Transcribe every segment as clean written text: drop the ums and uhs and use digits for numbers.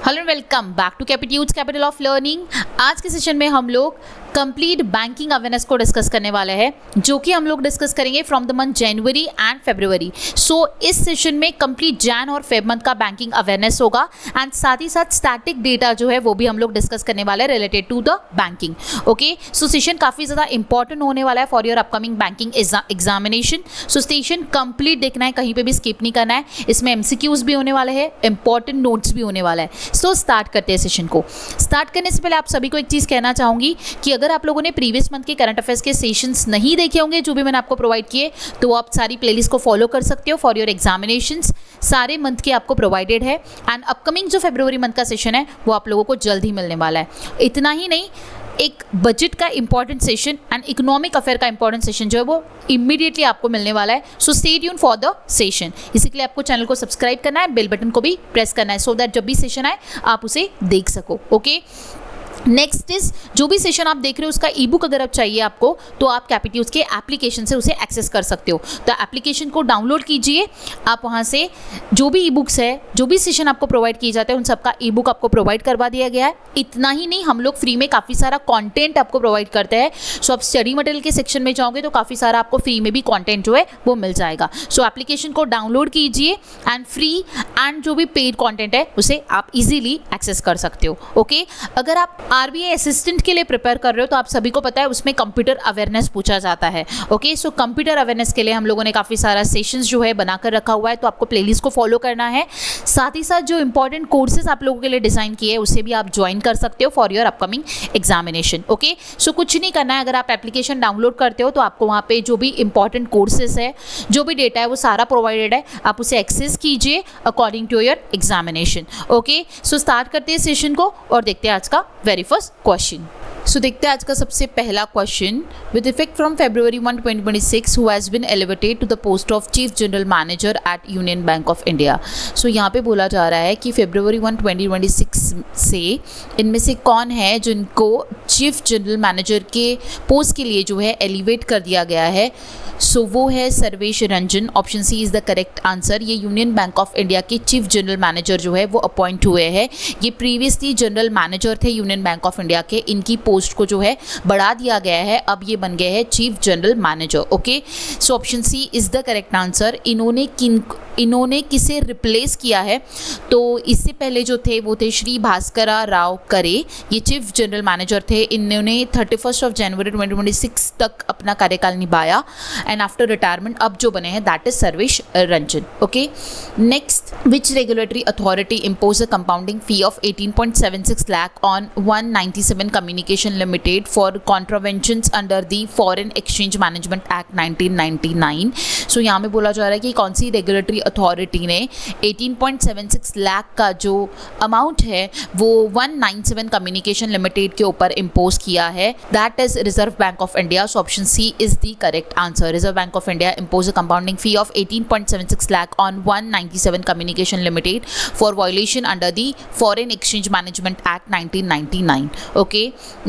Hello welcome back to Capitudes capital of learning. आज के session में हम लोग कंप्लीट बैंकिंग अवेयरनेस को डिस्कस करने वाले हैं, जो कि हम लोग डिस्कस करेंगे from the month January and February. So इस सेशन में कंप्लीट जैन और फेब मंथ का बैंकिंग अवेयरनेस होगा एंड साथ ही साथ स्टैटिक डेटा जो है वो भी हम लोग डिस्कस करने वाले हैं related to the banking. Okay, so session काफ़ी ज़्यादा इंपॉर्टेंट होने वाला है for your upcoming banking examination. So session complete देखना है, कहीं पे भी स्किप नहीं करना है। इसमें एमसीक्यूज भी होने वाले हैं, इंपॉर्टेंट नोट्स भी होने वाला है। सो स्टार्ट करते हैं सेशन को। स्टार्ट करने से पहले आप सभी को एक चीज़ कहना चाहूँगी कि अगर आप लोगों ने प्रीवियस मंथ के करंट अफेयर्स के सेशंस नहीं देखे होंगे जो भी मैंने आपको प्रोवाइड किए, तो आप सारी प्लेलिस्ट को फॉलो कर सकते हो फॉर योर एग्जामिनेशंस। सारे मंथ के आपको प्रोवाइडेड है एंड अपकमिंग जो फरवरी मंथ का सेशन है वो आप लोगों को जल्द ही मिलने वाला है। इतना ही नहीं, एक बजट का important session and economic affair का इंपॉर्टेंट सेशन जो है वो इमीडिएटली आपको मिलने वाला है। So stay tune for the session. इसी के लिए आपको चैनल को सब्सक्राइब करना है, बेल बटन को भी प्रेस करना है सो दैट जब भी सेशन आए आप उसे देख सको। ओके, नेक्स्ट इज जो भी सेशन आप देख रहे हो उसका ई बुक अगर आप चाहिए आपको, तो आप कैपिट्यूड्स के एप्लीकेशन से उसे एक्सेस कर सकते हो। तो एप्लीकेशन को डाउनलोड कीजिए, आप वहाँ से जो भी ई बुक्स है, जो भी सेशन आपको प्रोवाइड किए जाते हैं उन सबका ई बुक आपको प्रोवाइड करवा दिया गया है। इतना ही नहीं, हम लोग फ्री में काफ़ी सारा कॉन्टेंट आपको प्रोवाइड करते हैं। सो आप स्टडी मटेरियल के सेक्शन में जाओगे तो काफ़ी सारा आपको फ्री में भी कॉन्टेंट जो है वो मिल जाएगा। सो एप्लीकेशन को डाउनलोड कीजिए एंड फ्री एंड जो भी पेड कॉन्टेंट है उसे आप इजीली एक्सेस कर सकते हो। ओके, अगर आप आरबीआई असिस्टेंट के लिए प्रिपेयर कर रहे हो तो आप सभी को पता है उसमें कंप्यूटर अवेयरनेस पूछा जाता है। ओके, सो कंप्यूटर अवेयरनेस के लिए हम लोगों ने काफ़ी सारा सेशंस जो है बनाकर रखा हुआ है, तो आपको प्लेलिस्ट को फॉलो करना है। साथ ही साथ जो इंपॉर्टेंट कोर्सेज आप लोगों के लिए डिज़ाइन किए हैं उसे भी आप ज्वाइन कर सकते हो for your upcoming examination. Okay, so कुछ नहीं करना है, अगर आप एप्लीकेशन डाउनलोड करते हो तो आपको वहाँ पे जो भी इंपॉर्टेंट कोर्सेज है, जो भी डेटा है वो सारा प्रोवाइडेड है, आप उसे एक्सेस कीजिए according to your examination. Okay, so start करते हैं सेशन को और देखते हैं आज का वेरी फर्स्ट क्वेश्चन। सो देखते हैं आज का सबसे पहला question. With effect from February 1, 2026 who has been elevated to the post of chief general manager at Union Bank of India. So यहाँ पे बोला जा रहा है कि February 1, 2026 से इनमें से कौन है जिनको चीफ जनरल मैनेजर के पोस्ट के लिए जो है एलिवेट कर दिया गया है। सो वो है Sarvesh Ranjan. Option C is the correct answer. ये यूनियन बैंक ऑफ इंडिया के चीफ जनरल मैनेजर जो है वो अपॉइंट हुए हैं। ये प्रीवियसली जनरल मैनेजर थे यूनियन बैंक ऑफ इंडिया के, इनकी पोस्ट को जो है बढ़ा दिया गया है, अब ये बन गए हैं chief general manager. Okay, so option C is the correct answer. इन्होंने किसे रिप्लेस किया है, तो इससे पहले जो थे वो थे श्री भास्करा राव करे, ये चीफ जनरल मैनेजर थे। इन्होंने 31 जनवरी 2026 तक अपना कार्यकाल निभाया एंड आफ्टर रिटायरमेंट अब जो बने हैं that is Sarvesh Ranjan. Okay, next, which regulatory authority impose a compounding fee of 18.76 lakh on 197 communication limited for contraventions under the foreign exchange management act 1999। So यहाँ में बोला जा रहा है कि कौन सी रेगुलेटरी अथॉरिटी ने 18.76 लाख का जो अमाउंट है वो 197 कम्युनिकेशन लिमिटेड के ऊपर इम्पोज किया है, that is Reserve bank of India. So option C is the correct answer. Reserve Bank of India imposed a compounding fee of 18.76 lakh on 197 Communication Limited for violation under the Foreign Exchange Management Act 1999. Okay,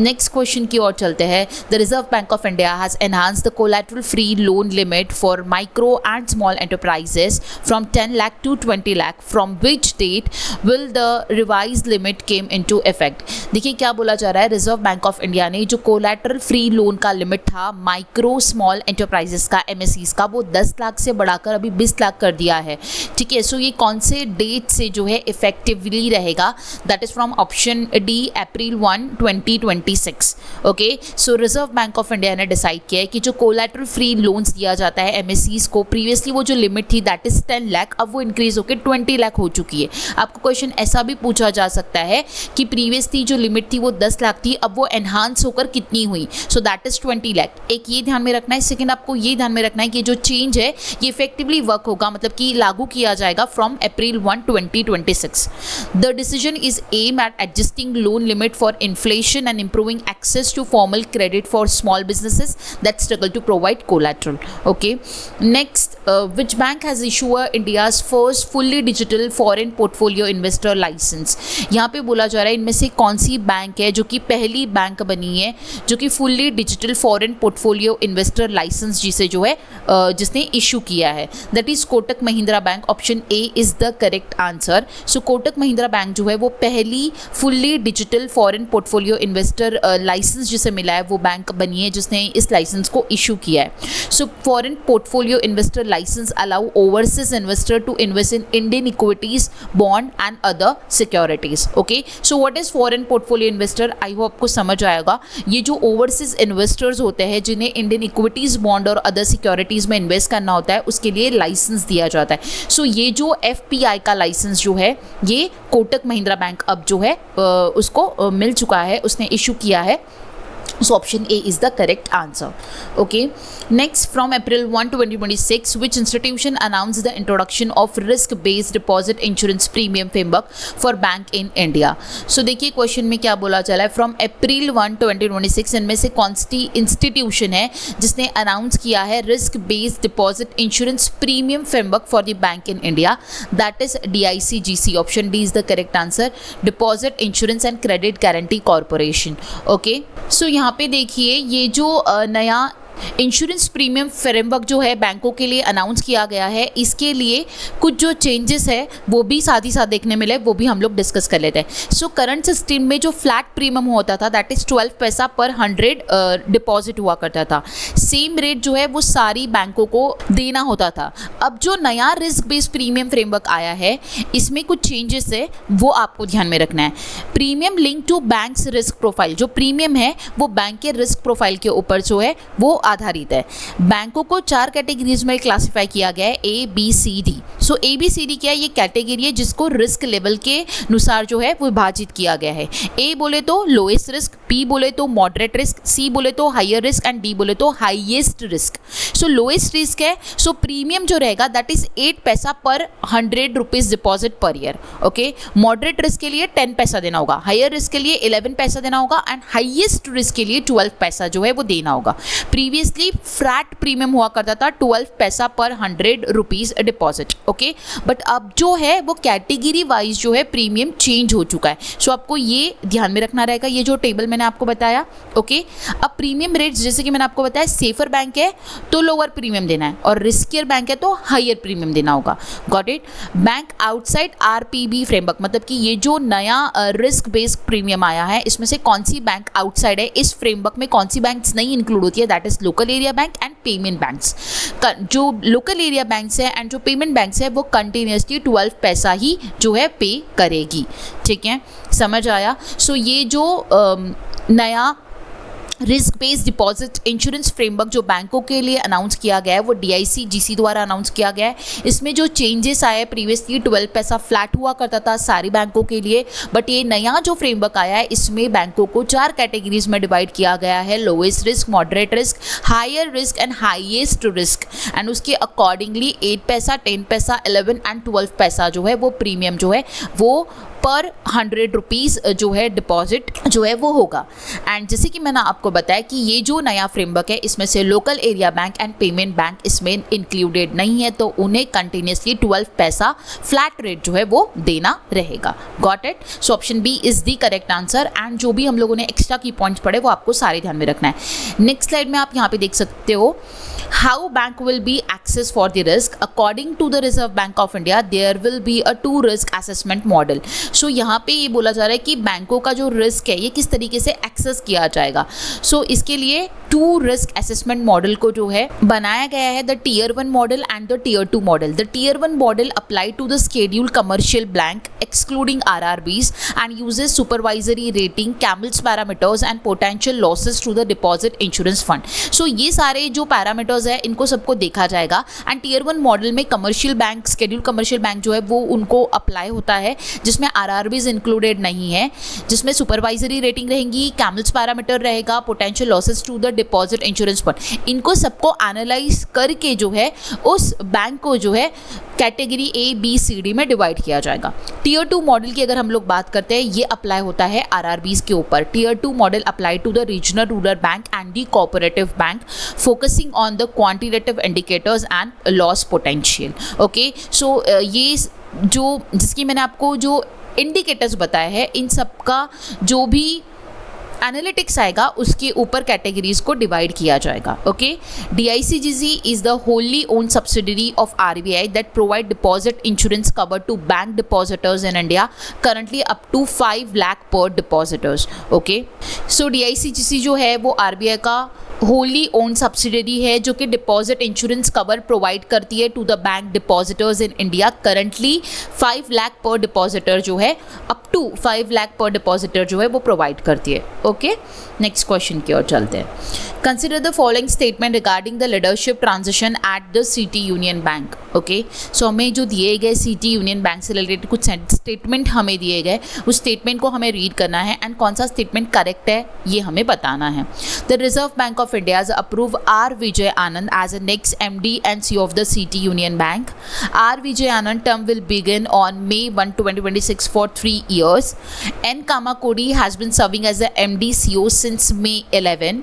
next question की ओर चलते हैं। The Reserve Bank of India has enhanced the collateral-free loan limit for micro and small enterprises from 10 lakh to 20 lakh. From which date will the revised limit came into effect? देखिए क्या बोला जा रहा है, रिजर्व बैंक ऑफ इंडिया ने जो collateral free loan का limit था माइक्रो स्मॉल एंटरप्राइजेस का, एमएसईज का, वो 10 लाख से बढ़ाकर अभी 20 लाख कर दिया है। ठीक है, सो ये कौन से डेट से जो है इफेक्टिवली रहेगा, that is from option D April 1, 2026। Okay, so reserve bank of India ने डिसाइड किया है कि जो कोलैटरल फ्री लोन्स दिया जाता है एमएसईज को, प्रीवियसली वो जो लिमिट थी दैट इज 10 लाख, अब वो इंक्रीज होकर 20 लाख हो चुकी है। आपको क्वेश्चन ऐसा भी पूछा जा सकता है कि प्रीवियसली जो लिमिट थी वो 10 लाख थी, अब वो एनहांस होकर कितनी हुई, सो दैट इज 20 लाख। एक ये ध्यान में रखना है। सेकेंड, आपको ये ध्यान में रखना है कि जो चेंज है ये इफेक्टिवली वर्क होगा, मतलब कि लागू किया जाएगा from April 1, 2026। The decision is aim at adjusting loan limit for inflation and improving access to formal credit for small businesses that struggle to provide collateral. Okay, next, which bank has issued India's first fully digital foreign portfolio investor licence. यहाँ पे बोला जा रहा है इनमें से कौन सी बैंक है जो कि पहली बैंक बनी है जो कि fully digital foreign portfolio investor licence जिसे जो है जिसने इशू किया है, that is Kotak Mahindra Bank. Option A is the correct answer. So Kotak Mahindra Bank जो है वो पहली fully digital foreign portfolio investor licence जिसे मिला है वो बैंक बनी है जिसने इस लाइसेंस को इशू किया है। So foreign portfolio investor licence allow overseas investor to invest in Indian equities, bond and other securities. Okay, so what is foreign portfolio investor? I hope आपको समझ आएगा। ये जो ओवरसीज इन्वेस्टर्स होते हैं जिन्हें इंडियन इक्विटीज, बॉन्ड और other securities में इन्वेस्ट करना होता है उसके लिए लाइसेंस दिया जाता है। सो ये जो FPI का लाइसेंस जो है ये कोटक महिंद्रा बैंक अब जो है उसको मिल चुका है, उसने इशू किया है। So option A is the correct answer. Okay. Next, from April 1, 2026, which institution announced the introduction of risk-based deposit insurance premium framework for bank in India? So देखिए क्वेश्चन में क्या बोला चला है, फ्रॉम अप्रैल 1, 2026 इनमें से कौन सी इंस्टीट्यूशन है जिसने अनाउंस किया है risk based deposit insurance premium framework for the bank in India? That is DICGC. Option D is the correct answer, deposit insurance and credit guarantee corporation. Okay, so यहाँ पे देखिए ये जो नया इंश्योरेंस प्रीमियम फ्रेमवर्क जो है बैंकों के लिए अनाउंस किया गया है, इसके लिए कुछ जो चेंजेस है वो भी साथ ही साथ देखने मिले, वो भी हम लोग डिस्कस कर लेते हैं। सो करंट सिस्टम में जो फ्लैट प्रीमियम होता था दैट इज़ 12 पैसा पर 100 डिपॉजिट हुआ करता था, सेम रेट जो है वो सारी बैंकों को देना होता था। अब जो नया रिस्क बेस्ड प्रीमियम फ्रेमवर्क आया है इसमें कुछ चेंजेस है वो आपको ध्यान में रखना है। Premium link to banks risk profile, जो प्रीमियम है वो बैंक के रिस्क प्रोफाइल के ऊपर जो है वो आधारित है। बैंकों को 4 कैटेगरीज में क्लासिफाई किया गया है, ABCD। सो ABCD क्या है? ये कैटेगरी है जिसको रिस्क लेवल के अनुसार जो है वो विभाजित किया गया है। A बोले तो लोएस्ट रिस्क, B बोले तो मॉडरेट रिस्क, C बोले तो हायर रिस्क एंड D बोले तो हाईएस्ट रिस्क। सो लोएस्ट रिस्क है, सो प्रीमियम जो रहेगा दैट इज 8 पैसा पर 100 rupees deposit per year. Okay, moderate risk के लिए 10 पैसा देना होगा, हायर रिस्क के लिए 11 पैसा देना होगा एंड हाईएस्ट रिस्क के लिए 12 पैसा जो है वो देना होगा। प्रीवियसली फ्लैट प्रीमियम हुआ करता था 12 पैसा पर 100 रुपीज डिपॉजिट। ओके, बट अब जो है वो कैटेगरी वाइज जो है प्रीमियम चेंज हो चुका है। सो आपको ये ध्यान में रखना रहेगा, ये जो टेबल मैंने आपको बताया। ओके, अब प्रीमियम रेट्स जैसे कि मैंने आपको बताया, सेफर बैंक है तो लोअर प्रीमियम देना है और रिस्कियर बैंक है तो हायर प्रीमियम देना होगा। Got it? Bank outside RPB framework, मतलब कि ये जो नया रिस्क बेस्ड प्रीमियम आया है इसमें से कौन सी बैंक आउटसाइड है, इस फ्रेमवर्क में कौन सी बैंक्स नहीं इंक्लूड होती है, that is local area bank and payment banks. जो लोकल एरिया बैंक्स है एंड जो पेमेंट बैंक्स है वो कंटिन्यूसली 12 पैसा ही जो है पे करेगी। ठीक है, समझ आया? सो ये जो नया risk based deposit insurance framework जो बैंकों के लिए अनाउंस किया गया है वो DICGC द्वारा अनाउंस किया गया है। इसमें जो चेंजेस आए, प्रीवियसली 12 पैसा फ्लैट हुआ करता था सारी बैंकों के लिए, बट ये नया जो फ्रेमवर्क आया है इसमें बैंकों को 4 कैटेगरीज में डिवाइड किया गया है, lowest risk, moderate risk, higher risk and highest risk. And उसके अकॉर्डिंगली 8 पैसा, 10 पैसा, 11 एंड 12 पैसा जो है वो प्रीमियम जो है वो पर 100 रुपीज़ जो है डिपॉजिट जो है वो होगा। एंड जैसे कि मैंने आपको बताया कि ये जो नया फ्रेमवर्क है इसमें से local area bank and payment bank इसमें इंक्लूडेड नहीं है, तो उन्हें कंटिन्यूसली 12 पैसा फ्लैट रेट जो है वो देना रहेगा। Got it? So option B is the correct answer. And जो भी हम लोगों ने एक्स्ट्रा की पॉइंट्स पढ़े वो आपको सारे ध्यान में रखना है। नेक्स्ट स्लाइड में आप यहाँ पे देख सकते हो, how bank will be access for the risk. According to the reserve bank of India there will be a 2 risk assessment model. So यहाँ पे ये बोला जा रहा है कि बैंकों का जो रिस्क है ये किस तरीके से एक्सेस किया जाएगा। सो इसके लिए 2 रिस्क असेसमेंट मॉडल को जो है बनाया गया है, the tier 1 model and the tier 2 model. The tier 1 model apply to the scheduled commercial bank excluding RRBs and uses supervisory rating, CAMELS parameters and potential losses to the deposit insurance fund. So ये सारे जो parameters है इनको सबको देखा जाएगा। And tear 1 model में commercial bank, schedule commercial bank जो है वो उनको अप्लाई होता है जिसमें RRBs इंक्लूडेड नहीं है, जिसमें सुपरवाइजरी रेटिंग रहेंगी, कैमल्स पैरामीटर रहेगा, potential losses to the deposit insurance fund. इनको सबको एनालाइज करके जो है उस बैंक को जो है कैटेगरी ABCD में डिवाइड किया जाएगा। टीयर 2 मॉडल की अगर हम लोग बात करते हैं ये अप्लाई होता है RRBs के ऊपर। Tier 2 model apply to the regional rural bank and the cooperative bank, focusing on the quantitative indicators and loss potential. Okay, so ये जो जिसकी मैंने आपको जो इंडिकेटर्स बताए हैं इन सब का जो भी एनालिटिक्स आएगा उसके ऊपर कैटेगरीज को डिवाइड किया जाएगा. Okay, DICGC is the wholly own subsidiary of RBI that provide deposit insurance cover to bank depositors in India, currently up to 5 lakh per depositors. Okay, so DICGC जो है वो RBI का होली ओन सब्सिडरी है जो कि deposit insurance cover provide करती है to the bank depositors in India. Currently 5 lakh per depositor जो है, up to 5 lakh per depositor जो है वो प्रोवाइड करती है. ओके, नेक्स्ट क्वेश्चन की ओर चलते हैं. Consider the following statement regarding the leadership transition at the City Union Bank. Okay, so हमें जो दिए गए सिटी यूनियन बैंक से रिलेटेड कुछ स्टेटमेंट हमें दिए गए, उस स्टेटमेंट को हमें रीड करना है एंड कौन सा स्टेटमेंट करेक्ट है ये हमें बताना है. The reserve bank of India has approved R. Vijay Anand as the next MD and CEO of the City Union Bank. R. Vijay Anand term will begin on May 1, 2026 for 3 years. N. Kamakodi has been serving as the MD CEO since May 11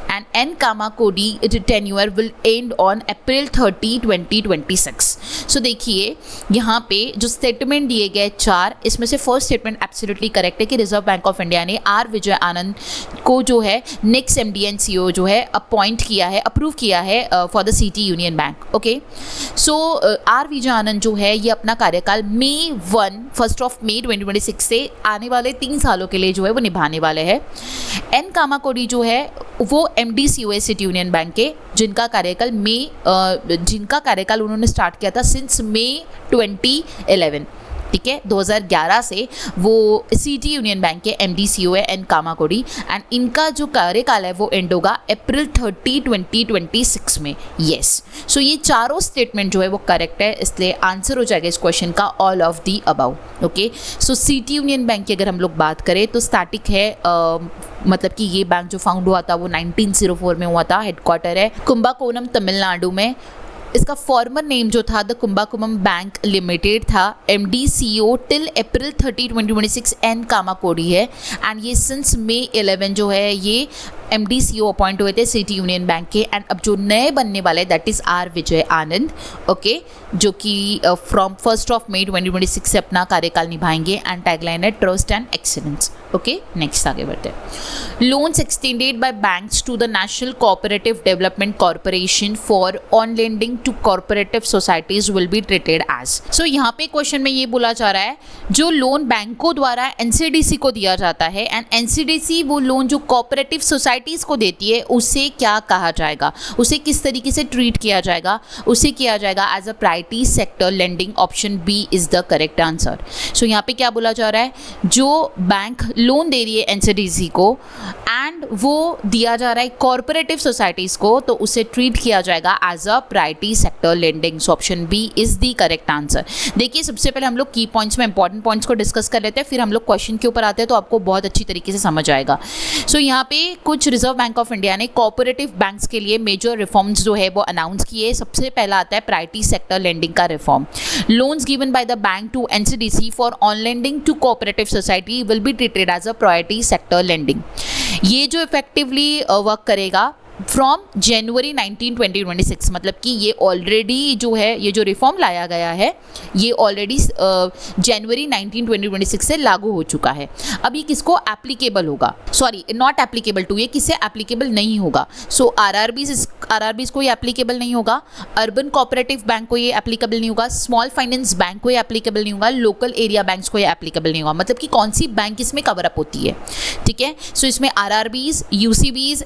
and N. Kamakodi tenure will end on April 30, 2026. So देखिए यहाँ पे जो statement दिए गए 4, इसमें से first statement absolutely correct है कि रिजर्व बैंक ऑफ इंडिया ने आर विजय आनंद को जो है नेक्स्ट MD एंड CEO जो है अपॉइंट किया है, अप्रूव किया है for the City Union Bank. Okay, so R Vijay Anand जो है ये अपना कार्यकाल फर्स्ट ऑफ मई 2026 से आने वाले 3 सालों के लिए जो है वो निभाने वाले हैं. एन कामाकोडी जो है वो MD CEO है सिटी यूनियन बैंक के, जिनका कार्यकाल उन्होंने स्टार्ट किया था सिंस मई 2011. ठीक है, 2011 से वो सिटी यूनियन बैंक के MD CEO है एन कामाकोडी एंड इनका जो कार्यकाल है वो एंड होगा April 30, 2026 में. येस, सो ये चारों स्टेटमेंट जो है वो करेक्ट है, इसलिए आंसर हो जाएगा इस क्वेश्चन का all of the above. Okay, so city Union bank की अगर हम लोग बात करें तो स्टैटिक है, मतलब कि ये बैंक जो फाउंड हुआ था वो 1904 में हुआ था. हेडक्वार्टर है कुंभाकोणम तमिलनाडु में. इसका फॉर्मर नेम जो था द कुंभाकोणम बैंक लिमिटेड था. MD CEO till April 30, 2026 N Kamakodi है एंड ये सिंस May 11 जो है ये MD CEO अपॉइंट हुए थे सिटी यूनियन बैंक के. एंड अब जो नए बनने वाले that is R Vijay Anand. Okay, जो कि फ्रॉम 1 May 2026 से अपना कार्यकाल निभाएंगे एंड टैगलाइन है trust and excellence. Okay, next आगे बढ़ते हैं. Loans extended by banks to the national cooperative development corporation for on lending to cooperative societies will be treated as. So यहाँ पे क्वेश्चन में ये बोला जा रहा है जो लोन बैंकों द्वारा NCDC को दिया जाता है एंड NCDC वो लोन जो कोऑपरेटिव सोसाइटीज को देती है उसे क्या कहा जाएगा, उसे किस तरीके से ट्रीट किया जाएगा, उसे किया जाएगा as a priority sector lending. Option B is the correct answer. So यहाँ पे क्या बोला जा रहा है, जो बैंक लोन दे रही है NCDC को एंड वो दिया जा रहा है कॉर्पोरेटिव सोसाइटीज को, तो उसे ट्रीट किया जाएगा as a priority sector lending. So option B is the correct answer. देखिए सबसे पहले हम लोग की पॉइंट्स में इंपॉर्टेंट पॉइंट्स को डिस्कस कर लेते हैं, फिर हम लोग क्वेश्चन के ऊपर आते हैं तो आपको बहुत अच्छी तरीके से समझ आएगा. सो यहाँ पे कुछ रिजर्व बैंक ऑफ इंडिया ने कोऑपरेटिव बैंक्स के लिए मेजर रिफॉर्म्स जो है वो अनाउंस किए. सबसे पहला आता है प्रायोरिटी सेक्टर लेंडिंग का reform. Loans given by the bank to NCDC for on lending to cooperative society will be treated as a priority sector lending. ये जो इफेक्टिवली वर्क करेगा फ्रॉम जनवरी 19, 2026, मतलब कि ये ऑलरेडी जो है ये जो रिफॉर्म लाया गया है ये ऑलरेडी जनवरी 19, 2026 से लागू हो चुका है. अब ये किसको एप्लीकेबल होगा, सॉरी नॉट एप्लीकेबल टू, ये किससे एप्लीकेबल नहीं होगा. सो RRBs को ये एप्लीकेबल नहीं होगा, अर्बन कोऑपरेटिव बैंक को ये एप्लीकेबल नहीं होगा, स्मॉल फाइनेंस बैंक को ये एप्लीकेबल नहीं होगा, लोकल एरिया बैंक्स को ये एप्लीकेबल नहीं होगा. मतलब कि कौन सी बैंक इसमें कवर अप होती है. ठीक है, सो इसमें RRBs, UCBs,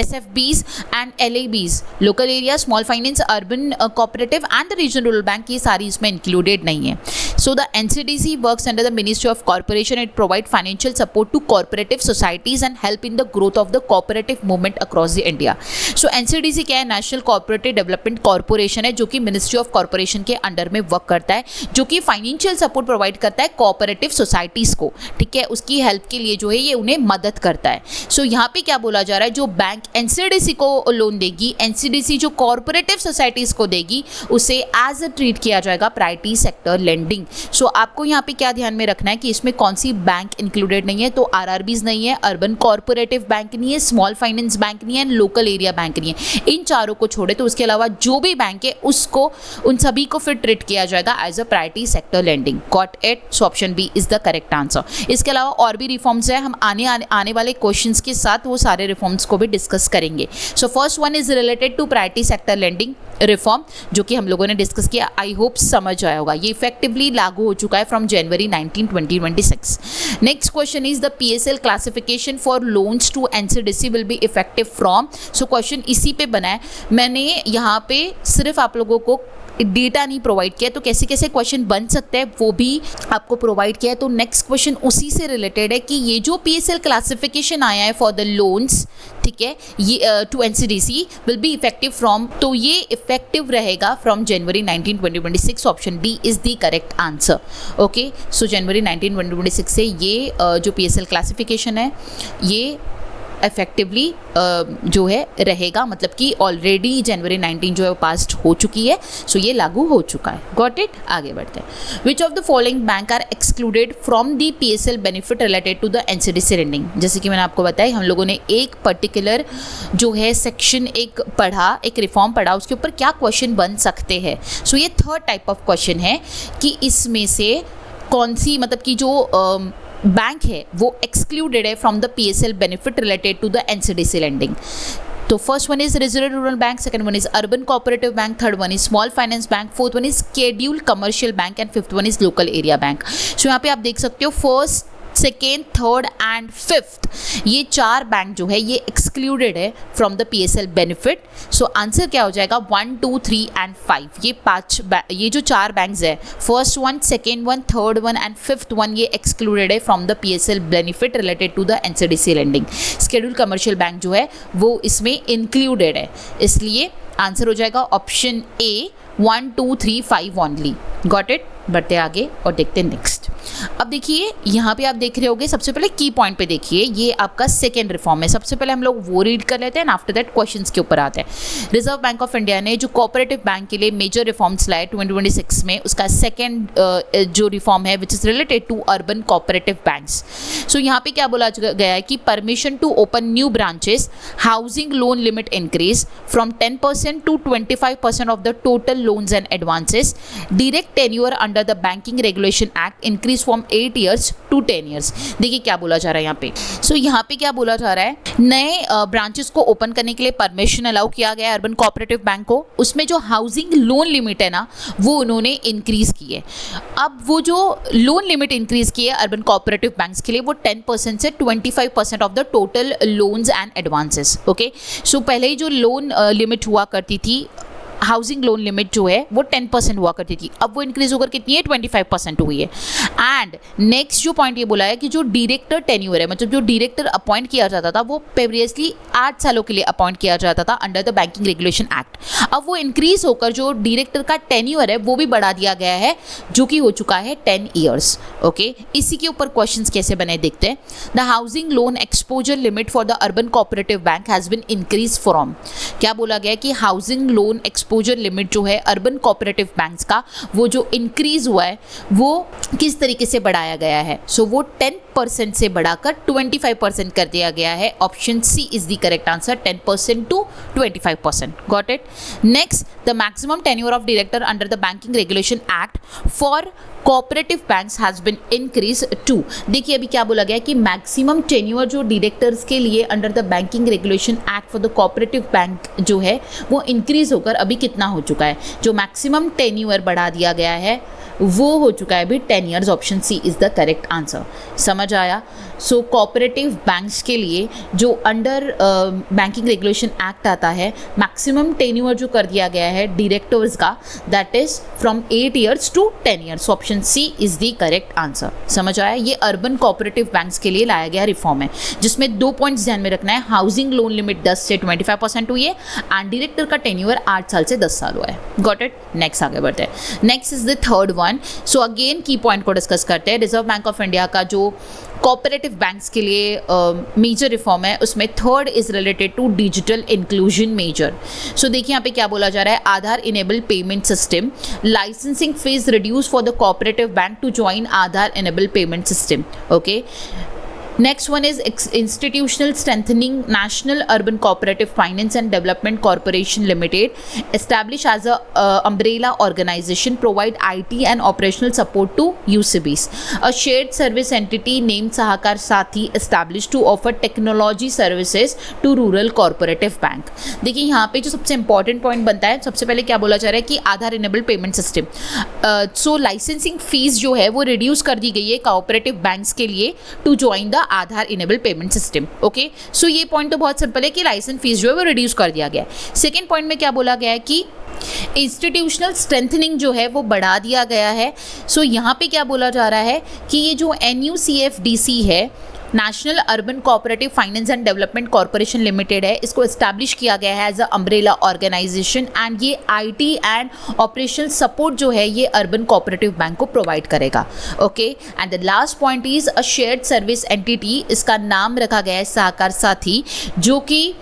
SFBs and LABs, local area, small finance, urban cooperative and the regional rural bank, ये सारी इसमें इंक्लूडेड नहीं है. So the NCDC works under the ministry of corporation. It provide financial support to corporative societies and help in the growth of the corporative movement across the India. So NCDC क्या है, national corporative development corporation है जो कि ministry of corporation के under में work करता है, जो कि फाइनेंशियल सपोर्ट प्रोवाइड करता है कॉर्पोरेटिव सोसाइटीज को. ठीक है, उसकी हेल्प के लिए जो है ये उन्हें मदद करता है. सो यहाँ पे क्या बोला जा रहा है, जो बैंक NCDC को लोन देगी, NCDC जो कॉर्पोरेटिव सोसाइटीज को देगी उसे एज अ ट्रीट किया जाएगा प्रायोरिटी सेक्टर लेंडिंग. सो आपको यहाँ पे क्या ध्यान में रखना है कि इसमें कौन सी बैंक इंक्लूडेड नहीं है, तो आरआरबीज नहीं है, अर्बन कॉर्पोरेटिव बैंक नहीं है, स्मॉल फाइनेंस बैंक नहीं है, लोकल एरिया बैंक नहीं है। इन चारों को छोड़े तो उसके अलावा जो भी बैंक है उसको, उन सभी को फिर ट्रीट किया जाएगा as a priority sector lending. Got it? So option B is the correct answer. इसके अलावा और भी रिफॉर्म्स है, हम आने वाले क्वेश्चंस के साथ वो सारे रिफॉर्म्स को भी डिस्कस करेंगे। So first one is related to priority sector lending reform, जो कि हम लोगों ने डिस्कस किया। आई होप समझ आया होगा। ये इफेक्टिवली लागू हो चुका है from January 19, 2026। Next question is the PSL classification for loans to NCDC will be effective from. So question इसी पे बना है। मैंने यहाँ पे सिर्फ आप लोगों को डेटा नहीं प्रोवाइड किया, तो कैसे कैसे क्वेश्चन बन सकते हैं वो भी आपको प्रोवाइड किया है। तो नेक्स्ट क्वेश्चन उसी से रिलेटेड है कि ये जो PSL क्लासिफिकेशन आया है फॉर द लोन्स, ठीक है, ये to NCDC will be effective from, तो ये इफेक्टिव रहेगा from January 19, 2026। Option D is the correct answer. Okay, so जनवरी 19, 2026 से ये जो PSL क्लासिफिकेशन है ये इफेक्टिवली जो है रहेगा, मतलब कि ऑलरेडी जनवरी 19 जो है पास्ट हो चुकी है, सो ये लागू हो चुका है। Got it? आगे बढ़ते हैं। Which of the following bank are excluded from the PSL benefit related to the NCDC lending. जैसे कि मैंने आपको बताया, हम लोगों ने एक पर्टिकुलर जो है सेक्शन एक पढ़ा, एक रिफॉर्म पढ़ा, उसके ऊपर क्या क्वेश्चन बन सकते हैं। सो ये थर्ड टाइप ऑफ क्वेश्चन है कि इसमें से कौन सी, मतलब कि जो बैंक है वो एक्सक्लूडेड है from the PSL benefit related to the NCDC lending. तो first one is reserve rural bank, second one is urban cooperative bank, third one is small finance bank, fourth one is schedule commercial bank and fifth one is local area bank. So यहाँ पे आप देख सकते हो first, second, third and fifth, ये चार bank जो है ये एक्सक्लूडेड है from the PSL benefit. So answer क्या हो जाएगा? 1, 2, 3 एंड 5। ये जो चार बैंक्स है, first one, second one, third one and fifth one, ये एक्सक्लूडेड है from the PSL benefit related to the NCDC lending. Schedule commercial bank जो है वो इसमें इंक्लूडेड है, इसलिए आंसर हो जाएगा option A 1, 2, 3, 5 only. Got it? बढ़ते आगे और देखते हैं नेक्स्ट। अब देखिए यहाँ पे आप देख रहे होगे, सबसे पहले की पॉइंट पे देखिए, ये आपका सेकेंड रिफॉर्म है। सबसे पहले हम लोग वो रीड कर लेते हैं एंड आफ्टर दैट क्वेश्चंस के ऊपर आते हैं। रिजर्व बैंक ऑफ इंडिया ने जो कोऑपरेटिव बैंक के लिए मेजर रिफॉर्म्स लाए 2026 में, उसका सेकेंड जो रिफॉर्म है which is related to urban cooperative banks. So यहाँ पे क्या बोला गया है कि permission to open new branches, housing loan limit increase from 10% to 25% of the total loans and advances, director tenure under the banking regulation act increase from 8 years to 10 years। देखिए क्या बोला जा रहा है यहाँ पे। सो यहाँ पे क्या बोला जा रहा है, नए ब्रांचेस को ओपन करने के लिए परमिशन अलाउ किया गया है अर्बन कोऑपरेटिव बैंक को। उसमें जो हाउसिंग लोन लिमिट है ना, वो उन्होंने इंक्रीज की है। अब वो जो लोन लिमिट इंक्रीज की है अर्बन कोऑपरेटिव बैंक्स के लिए, वो 10% से 25% of the total loans and advances. Okay, so पहले ही जो लोन लिमिट हुआ करती थी, हाउसिंग लोन लिमिट जो है वो 10% हुआ करती थी, अब वो इंक्रीज होकर कितनी है? 25% हुई है। एंड नेक्स्ट जो पॉइंट ये बोला है कि जो डायरेक्टर टेन्योर है, मतलब जो डायरेक्टर अपॉइंट किया जाता था वो प्रीवियसली 8 सालों के लिए अपॉइंट किया जाता था under the banking regulation act. अब वो इंक्रीज होकर जो डायरेक्टर का टेन्योर है वो भी बढ़ा दिया गया है, जो कि हो चुका है 10 years। ओके, इसी के ऊपर क्वेश्चंस कैसे बने देखते हैं। The housing loan exposure limit for the urban cooperative bank has been increase from, क्या बोला गया कि हाउसिंग लोन एक्सपोजर लिमिट जो है अर्बन कोऑपरेटिव बैंक्स का, वो जो इंक्रीज हुआ है वो किस तरीके से बढ़ाया गया है। सो वो 10% से बढ़ाकर 25% कर दिया गया है। Option C is the correct answer, 10% to 25%। Got it? Next, the maximum tenure of director under the banking regulation act for cooperative banks has been increase to. देखिए अभी क्या बोला गया कि मैक्सिमम टेन्योर जो डायरेक्टर्स के लिए under the banking regulation act for the cooperative bank जो है वो इंक्रीज होकर अभी कितना हो चुका है? जो मैक्सिमम टेन्योर बढ़ा दिया गया है वो हो चुका है अभी 10 years। Option C is the correct answer. समझ आया? सो कोऑपरेटिव बैंक्स के लिए जो अंडर बैंकिंग रेगुलेशन एक्ट आता है, मैक्सिमम टेन्योर जो कर दिया गया है डायरेक्टर्स का, that is from 8 years to 10 years। Option C is the correct answer. समझ आया? ये अर्बन कोऑपरेटिव बैंक्स के लिए लाया गया रिफॉर्म है, जिसमें 2 पॉइंट्स ध्यान में रखना है। हाउसिंग लोन लिमिट 10 से 25% हुई है एंड डायरेक्टर का टेन्योर 8 साल से 10 साल हुआ है। Got it? नेक्स्ट आगे बढ़ते हैं। Next is the third one. So again की पॉइंट को डिस्कस करते हैं। रिजर्व बैंक ऑफ इंडिया का जो कोऑपरेटिव बैंक्स के लिए मेजर रिफॉर्म है, उसमें third is related to digital inclusion major. So देखिए यहाँ पे क्या बोला जा रहा है, Aadhaar enable payment system, licensing fees reduce for the cooperative bank to join Aadhaar enabled payment system. Okay. Next one is institutional strengthening. National Urban Cooperative Finance and Development Corporation Limited, established as a umbrella organization, provide IT and operational support to UCBs. A shared service entity named Sahakar Sathi, established to offer technology services to rural cooperative bank. देखिए यहाँ पे जो सबसे important point बनता है, सबसे पहले क्या बोला जा रहा है कि आधार इनेबल्ड पेमेंट सिस्टम. सो लाइसेंसिंग फीस जो है वो रिड्यूस कर दी गई है कोऑपरेटिव बैंक्स के लिए to join the Aadhaar enable payment system. Okay, so ये पॉइंट तो बहुत सिंपल है कि लाइसेंस फीस जो है वो रिड्यूस कर दिया गया है. सेकेंड पॉइंट में क्या बोला गया है कि इंस्टीट्यूशनल स्ट्रेंथनिंग जो है वो बढ़ा दिया गया है. सो यहाँ पे क्या बोला जा रहा है कि ये जो NUCFDC है, national urban cooperative finance and development corporation limited है, इसको एस्टैब्लिश किया गया है as a umbrella organisation and ये IT एंड ऑपरेशनल सपोर्ट जो है ये अर्बन कोऑपरेटिव बैंक को प्रोवाइड करेगा. Okay, and the last point is a shared service entity. इसका नाम रखा गया है सहकार साथी, जो कि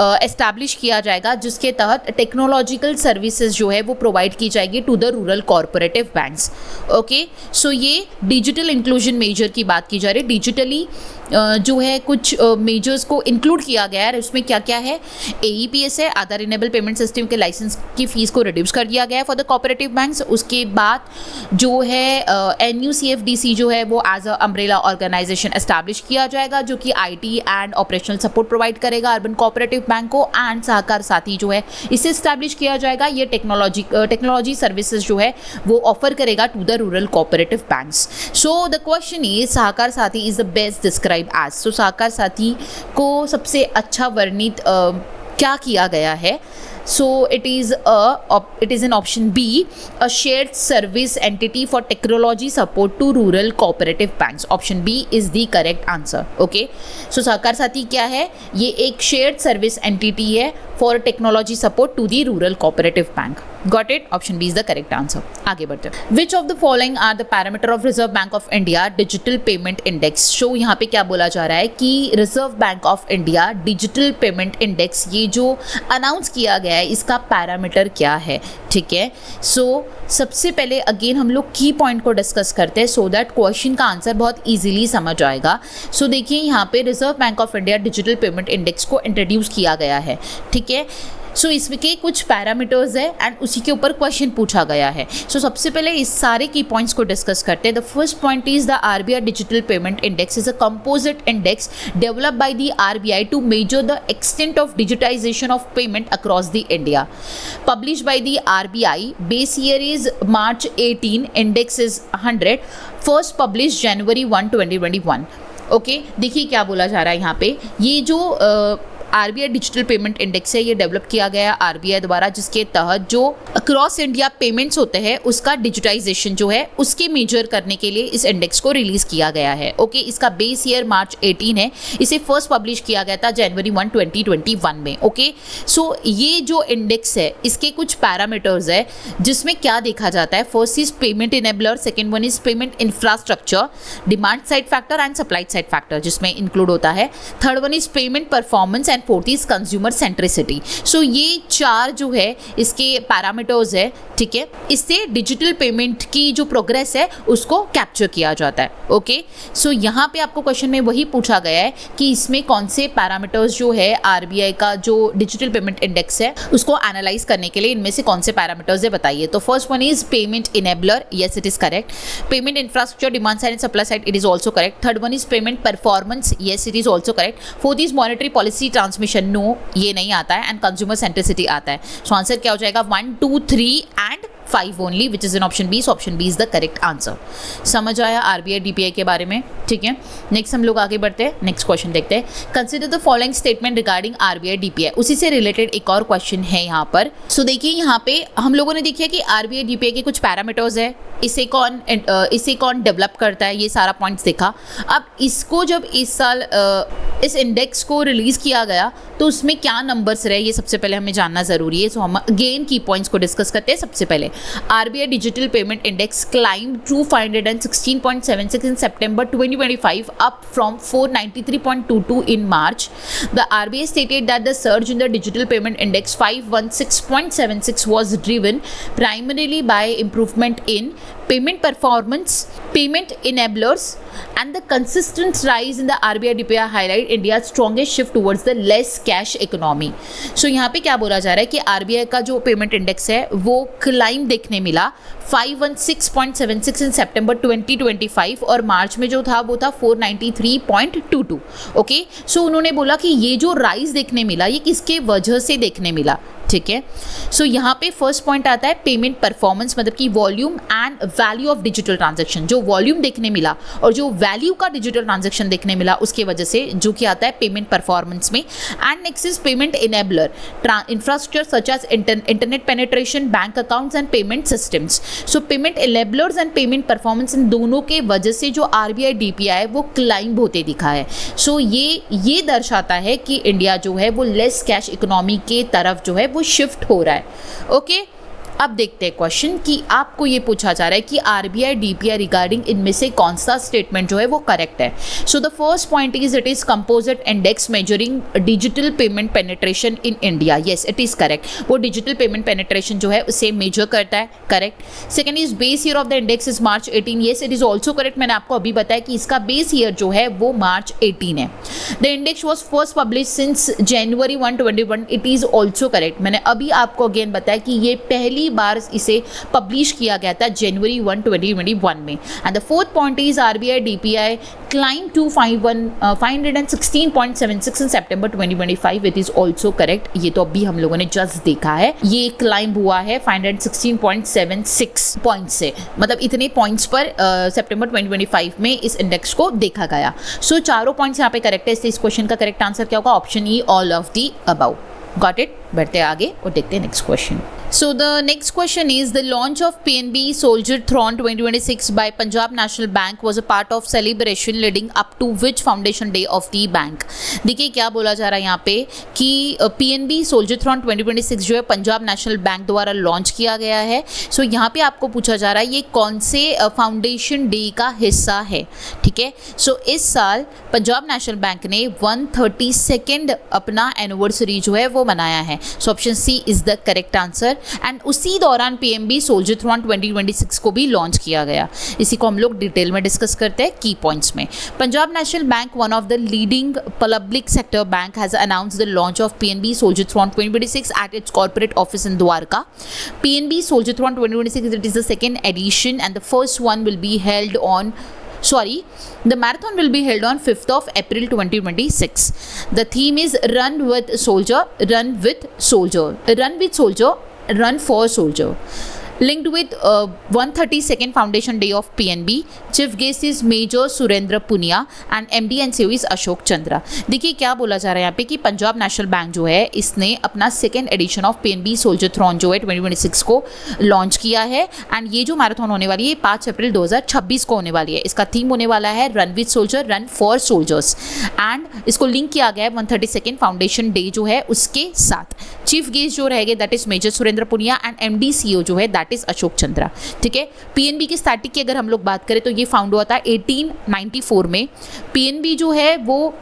एस्टैब्लिश किया जाएगा, जिसके तहत टेक्नोलॉजिकल सर्विसेज जो है वो प्रोवाइड की जाएगी to the rural cooperative banks. Okay, so ये डिजिटल इंक्लूजन मेजर की बात की जा रही है. डिजिटली जो है कुछ मेजर्स को इंक्लूड किया गया है. उसमें क्या क्या है? AEPS है, आधार इनेबल पेमेंट सिस्टम के लाइसेंस की फ़ीस को रिड्यूस कर दिया गया है फॉर द कोऑपरेटिव बैंक्स. उसके बाद जो है NUCFDC जो है वो as a umbrella organisation establish किया जाएगा, जो कि IT and operational support provide करेगा अर्बन कोऑपरेटिव बैंक को. एंड सहकार साथी जो है इसे एस्टैब्लिश किया जाएगा, ये टेक्नोलॉजी सर्विसेज जो है वो ऑफर करेगा to the rural cooperative banks. So the question is Sahakar Saathi is the best describe as. So Sahakar Saathi को सबसे अच्छा वर्णित क्या किया गया है? So it is in option B, a shared service entity for technology support to rural cooperative banks. Option B is the correct answer. Okay, so सहकार साथी क्या है? ये एक shared service entity है for technology support to the rural cooperative bank. Got it? Option B is the correct answer. आगे बढ़ते हैं. Which of the following are the parameter of Reserve Bank of India Digital Payment Index? So यहाँ पे क्या बोला जा रहा है कि Reserve Bank of India Digital Payment Index, ये जो अनाउंस किया गया है, इसका पैरामीटर क्या है? ठीक है, सो सबसे पहले अगेन हम लोग की पॉइंट को डिस्कस करते हैं सो दैट क्वेश्चन का आंसर बहुत इजीली समझ आएगा. सो देखिए यहाँ पे reserve bank of India digital payment index को इंट्रोड्यूस किया गया है. ठीक है, सो इसके कुछ पैरामीटर्स है एंड उसी के ऊपर क्वेश्चन पूछा गया है. सो सबसे पहले इस सारे की पॉइंट्स को डिस्कस करते हैं. The first point is the RBI digital payment index is a composite index developed by the RBI to measure the extent of digitisation of payment across the India. Published by the RBI, base year is March 18, index is 100, first publish January 1, 2021. Okay, देखिए क्या बोला जा रहा है यहाँ पे. ये जो RBI डिजिटल पेमेंट इंडेक्स है, ये डेवलप किया गया RBI द्वारा, जिसके तहत जो अक्रॉस इंडिया पेमेंट्स होते हैं उसका डिजिटाइजेशन जो है उसके मेजर करने के लिए इस इंडेक्स को रिलीज किया गया है. ओके, इसका बेस ईयर March 18 है. इसे फर्स्ट पब्लिश किया गया था January 1, 2021 में. ओके, सो ये जो इंडेक्स है इसके कुछ पैरामीटर्स है जिसमें क्या देखा जाता है. First is payment enabler, second one is payment infrastructure, demand side factor and supply side factor जिसमें इंक्लूड होता है. Third one is payment performance and fourth is consumer centricity. So ये चार जो है इसके पैरामीटर्स है. ठीक है, इससे डिजिटल पेमेंट की जो प्रोग्रेस है उसको कैप्चर किया जाता है. ओके, सो यहाँ पे आपको क्वेश्चन में वही पूछा गया है कि इसमें कौन से पैरामीटर्स जो है RBI का जो डिजिटल पेमेंट इंडेक्स है उसको एनालाइज करने के लिए इनमें से कौन से पैरामीटर्स है बताइए. तो first one is payment enabler, yes it is correct. Payment infrastructure, demand side and supply side, it is also correct. Third one is payment performance, yes it is also correct. Fourth is monetary policy transmission, no ये नहीं आता है. And consumer centricity आता है. So answer क्या हो जाएगा? 1, 2, 3 and 5 only, which is in option B. So option B is the correct answer. समझ आया RBI DPI के बारे में? ठीक है, नेक्स्ट हम लोग आगे बढ़ते हैं. नेक्स्ट क्वेश्चन देखते हैं. Consider the following statement regarding RBI DPI. उसी से रिलेटेड एक और क्वेश्चन है यहाँ पर. सो देखिए यहाँ पे हम लोगों ने देखिए कि RBI DPI के कुछ पैरामीटर्स है. इसे कौन डेवलप करता है, ये सारा पॉइंट्स देखा. अब इसको जब इस साल इस इंडेक्स को रिलीज किया गया तो उसमें क्या नंबर्स रहे ये सबसे पहले हमें जानना ज़रूरी है। सो हम अगेन की पॉइंट्स को डिस्कस करते हैं। सबसे पहले RBI digital payment index climb to 516.76 in September 2025 up from 493.22 in March. The RBI stated that the surge in the digital payment index 516.76 was driven primarily by improvement in payment performance, payment enablers, and the consistent rise in the RBI DPI highlight India's strongest shift towards the less cash economy. So यहाँ पे क्या बोला जा रहा है कि RBI का जो पेमेंट इंडेक्स है वो क्लाइम देखने मिला 516.76 इन सितंबर 2025 और मार्च में जो था वो था 493.22. ओके, सो उन्होंने बोला कि ये जो राइज देखने मिला ये किसके वजह से देखने मिला, ठीक है। सो यहाँ पे फर्स्ट पॉइंट आता है पेमेंट परफॉर्मेंस, मतलब कि volume and value of digital transaction, जो वॉल्यूम देखने मिला और जो वैल्यू का डिजिटल ट्रांजैक्शन देखने मिला उसके वजह से, जो कि आता है पेमेंट परफॉर्मेंस में। And next is payment enabler, infrastructure such as internet penetration, bank accounts and payment systems. So payment enablers and payment performance, इन दोनों के वजह से जो RBI DPI है वो क्लाइंब होते दिखा है। सो ये दर्शाता है कि इंडिया जो है वो लेस कैश इकोनॉमी के तरफ जो है वो शिफ्ट हो रहा है। ओके, अब देखते हैं क्वेश्चन कि आपको ये पूछा जा रहा है कि RBI DPI रिगार्डिंग इनमें से कौन सा स्टेटमेंट जो है वो करेक्ट है। So the first point is it is composite index measuring digital payment penetration in India. Yes, it is correct, वो डिजिटल पेमेंट पेनिट्रेशन जो है उसे मेजर करता है, correct. Second is base year of the index is March 18। Yes, it is also correct, मैंने आपको अभी बताया कि इसका बेस ईयर जो है वो मार्च 18 है। The index was first publish since January 1, 2021। It is also correct, मैंने अभी आपको अगेन बताया कि ये पहली बार इसे पब्लिश किया गया था January 1, 2021 में। And the fourth point is RBI DPI climb to 516.76 in September 2025। It is also correct, ये तो अभी हम लोगों ने जस्ट देखा है, ये क्लाइंब हुआ है 516.76 पॉइंट से, मतलब इतने पॉइंट्स पर सितंबर 2025 में इस इंडेक्स को देखा गया। सो चारों पॉइंट्स यहाँ पे करेक्ट है, इसलिए इस क्वेश्चन का करेक्ट आंसर क्या होगा? Option E, all of the above. Got it? बढ़ते आगे और देखते हैं next question. So the next question is the launch of PNB Soldierthon 2026 by Punjab National Bank was a part of celebration leading up to which foundation day of the bank? देखिए क्या बोला जा रहा है यहाँ पे कि PNB Soldierthon 2026 जो है पंजाब नेशनल बैंक द्वारा लॉन्च किया गया है। सो यहाँ पे आपको पूछा जा रहा है ये कौन से फाउंडेशन डे का हिस्सा है, ठीक है। सो इस साल पंजाब नेशनल बैंक ने 132nd अपना एनिवर्सरी जो है वो मनाया है। So option C is the correct answer. And उसी दौरान PNB Soldierthon 2026 को भी लॉन्च किया गया। इसी को हम लोग डिटेल में डिस्कस करते हैं की पॉइंट्स में। Punjab national bank, one of the leading public sector bank, has announced the launch of PNB Soldierthon 2026 at its corporate office in Dwarka. PNB Soldierthon 2026, it is the second edition and the first one will be held on the marathon will be held on 5th of April 2026. The theme is Run with Soldier, Run for Soldier. Linked with 132nd Foundation Day of PNB, Chief guest is Major Surendra Punia and MD and CEO is Ashok Chandra. देखिए क्या बोला जा रहा है यहाँ पे कि Punjab national bank जो है इसने अपना second edition of PNB Soldierthon जो है 2026 को लॉन्च किया है। एंड ये जो मैराथन होने वाली है 5 अप्रैल 2026 को होने वाली है। इसका थीम होने वाला है run with soldier, run for soldiers. And इसको लिंक किया गया है 132nd फाउंडेशन डे जो है उसके साथ। चीफ गेस्ट जो रहेंगे that is major Surendra Punia and MD CEO जो है दैट इज अशोक चंद्रा, ठीक है। PNB की स्टार्टिंग की अगर हम लोग बात करें तो ये फाउंड हुआ था 1894 में। PNB जो है वो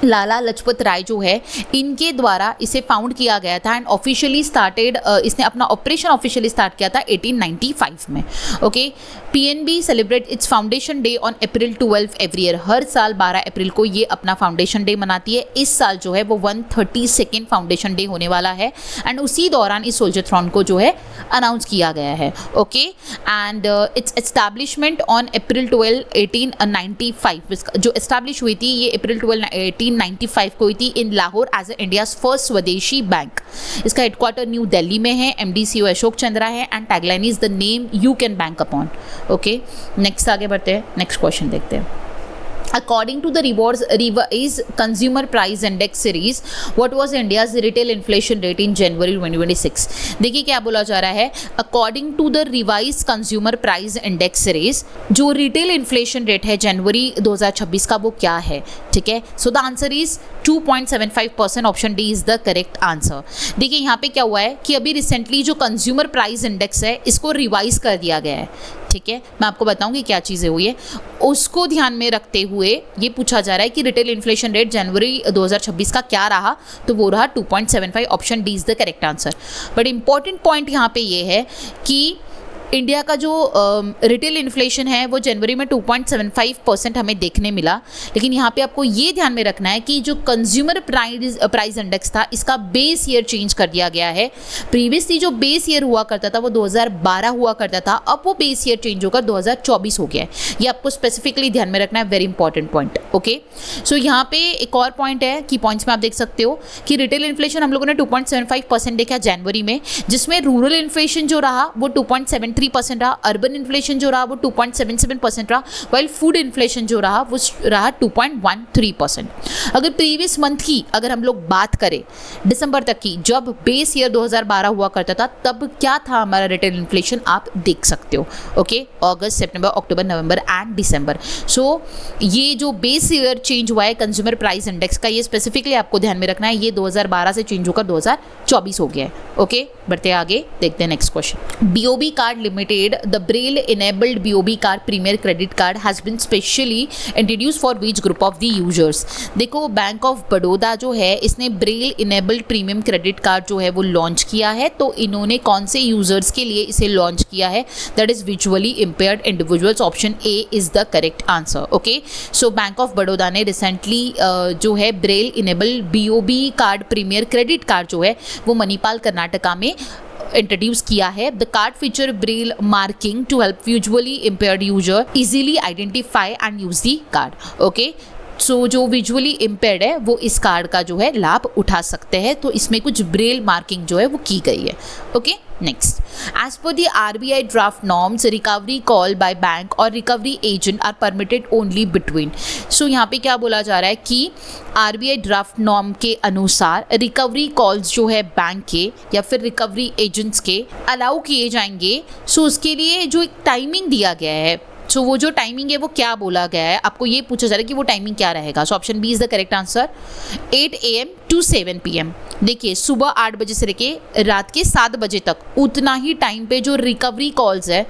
लाला लजपत राय जो है इनके द्वारा इसे फाउंड किया गया था एंड ऑफिशियली स्टार्टेड, इसने अपना ऑपरेशन ऑफिशियली स्टार्ट किया था 1895 में। Okay, PNB celebrate its foundation day on April 12 every year. हर साल 12 अप्रैल को ये अपना फाउंडेशन डे मनाती है। इस साल जो है वो 132nd फाउंडेशन डे होने वाला है एंड उसी दौरान इस सोल्जरथॉन को जो है अनाउंस किया गया है। Okay, and it's establishment on April 12, 1895। जो एस्टैब्लिश हुई थी ये April 12, 1895 को हुई थी इन लाहौर एज इंडियाज फर्स्ट स्वदेशी बैंक। इसका हेडक्वार्टर न्यू दिल्ली में है। MD CEO अशोक चंद्रा है and tagline is the name you can bank upon. Okay, next आगे बढ़ते हैं, नेक्स्ट क्वेश्चन देखते हैं। According to the revised consumer price index series, what was India's retail inflation rate in January 2026? देखिए क्या बोला जा रहा है, according to the revised consumer price index series, जो रिटेल इन्फ्लेशन रेट है जनवरी 2026 का वो क्या है, ठीक है. So the answer is 2.75%. Option D is the correct answer. देखिए यहाँ पे क्या हुआ है कि अभी रिसेंटली जो कंज्यूमर प्राइस इंडेक्स है इसको रिवाइज कर दिया गया है, ठीक है. मैं आपको बताऊंगी क्या चीज़ें हुई है, उसको ध्यान में रखते हुए ये पूछा जा रहा है कि रिटेल इन्फ्लेशन रेट जनवरी 2026 का क्या रहा, तो वो रहा 2.75. Option D is the correct answer. But important point यहाँ पे ये है कि इंडिया का जो रिटेल इन्फ्लेशन है वो जनवरी में 2.75% हमें देखने मिला. लेकिन यहाँ पे आपको ये ध्यान में रखना है कि जो कंज्यूमर प्राइस इंडेक्स था इसका बेस ईयर चेंज कर दिया गया है. प्रीवियसली जो बेस ईयर हुआ करता था वो 2012 हुआ करता था, अब वो बेस ईयर चेंज होकर 2024 हो गया है. ये आपको स्पेसिफिकली ध्यान में रखना है, very important point. Okay, so यहाँ पे एक और पॉइंट है कि पॉइंट्स में आप देख सकते हो कि रिटेल इन्फ्लेशन हम लोगों ने 2.75% देखा जनवरी में, जिसमें रूरल इन्फ्लेशन जो रहा वो 2.73% रहा, अर्बन इन्फ्लेशन जो रहा वो 2.77% रहा, वाइल फूड इन्फ्लेशन जो रहा वो रहा 2.13%. अगर प्रीवियस मंथ की अगर हम लोग बात करें दिसंबर तक की, जब बेस ईयर 2012 हुआ करता था, तब क्या था हमारा रिटेल इन्फ्लेशन आप देख सकते हो. Okay, August, September, October, November and दिसंबर. सो ये जो बेस ईयर चेंज हुआ है कंज्यूमर प्राइस इंडेक्स का, ये स्पेसिफिकली आपको ध्यान में रखना है, ये 2012 से चेंज होकर 2024 हो गया है. ओके, बढ़ते आगे, देखते हैं next question. BOB card limited, the Braille enabled BOB card premier credit card has been specially introduce for which group of the users. देखो, बैंक ऑफ बड़ौदा जो है इसने Braille enabled premium credit card जो है वो लॉन्च किया है. तो इन्होंने कौन से यूजर्स के लिए इसे लॉन्च किया है, that is visually impaired individuals. Option A is the correct answer. Okay, so bank of Baroda ने रिसेंटली जो है braille enable BOB card premier credit card जो है वो मणिपाल कर्नाटका में इंट्रोड्यूस किया है. The card feature braille marking to help visually impaired user easily identify and use the card. Okay, so जो विजुअली इम्पेयर्ड है वो इस कार्ड का जो है लाभ उठा सकते हैं. तो इसमें कुछ ब्रेल मार्किंग जो है वो की गई है. Okay, next. As per the RBI draft norms, recovery call by bank और recovery agent are permitted only between. So यहाँ पे क्या बोला जा रहा है कि RBI ड्राफ्ट नॉर्म के अनुसार रिकवरी कॉल्स जो है बैंक के या फिर रिकवरी एजेंट्स के अलाउ किए जाएंगे. सो उसके लिए जो एक टाइमिंग दिया गया है, सो वो जो टाइमिंग है वो क्या बोला गया है, आपको ये पूछा जा रहा है कि वो टाइमिंग क्या रहेगा. So option B is the correct answer, 8 AM to 7 PM. देखिए, सुबह 8 बजे से लेके रात के 7 बजे तक उतना ही टाइम पे जो रिकवरी कॉल्स है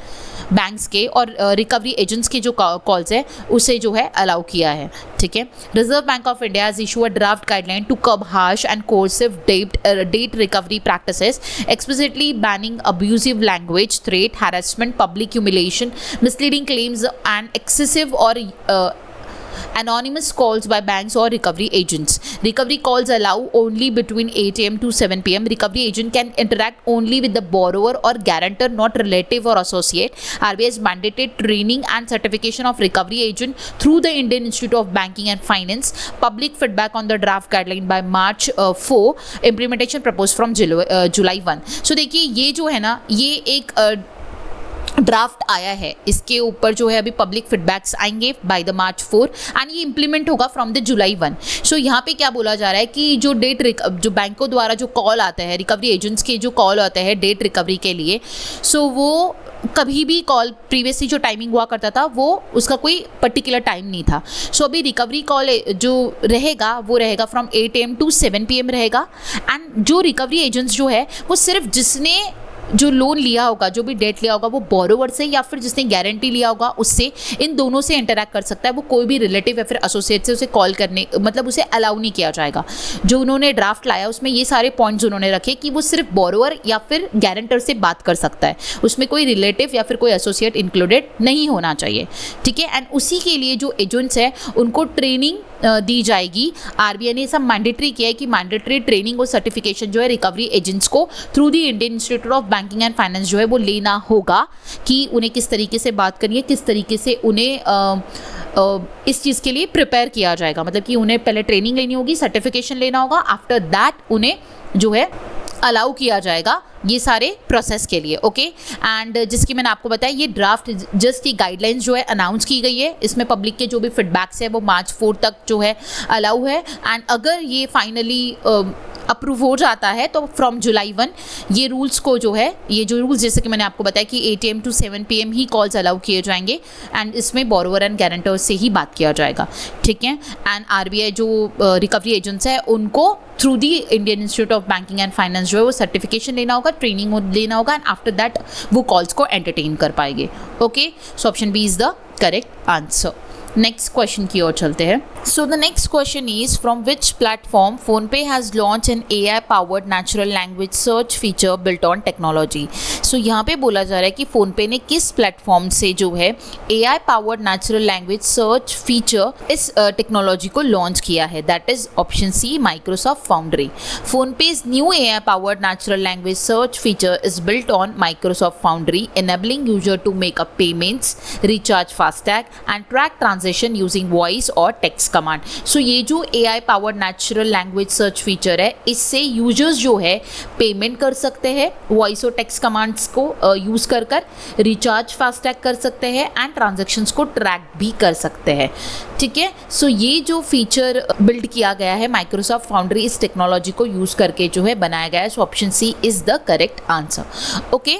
बैंक्स के और रिकवरी एजेंट्स के जो कॉल्स है उसे जो है अलाउ किया है. ठीक है. Reserve bank of India has issue a draft guideline to curb harsh and coercive debt recovery practices, explicitly banning abusive language, threat, harassment, public humiliation, misleading claims and excessive or anonymous calls by banks or recovery agents. Recovery calls allow only between 8 AM to 7 PM. Recovery agent can interact only with the borrower or guarantor, not relative or associate. RBI has mandated training and certification of recovery agent through the Indian Institute of Banking and Finance. Public feedback on the draft guideline by March 4. Implementation proposed from July 1. So देखिए, ये जो है ना, ये एक draft आया है, इसके ऊपर जो है अभी पब्लिक फीडबैक्स आएंगे बाय द March 4 एंड ये इंप्लीमेंट होगा फ्रॉम द July 1. सो यहाँ पे क्या बोला जा रहा है कि जो जो बैंकों द्वारा जो कॉल आता है, रिकवरी एजेंट्स के जो कॉल आते हैं डेट रिकवरी के लिए, सो वो कभी भी कॉल प्रीवियसली जो टाइमिंग हुआ करता था वो उसका कोई पर्टिकुलर टाइम नहीं था. सो अभी रिकवरी कॉल जो रहेगा वो रहेगा फ्रॉम 8 AM to 7 PM रहेगा. एंड जो रिकवरी एजेंट्स जो है वो सिर्फ जिसने जो लोन लिया होगा, जो भी डेट लिया होगा, वो बोरोवर से या फिर जिसने गारंटी लिया होगा उससे, इन दोनों से इंटरैक्ट कर सकता है. वो कोई भी रिलेटिव या फिर एसोसिएट से उसे कॉल करने, मतलब उसे अलाउ नहीं किया जाएगा. जो उन्होंने ड्राफ्ट लाया उसमें ये सारे पॉइंट्स उन्होंने रखे कि वो सिर्फ बोरोवर या फिर गारंटर से बात कर सकता है, उसमें कोई रिलेटिव या फिर कोई एसोसिएट इंक्लूडेड नहीं होना चाहिए. ठीक है. एंड उसी के लिए जो एजेंट्स हैं उनको ट्रेनिंग दी जाएगी. आरबीआई ने सब मैंडेटरी किया है कि मैंडेटरी ट्रेनिंग और सर्टिफिकेशन जो है रिकवरी एजेंट्स को through the Indian institute of banking and finance जो है वो लेना होगा कि उन्हें किस तरीके से बात करनी है, किस तरीके से उन्हें इस चीज़ के लिए प्रिपेयर किया जाएगा. मतलब कि उन्हें पहले ट्रेनिंग लेनी होगी, सर्टिफिकेशन लेना होगा, आफ्टर दैट उन्हें जो है अलाउ किया जाएगा ये सारे प्रोसेस के लिए। ओके, एंड जिसकी मैंने आपको बताया ये ड्राफ्ट जस्ट की गाइडलाइंस जो है अनाउंस की गई है। इसमें पब्लिक के जो भी फीडबैक्स है वो मार्च 4 तक जो है अलाउ है, एंड अगर ये फाइनली अप्रूव हो जाता है तो फ्रॉम जुलाई 1 ये रूल्स को जो है, ये जो रूल्स जैसे कि मैंने आपको बताया कि 8 AM to 7 PM he calls allow किए जाएंगे, एंड इसमें बोरोवर एंड गारंटर से ही बात किया जाएगा, ठीक है। एंड RBI जो रिकवरी एजेंट्स है उनको through the Indian institute of banking and finance जो है वो सर्टिफिकेशन लेना होगा, ट्रेनिंग लेना होगा, एंड आफ्टर दैट वो कॉल्स को एंटरटेन कर पाएंगे। Okay, so option B is the correct answer. Next question की ओर चलते हैं। So the next question is from which platform PhonePe has launch an AI powered natural language search feature built on technology. So यहाँ पे बोला जा रहा है कि फोनपे ने किस प्लेटफॉर्म से जो है AI powered natural language search feature इस टेक्नोलॉजी को लॉन्च किया है, that is option C Microsoft foundry. PhonePe's new AI powered natural language search feature is built on Microsoft Foundry, enabling user to make up payments, recharge FASTag and track transaction using voice or text command. So ये जो AI powered natural language search feature है इससे users जो है payment कर सकते हैं voice और टेक्स्ट कमांड्स को यूज़ कर रिचार्ज फास्टैग कर सकते हैं एंड ट्रांजैक्शंस को ट्रैक भी कर सकते हैं, ठीक है। सो ये जो फीचर बिल्ड किया गया है माइक्रोसॉफ्ट फाउंड्री इस टेक्नोलॉजी को यूज़ करके जो है बनाया गया है। So option C is the correct answer. Okay,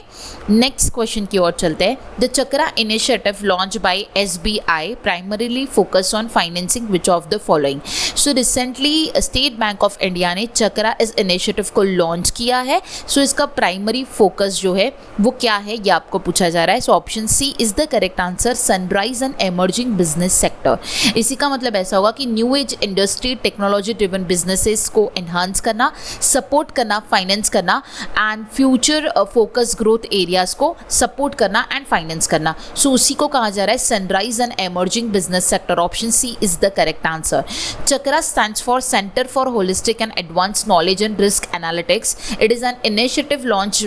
next question की ओर चलते हैं। The Chakra initiative launch by SBI primarily focus on financing which of the following. So recently state bank of India ने चक्रा इस इनिशिएटिव को लॉन्च किया है। सो इसका प्राइमरी फोकस जो है वो क्या है ये आपको पूछा जा रहा है। So option C is the correct answer, sunrise and emerging business sector. इसी का मतलब ऐसा होगा कि new age industry technology driven businesses को एनहांस करना, सपोर्ट करना, फाइनेंस करना and future focus growth areas को सपोर्ट करना एंड फाइनेंस करना। सो उसी को कहा जा रहा है sunrise and emerging business sector. Option C is the correct answer. Chakra stands for centre for holistic and advance knowledge and risk analytics. It is an initiative launch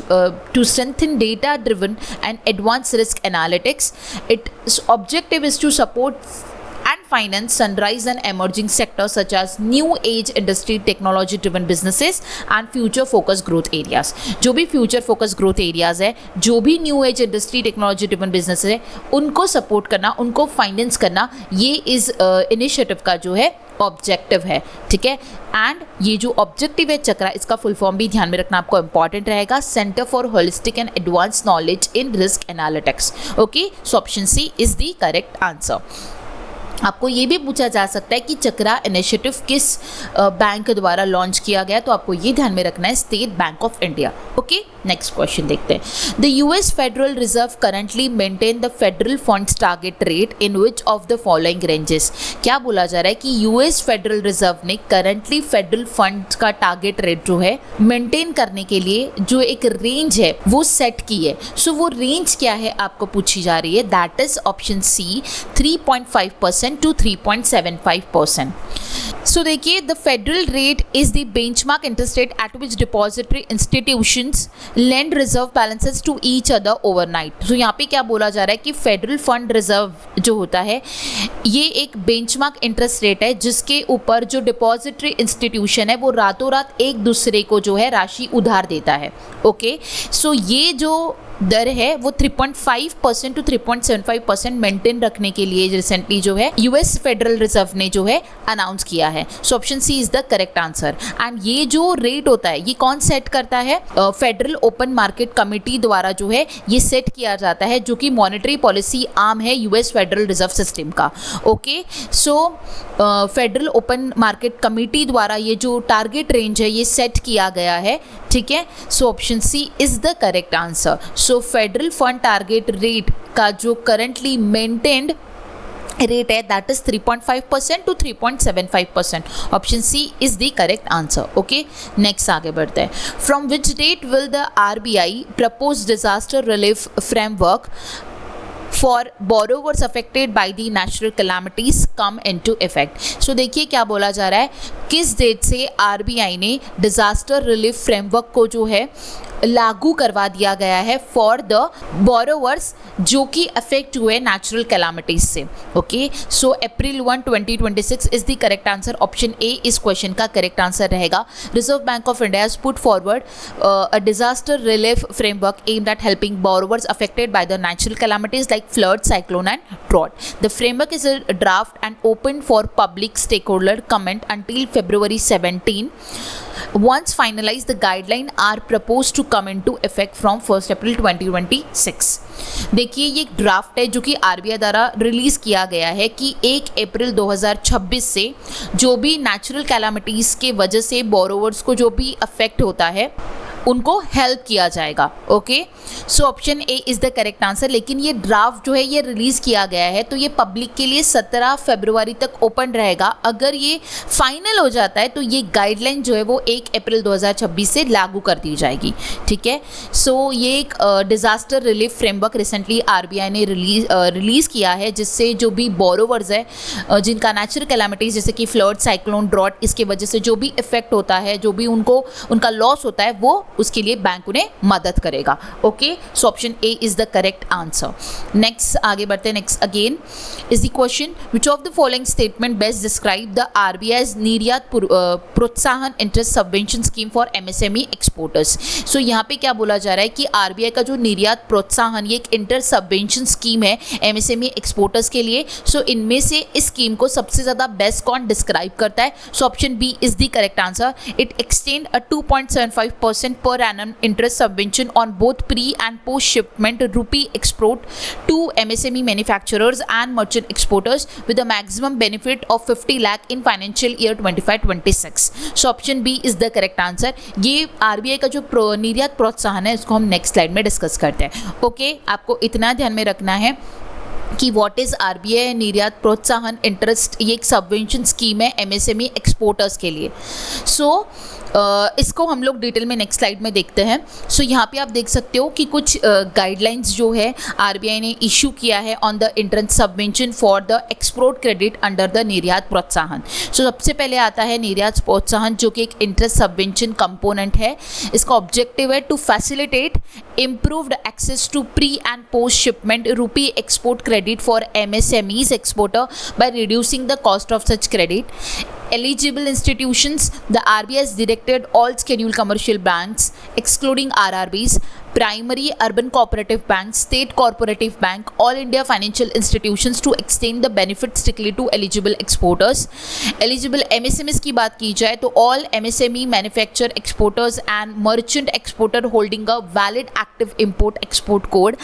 to strengthen data driven and advanced risk analytics. Its objective is to support and finance sunrise and emerging sectors such as new age industry technology driven businesses and future focus growth areas। जो भी future focus growth areas है, जो भी new age industry technology driven businesses है उनको support करना, उनको finance करना, ये इस इनिशिएटिव का जो है ऑब्जेक्टिव है, ठीक है। एंड ये जो ऑब्जेक्टिव है चक्रा इसका फुल फॉर्म भी ध्यान में रखना आपको इंपॉर्टेंट रहेगा, centre for holistic and advance knowledge in risk analytics. Okay, so option C is the correct answer. आपको ये भी पूछा जा सकता है कि चक्रा इनिशिएटिव किस बैंक द्वारा लॉन्च किया गया, तो आपको ये ध्यान में रखना है state bank of India. Okay, next question देखते हैं। The US federal reserve currently maintain the federal funds target rate in which of the following ranges. क्या बोला जा रहा है कि US फेडरल रिजर्व ने करंटली फेडरल फंड्स का टारगेट रेट जो है मेंटेन करने के लिए जो एक रेंज है वो सेट की है। सो वो रेंज क्या है आपको पूछी जा रही है, that is option C 3.5% to 3.75%। So देखिए, the federal rate is the benchmark interest rate at which depository institutions lend reserve balances to each other overnight. तो यहाँ पे क्या बोला जा रहा है कि फेडरल फंड रिजर्व जो होता है ये एक बेंचमार्क इंटरेस्ट रेट है जिसके ऊपर जो डिपॉजिटरी इंस्टीट्यूशन है वो रातों रात एक दूसरे को जो है राशि उधार देता है। ओके, सो ये जो दर है वो 3.5% to 3.75% मेंटेन रखने के लिए रिसेंटली जो है US फेडरल रिजर्व ने जो है अनाउंस किया है। So option C is the correct answer. And ये जो रेट होता है ये कौन सेट करता है, फेडरल ओपन मार्केट कमेटी द्वारा जो है ये सेट किया जाता है, जो कि मॉनेटरी पॉलिसी आर्म है US फेडरल रिजर्व सिस्टम का। ओके, सो फेडरल ओपन मार्केट कमेटी द्वारा ये जो टारगेट रेंज है ये सेट किया गया है, ठीक है। So option C is the correct answer. So federal fund target rate का जो करंटली मेंटेन्ड रेट है that is 3.5% to 3.75%। Option C is the correct answer. Okay, next आगे बढ़ते हैं। From which date will the RBI propose disaster relief framework for borrowers affected by the natural calamities come into effect. So देखिए क्या बोला जा रहा है किस डेट से आरबीआई ने डिजास्टर रिलीफ फ्रेमवर्क को जो है लागू करवा दिया गया है फॉर द बोरोवर्स जो कि अफेक्ट हुए नेचुरल कैलामिटीज से। Okay, so April 1, 2026 is the correct answer. Option A इस क्वेश्चन का करेक्ट आंसर रहेगा। Reserve bank of India has put forward a disaster relief framework aimed at helping borrowers affected by the natural calamities like flood, cyclone and drought. The framework is a draft and open for public stakeholder comment until February 17. Once finalized, the guidelines are proposed to come into effect from 1st April 2026. देखिए, ये एक draft है जो कि RBI द्वारा release किया गया है कि 1 अप्रैल 2026 से जो भी नेचुरल कैलामिटीज के वजह से बोरोवर्स को जो भी अफेक्ट होता है उनको हेल्प किया जाएगा। Okay, so option A is the correct answer. लेकिन ये ड्राफ्ट जो है ये रिलीज़ किया गया है तो ये पब्लिक के लिए 17 फरवरी तक ओपन रहेगा। अगर ये फाइनल हो जाता है तो ये गाइडलाइन जो है वो 1 अप्रैल 2026 से लागू कर दी जाएगी। ठीक है, सो ये एक disaster relief framework recently RBI ने रिलीज़ किया है जिससे जो भी बोरोवर्स है जिनका नेचुरल कैलामिटीज जैसे कि फ्लड, साइक्लोन, ड्रॉट इसके वजह से जो भी इफेक्ट होता है, जो भी उनका लॉस होता है वो उसके लिए बैंक उन्हें मदद करेगा। Okay, so option A is the correct answer. Next आगे बढ़ते हैं। Next again is the question which of the following statement best describe the RBI's Niryat Protsahan interest subvention scheme for MSME exporters. So यहाँ पे क्या बोला जा रहा है कि आरबीआई का जो निर्यात प्रोत्साहन ये एक इंटर सबवेंशन स्कीम है एमएसएमई एक्सपोर्टर्स के लिए। सो इनमें से इस स्कीम को सबसे ज़्यादा बेस्ट कौन डिस्क्राइब करता है? So option B is the correct answer. It extend a 2.75% per annum interest subvention on both pre and post shipment rupee export to MSME manufacturers and merchant exporters with a maximum benefit of 50 lakh in financial year 25-26. So option B is the correct answer. ये RBI का जो निर्यात प्रोत्साहन है इसको हम next slide में discuss करते हैं। ओके, आपको इतना ध्यान में रखना है कि व्हाट इज़ आरबीआई निर्यात प्रोत्साहन इंटरेस्ट, ये एक सबवेंशन स्कीम है एमएसएमई एक्सपोर्टर्स के लिए। सो इसको हम लोग डिटेल में नेक्स्ट स्लाइड में देखते हैं। सो यहाँ पे आप देख सकते हो कि कुछ गाइडलाइंस जो है आरबीआई ने इशू किया है on the interest subvention for the export credit under the निर्यात प्रोत्साहन। सो सबसे पहले आता है निर्यात प्रोत्साहन जो कि एक इंटरेस्ट सबवेंशन कंपोनेंट है। इसका ऑब्जेक्टिव है to facilitate improved access to pre and post shipment rupee export credit for MSMEs exporter by reducing the cost of such credit. Eligible institutions, the RBI has directed all scheduled commercial banks excluding RRBs, primary urban cooperative banks, state cooperative bank, all India financial institutions to extend the benefit strictly to eligible exporters. Eligible MSMEs की बात की जाए तो all MSME manufacturer exporters and merchant exporter holding a valid active import export code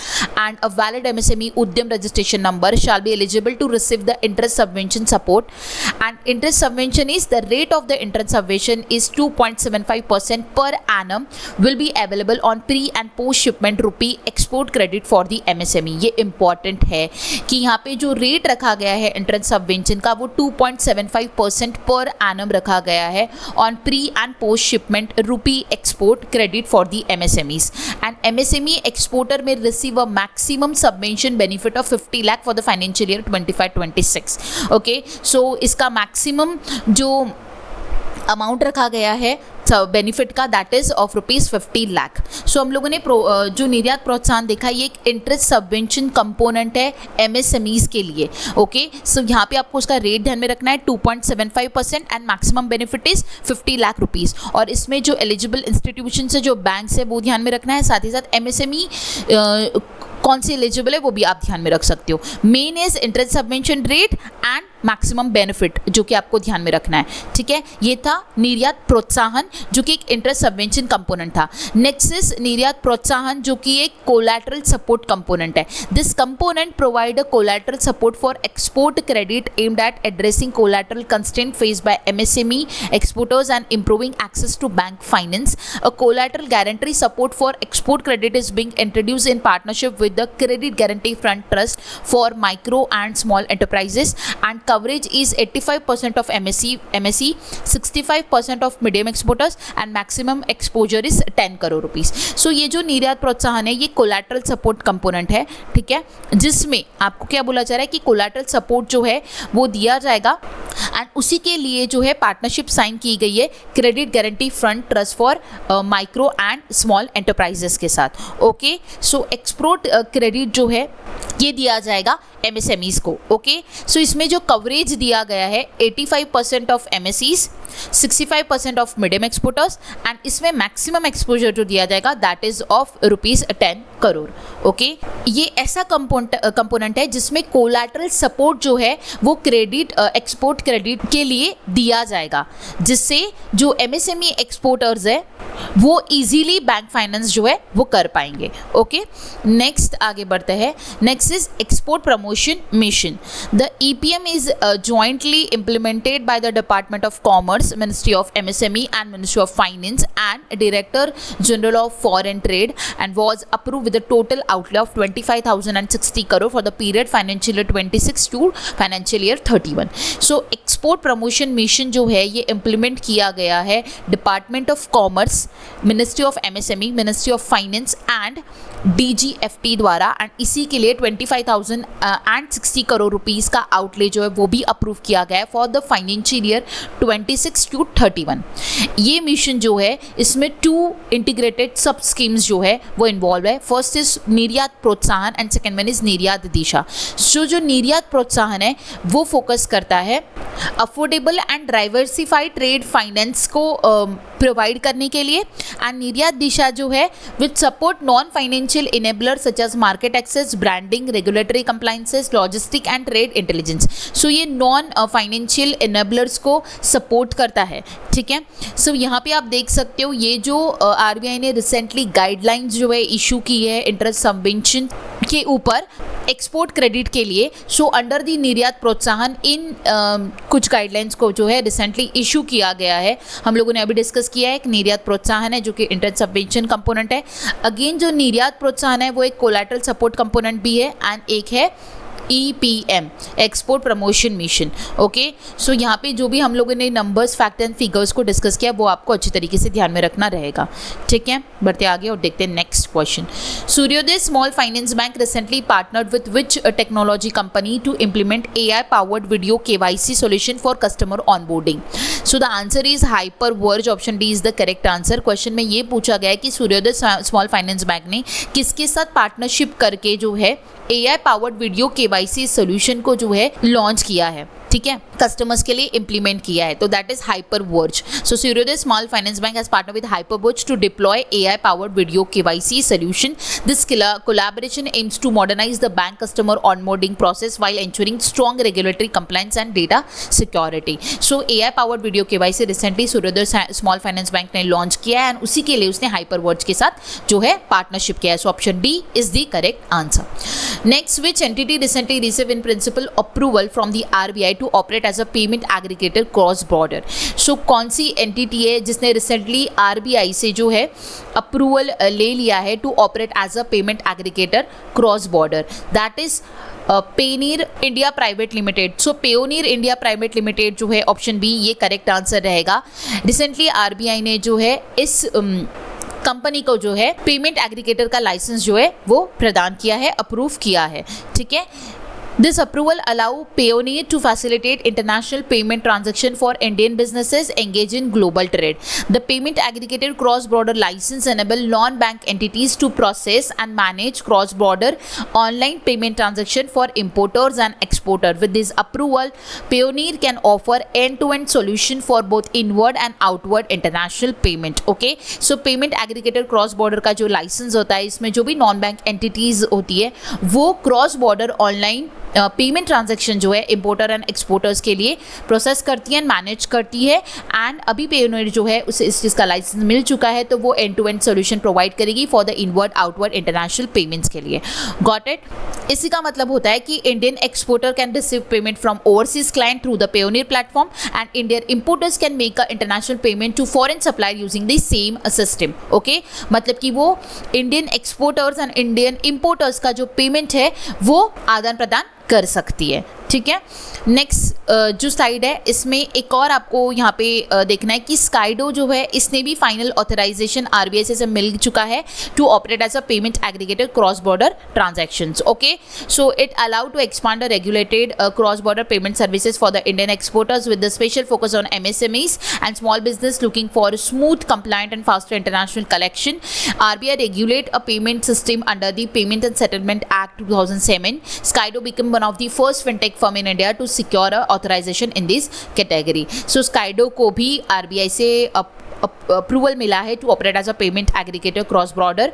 and a valid MSME Udyam registration number shall be eligible to receive the interest subvention support. And interest subvention is the rate of the interest subvention is 2.75% per annum will be available on pre and post shipment rupee export credit for the MSME. ये important है कि यहाँ पे जो rate रखा गया है interest subvention का वो 2.75% पर एनम रखा गया है on pre and post shipment rupee export credit for the MSMEs. And MSME exporter may receive a maximum subvention benefit of 50 lakh for the financial year 25-26। Okay, so इसका maximum जो amount रखा गया है benefit का that is of ₹50 lakh. So हम लोगों ने जो निर्यात प्रोत्साहन देखा ये एक इंटरेस्ट सबवेंशन कंपोनेंट है एमएसएमईज के लिए। ओके, सो यहाँ पे आपको उसका रेट ध्यान में रखना है 2.75% and maximum benefit is 50 lakh rupees. और इसमें जो एलिजिबल इंस्टीट्यूशन से जो बैंक्स है वो ध्यान में रखना है, साथ ही साथ एमएसएमई कौन सी एलिजिबल है वो भी आप ध्यान में रख सकते हो। Main is interest subvention rate and maximum benefit जो कि आपको ध्यान में रखना है। ठीक है, ये था निर्यात प्रोत्साहन जो कि एक इंटरेस्ट सबवेंशन कंपोनेंट था। नेक्स्ट इज निर्यात प्रोत्साहन जो कि एक कोलैटरल सपोर्ट कंपोनेंट है। This component provide a collateral support for export credit aimed at addressing collateral constraint faced by MSME exporters and improving access to bank finance. A collateral guarantee support for export credit is being introduced in partnership with the Credit Guarantee Fund Trust for Micro and Small Enterprises and coverage is 85% of MSE, 65% of medium exporters and maximum exposure is 10 crore rupees. So ये जो निर्यात प्रोत्साहन है ये collateral support component है, ठीक है, जिसमें आपको क्या बोला जा रहा है कि कोलैटरल सपोर्ट जो है वो दिया जाएगा एंड उसी के लिए जो है पार्टनरशिप साइन की गई है credit guarantee fund trust for micro and small enterprises के साथ। ओके, सो एक्सपोर्ट क्रेडिट जो है ये दिया जाएगा MSMEs को। ओके, सो इसमें जो कवरेज दिया गया है 85% of MSEs, 65% of medium exporters and इसमें मैक्सिमम एक्सपोजर जो दिया जाएगा that is of ₹10 crore. Okay, ये ऐसा कंपोनेंट है जिसमें कोलैटरल सपोर्ट जो है वो क्रेडिट एक्सपोर्ट क्रेडिट के लिए दिया जाएगा, जिससे जो MSME एक्सपोर्टर्स है वो इजीली बैंक फाइनेंस जो है वो कर पाएंगे। ओके, नेक्स्ट आगे बढ़ते हैं। Next is export promotion mission. The EPM is jointly implemented by the Department of Commerce, Ministry of MSME and Ministry of Finance and Director General of Foreign Trade and was approved with a total outlay of 25,060 crore for the period financial year 26 to financial year 31। So export promotion mission जो है ये implement किया गया है department of commerce, ministry of MSME, ministry of finance and DGFT द्वारा and इसी के लिए 25,060 करोड़ रुपीस का आउटले जो है वो भी अप्रूव किया गया है for the financial year 26 to 31। ये मिशन जो है इसमें 2 इंटीग्रेटेड सब स्कीम्स जो है वो इन्वॉल्व है। फर्स्ट इज निर्यात प्रोत्साहन एंड सेकेंड वन इज निर्यात दिशा। जो निर्यात प्रोत्साहन है वो फोकस करता है affordable and diversified trade finance को प्रोवाइड करने के लिए एंड निर्यात दिशा जो है with support non financial enabler such as market access, branding, regulatory compliances, logistic and trade intelligence. So ये नॉन फाइनेंशियल इनेबलर्स को सपोर्ट करता है, ठीक है। सो यहाँ पे आप देख सकते हो ये जो RBI ने रिसेंटली गाइडलाइंस जो है इशू की है इंटरेस्ट सबवेंशन के ऊपर एक्सपोर्ट क्रेडिट के लिए। सो अंडर दी निर्यात प्रोत्साहन इन कुछ गाइडलाइंस को जो है रिसेंटली इशू किया गया है। हम लोगों ने अभी डिस्कस किया है एक निर्यात प्रोत्साहन है जो कि इंटरेस्ट सबवेंशन कंपोनेंट है। अगेन जो निर्यात प्रोत्साहन है वो एक कोलैटरल सपोर्ट कंपोनेंट भी है एंड एक है EPM export promotion mission. Okay, so यहाँ पे जो भी हम लोगों ने नंबर्स, फैक्ट एंड फिगर्स को डिस्कस किया वो आपको अच्छी तरीके से ध्यान में रखना रहेगा, ठीक है। बढ़ते आगे और देखते हैं next question. Suryoday small finance bank recently partnered with which technology company to implement AI powered video KYC solution for customer onboarding. So the answer is HyperVerge, option D is the correct answer. Question में ये पूछा गया है कि सूर्योदय small finance bank ने किसके साथ पार्टनरशिप करके जो है AI powered video KYC solution को जो है लॉन्च किया है, ठीक है, कस्टमर्स के लिए इंप्लीमेंट किया है। तो that is HyperVerge। So Suryoday small finance bank has partner with HyperVerge to deploy AI powered video KYC solution. This collaboration aims to modernize the bank customer onboarding process while ensuring strong regulatory compliance and data security. So AI powered video KYC recently सूर्योदय small finance bank ने launch किया है and उसी के लिए उसने HyperVerge के साथ जो है पार्टनरशिप किया है। So option D is the correct answer. Next, which entity recently received in principle approval from the RBI to operate as a payment aggregator cross border? So कौन सी एंटिटी है जिसने रिसेंटली RBI से जो है approval ले लिया है to operate as a payment aggregator cross border? That is Payoneer India private limited. So Payoneer India private limited जो है ऑप्शन बी ये करेक्ट आंसर रहेगा। रिसेंटली RBI ने जो है इस कंपनी को जो है पेमेंट एग्रीगेटर का लाइसेंस जो है वो प्रदान किया है, अप्रूव किया है, ठीक है। This approval allow Payoneer to facilitate international payment transaction for Indian businesses engaged in global trade. The payment aggregator cross-border license enable non-bank entities to process and manage cross-border online payment transaction for importers and exporters. With this approval, Payoneer can offer end-to-end solution for both inward and outward international payment. Okay, so payment aggregator cross-border का जो license होता है इसमें जो भी non-bank entities होती है वो cross-border online पेमेंट ट्रांजैक्शन जो है इंपोर्टर एंड एक्सपोर्टर्स के लिए प्रोसेस करती है, मैनेज करती है एंड अभी पेयोनियर जो है उसे इस चीज़ का लाइसेंस मिल चुका है तो वो end to end solution provide करेगी for the inward outward international payments के लिए। Got it? इसी का मतलब होता है कि Indian exporter can receive payment from overseas client through the Payoneer platform and Indian importers can make a international payment to foreign supplier using the same system. Okay, मतलब कि वो Indian exporters and Indian importers का जो payment है वो आदान प्रदान कर सकती है, ठीक है। नेक्स्ट जो स्लाइड है इसमें एक और आपको यहाँ पे देखना है कि स्काइडो जो है इसने भी फाइनल ऑथराइजेशन आरबीआई से मिल चुका है to operate as a payment aggregator cross border transactions. Okay, so it allowed to expand the regulated cross border payment services for the Indian exporters with the special focus on MSMEs and small business looking for smooth, compliant and faster international collection. RBI regulate a payment system under the Payment and Settlement Act 2007. Skydo became one of the first fintech firm in India to secure a authorization in this category. So Skydo को भी RBI से approval मिला है to operate as a payment aggregator cross border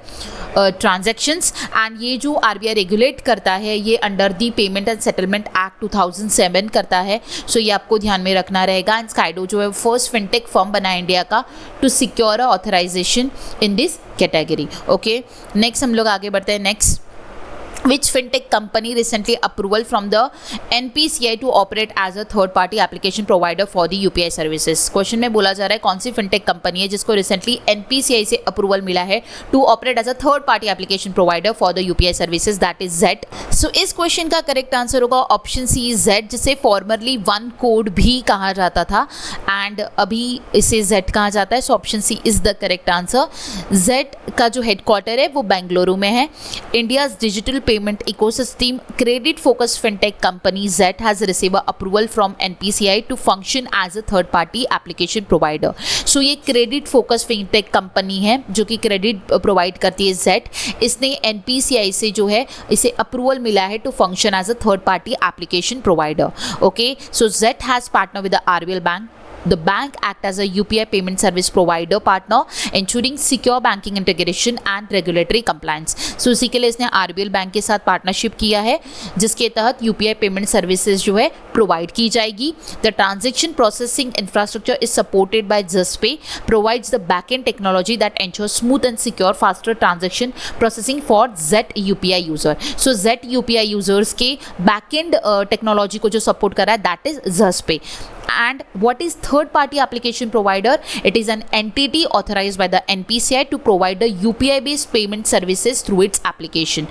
transactions, and ये जो RBI regulate करता है ये under the payment and settlement act 2007 करता है। सो ये आपको ध्यान में रखना रहेगा। एंड स्काइडो जो है फर्स्ट फिनटेक फर्म बना है इंडिया का to secure a authorisation in this category. Okay, next हम लोग आगे बढ़ते हैं। Next, which fintech company recently approval from the NPCI to operate as a third party application provider for the UPI services? Question में बोला जा रहा है कौन सी फिनटेक कंपनी है जिसको रिसेंटली NPCI से अप्रूवल मिला है to operate as a third party application provider for the UPI services, that is Z। सो इस क्वेश्चन का करेक्ट आंसर होगा ऑप्शन सी Z, जिसे फॉर्मरली वन कोड भी कहा जाता था एंड अभी इसे Z कहा जाता है। So option C is the correct answer. Z का जो हेडक्वार्टर है वो बेंगलुरु में है। India's digital payment ecosystem credit focused fintech company Z has received approval from NPCI to function as a third party application provider. So ये credit focused fintech company है जो कि credit provide करती है Z। इसने NPCI से जो है इसे अप्रूवल मिला है to function as a third party application provider. Okay, so Z has partnered with the RBL Bank. The bank act as a UPI payment service provider partner, ensuring secure banking integration and regulatory compliance. So इसी के लिए इसने RBL bank के साथ partnership किया है जिसके तहत UPI पेमेंट सर्विसेज जो है प्रोवाइड की जाएगी। The transaction processing infrastructure is supported by ZPay, provides the backend technology that ensures smooth and secure faster transaction processing for Z UPI user. So Z UPI users के backend technology को जो support कर रहा है that is ZPay. And what is third party application provider? It is an entity authorized by the NPCI to provide the UPI based payment services through its application.